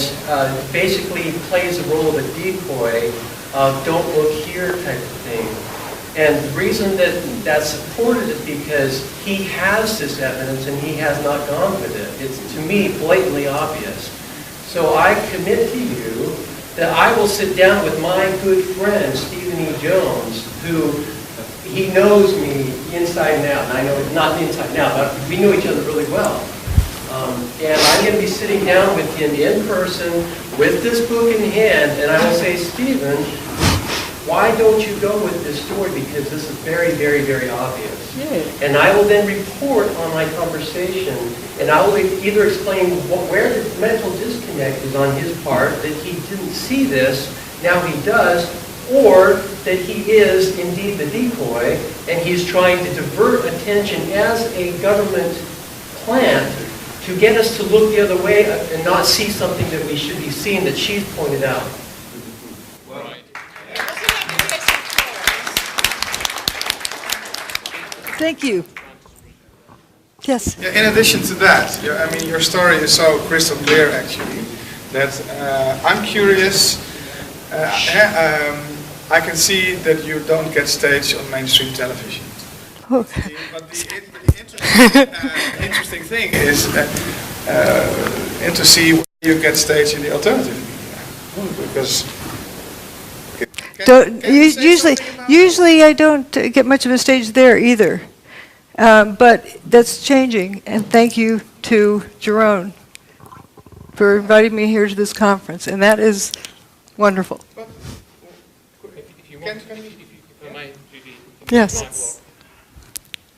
basically plays the role of a decoy. Don't look here type of thing. And the reason that that's supported is because he has this evidence and he has not gone with it. It's, to me, blatantly obvious. So I commit to you that I will sit down with my good friend, Stephen E. Jones, who he knows me inside and out. And I know, not inside and out, but we know each other really well. And I'm going to be sitting down with him in person with this book in hand, and I will say, Stephen, why don't you go with this story? Because this is very, very, very obvious. Yeah. And I will then report on my conversation, and I will either explain where the mental disconnect is on his part, that he didn't see this, now he does, or that he is indeed the decoy, and he's trying to divert attention as a government plant to get us to look the other way and not see something that we should be seeing that she's pointed out. Thank you. Yes. Yeah, in addition to that, I mean, your story is so crystal clear, actually, that I'm curious. I can see that you don't get staged on mainstream television. Okay. But the interesting thing is and to see where you get staged in the alternative media. Because usually I don't get much of a stage there either. But that's changing, and thank you to Jerome for inviting me here to this conference, and that is wonderful. If you want, if I may, Judy, Yes.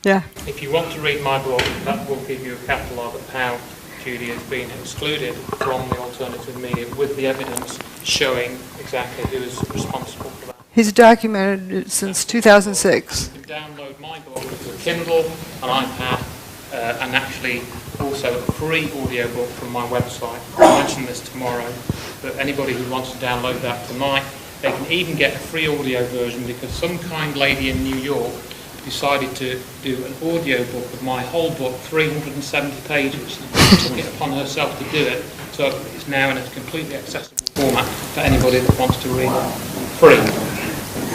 Yeah. If you want to read my blog, that will give you a catalogue of how Judy has been excluded from the alternative media with the evidence showing exactly who is responsible for that. He's documented it since 2006. You can download my blog to a Kindle, an iPad, and actually also a free audiobook from my website. I'll mention this tomorrow, but anybody who wants to download that tonight, they can even get a free audio version because some kind lady in New York decided to do an audiobook of my whole book, 370 pages, took it upon herself to do it, so it's now in a completely accessible format for anybody that wants to read it free.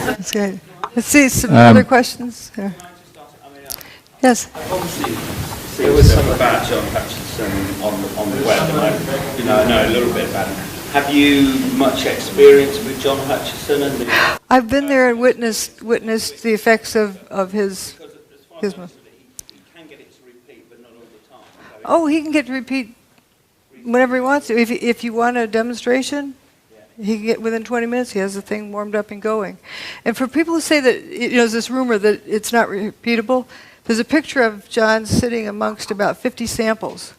That's good. Let's see some other questions. Yes. Obviously, there was some about John Hutchinson on the web, and I know a little bit about him. Have you much experience with John Hutchinson? I've been there and witnessed the effects of his. Oh, he can get to repeat whenever he wants to. If you want a demonstration, he can get within 20 minutes. He has the thing warmed up and going. And for people who say that, there's this rumor that it's not repeatable. There's a picture of John sitting amongst about 50 samples.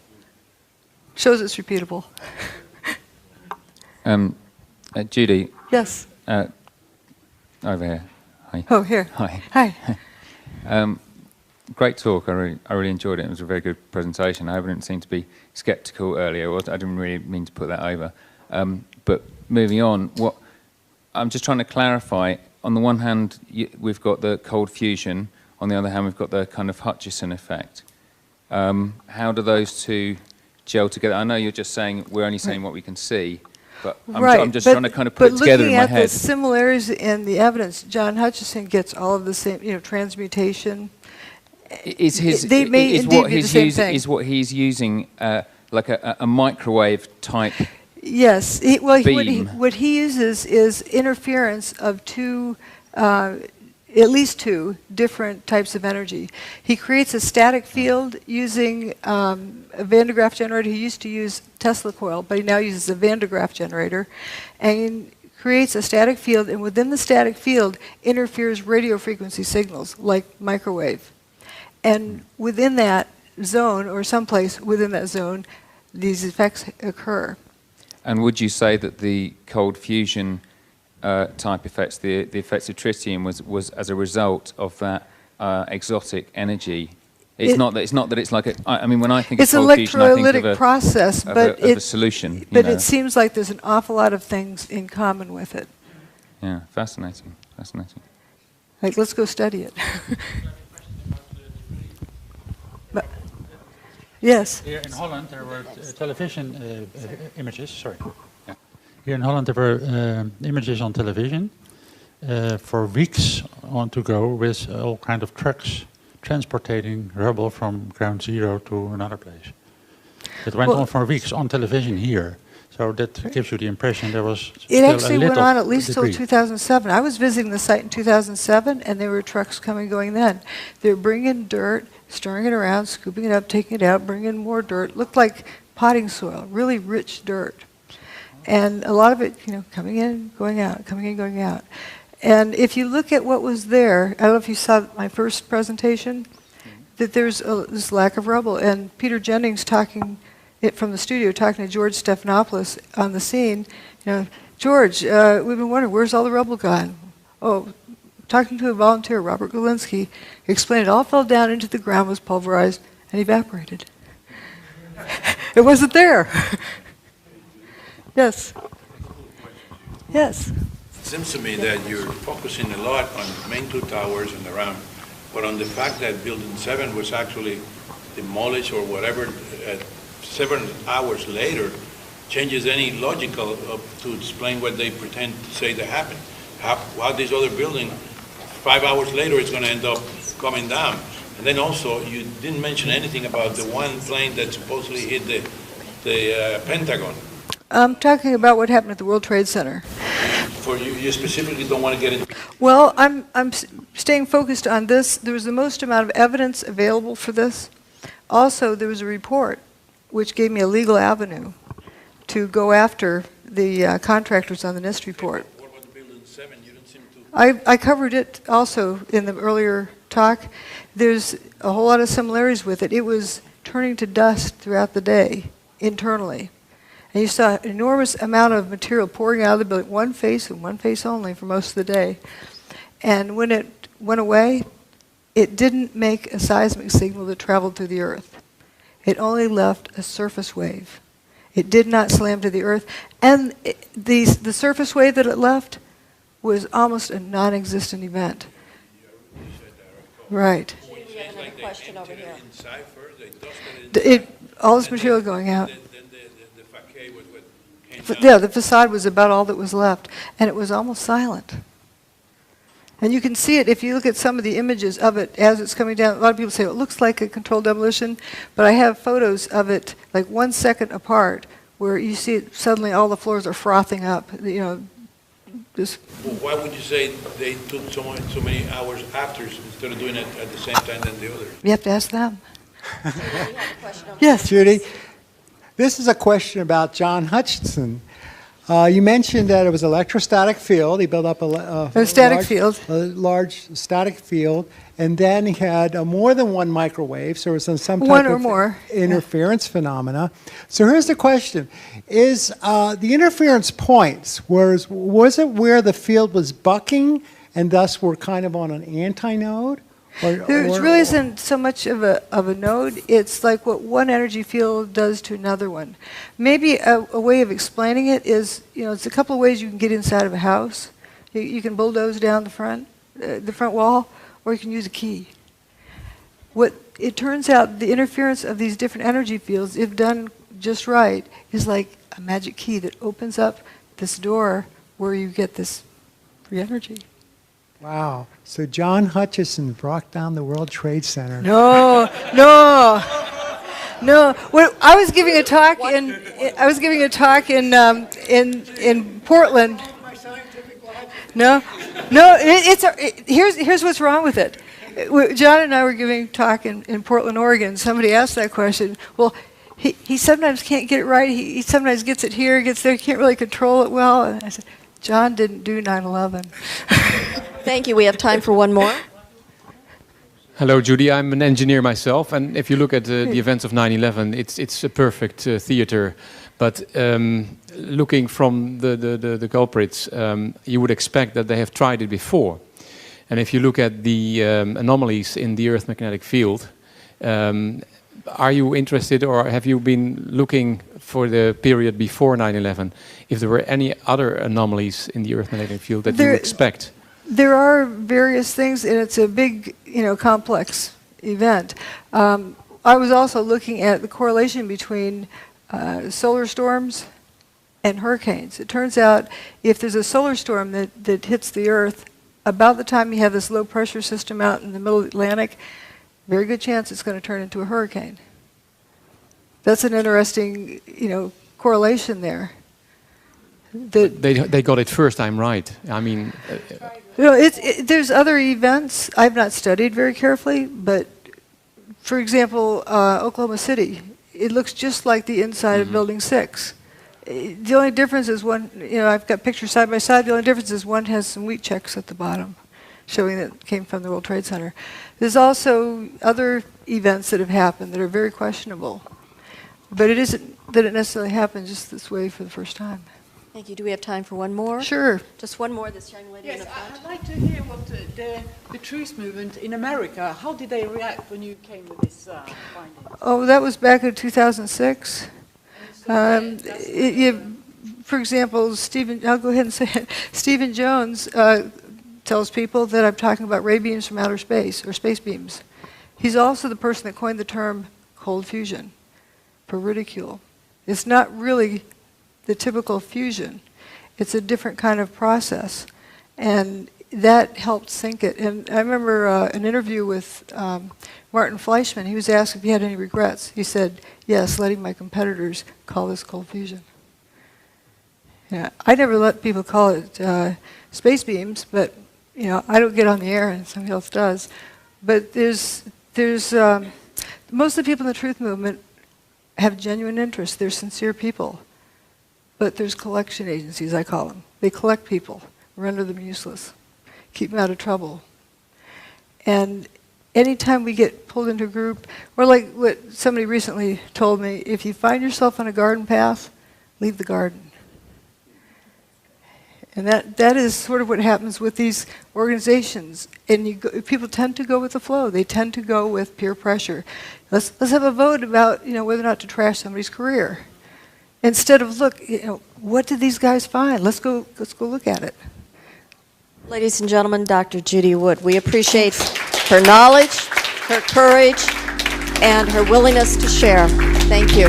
Shows it's repeatable. Judy. Yes. Over here. Hi. Oh, here. Hi. Hi. Great talk. I really enjoyed it. It was a very good presentation. I didn't seem to be sceptical earlier. I didn't really mean to put that over. But moving on, I'm just trying to clarify. On the one hand, we've got the cold fusion. On the other hand, we've got the kind of Hutchison effect. How do those two gel together? I know you're just saying we're only saying what we can see, but I'm just trying to kind of put it together in my head. But looking at the similarities in the evidence, John Hutchison gets all of the same, transmutation. They may indeed be the same thing. Is what he's using like a microwave type? Yes. What he uses is interference of at least two different types of energy. He creates a static field using a Van de Graaff generator. He used to use Tesla coil, but he now uses a Van de Graaff generator, and creates a static field, and within the static field interferes radio frequency signals like microwave. And within that zone, or someplace within that zone, these effects occur. And would you say that the cold fusion type effects, the effects of tritium, was as a result of that exotic energy? It's not that it's like I mean, when I think of cold fusion, I think of a process, but a solution. But it seems like there's an awful lot of things in common with it. Yeah, fascinating. Like, let's go study it. But, yes. Here in Holland, there were television images. Sorry. Yeah. Here in Holland, there were images on television for weeks on to go with all kind of trucks transporting rubble from ground zero to another place. It went on for weeks on television here. So that gives you the impression there was it still actually a little went on at least degree. till 2007. I was visiting the site in 2007, and there were trucks coming going then. They were bringing dirt, stirring it around, scooping it up, taking it out, bringing in more dirt. Looked like potting soil, really rich dirt. And a lot of it, coming in, going out, coming in, going out. And if you look at what was there, I don't know if you saw my first presentation, that there's this lack of rubble. And Peter Jennings from the studio, talking to George Stephanopoulos on the scene, George, we've been wondering, where's all the rubble gone? Oh, talking to a volunteer, Robert Galinsky, explained it all fell down into the ground, was pulverized, and evaporated. It wasn't there. Yes. Yes. It seems to me that you're focusing a lot on the main two towers and around but on the fact that Building 7 was actually demolished or whatever 7 hours later changes any logical to explain what they pretend to say that happened. How this other building, 5 hours later, is going to end up coming down. And then also, you didn't mention anything about the one plane that supposedly hit the Pentagon. I'm talking about what happened at the World Trade Center. For you specifically don't want to get into. Well, I'm staying focused on this. There was the most amount of evidence available for this. Also, there was a report which gave me a legal avenue to go after the contractors on the NIST report. What about the Building 7? You don't seem to. I covered it also in the earlier talk. There's a whole lot of similarities with it. It was turning to dust throughout the day internally. And you saw an enormous amount of material pouring out of the building, one face and one face only for most of the day. And when it went away, it didn't make a seismic signal that traveled through the earth. It only left a surface wave. It did not slam to the earth. And the surface wave that it left was almost a non-existent event. Right. We have another question over here. All this material going out. Yeah, the facade was about all that was left, and it was almost silent. And you can see it if you look at some of the images of it as it's coming down. A lot of people say it looks like a controlled demolition, but I have photos of it like 1 second apart where you see it suddenly all the floors are frothing up. You know, just. Well, why would you say they took so many hours after instead of doing it at the same time than the others? You have to ask them. Yes. Judy, this is a question about John Hutchinson. You mentioned that it was electrostatic field. He built up a large static field, and then he had more than one microwave, so there was some type of interference phenomena. So here's the question. Is the interference points, was it where the field was bucking and thus we're kind of on an antinode? There really isn't so much of a node. It's like what one energy field does to another one. Maybe a way of explaining it is, it's a couple of ways you can get inside of a house. You can bulldoze down the front wall, or you can use a key. What it turns out, the interference of these different energy fields, if done just right, is like a magic key that opens up this door where you get this free energy. Wow. So John Hutchison brought down the World Trade Center. No. When I was giving a talk in Portland. No. Here's what's wrong with it. John and I were giving a talk in Portland, Oregon. Somebody asked that question. Well, he sometimes can't get it right. He sometimes gets it here, gets there. He can't really control it well. And I said, John didn't do 9/11. Thank you. We have time for one more. Hello, Judy. I'm an engineer myself, and if you look at the events of 9/11, it's a perfect theater. But looking from the culprits, you would expect that they have tried it before. And if you look at the anomalies in the Earth magnetic field, are you interested, or have you been looking for the period before 9/11, if there were any other anomalies in the Earth magnetic field that you expect? There are various things, and it's a big, complex event. I was also looking at the correlation between solar storms and hurricanes. It turns out if there's a solar storm that hits the Earth, about the time you have this low pressure system out in the middle of the Atlantic, very good chance it's going to turn into a hurricane. That's an interesting, correlation there. They got it first time right. I mean, there's other events I've not studied very carefully, but for example, Oklahoma City, it looks just like the inside of Building 6. The only difference is one, I've got pictures side by side. The only difference is one has some wheat checks at the bottom, showing that it came from the World Trade Center. There's also other events that have happened that are very questionable, but it isn't that it necessarily happened just this way for the first time. Thank you. Do we have time for one more? Sure. Just one more, this young lady in the front. I'd like to hear what the truth movement in America, how did they react when you came with this finding? Oh, that was back in 2006. For example, I'll go ahead and say it. Stephen Jones tells people that I'm talking about ray beams from outer space, or space beams. He's also the person that coined the term cold fusion for ridicule. It's not really the typical fusion. It's a different kind of process. And that helped sink it. And I remember an interview with Martin Fleischmann. He was asked if he had any regrets. He said, yes, letting my competitors call this cold fusion. Yeah, I never let people call it space beams, but I don't get on the air and somebody else does. But there's most of the people in the truth movement have genuine interest. They're sincere people. But there's collection agencies, I call them. They collect people, render them useless, keep them out of trouble. And anytime we get pulled into a group, or like what somebody recently told me, if you find yourself on a garden path, leave the garden. And that is sort of what happens with these organizations. And people tend to go with the flow. They tend to go with peer pressure. Let's have a vote about whether or not to trash somebody's career. Instead of look, what did these guys find? Let's go look at it. Ladies and gentlemen, Dr. Judy Wood, we appreciate her knowledge, her courage, and her willingness to share. Thank you.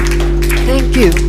Thank you.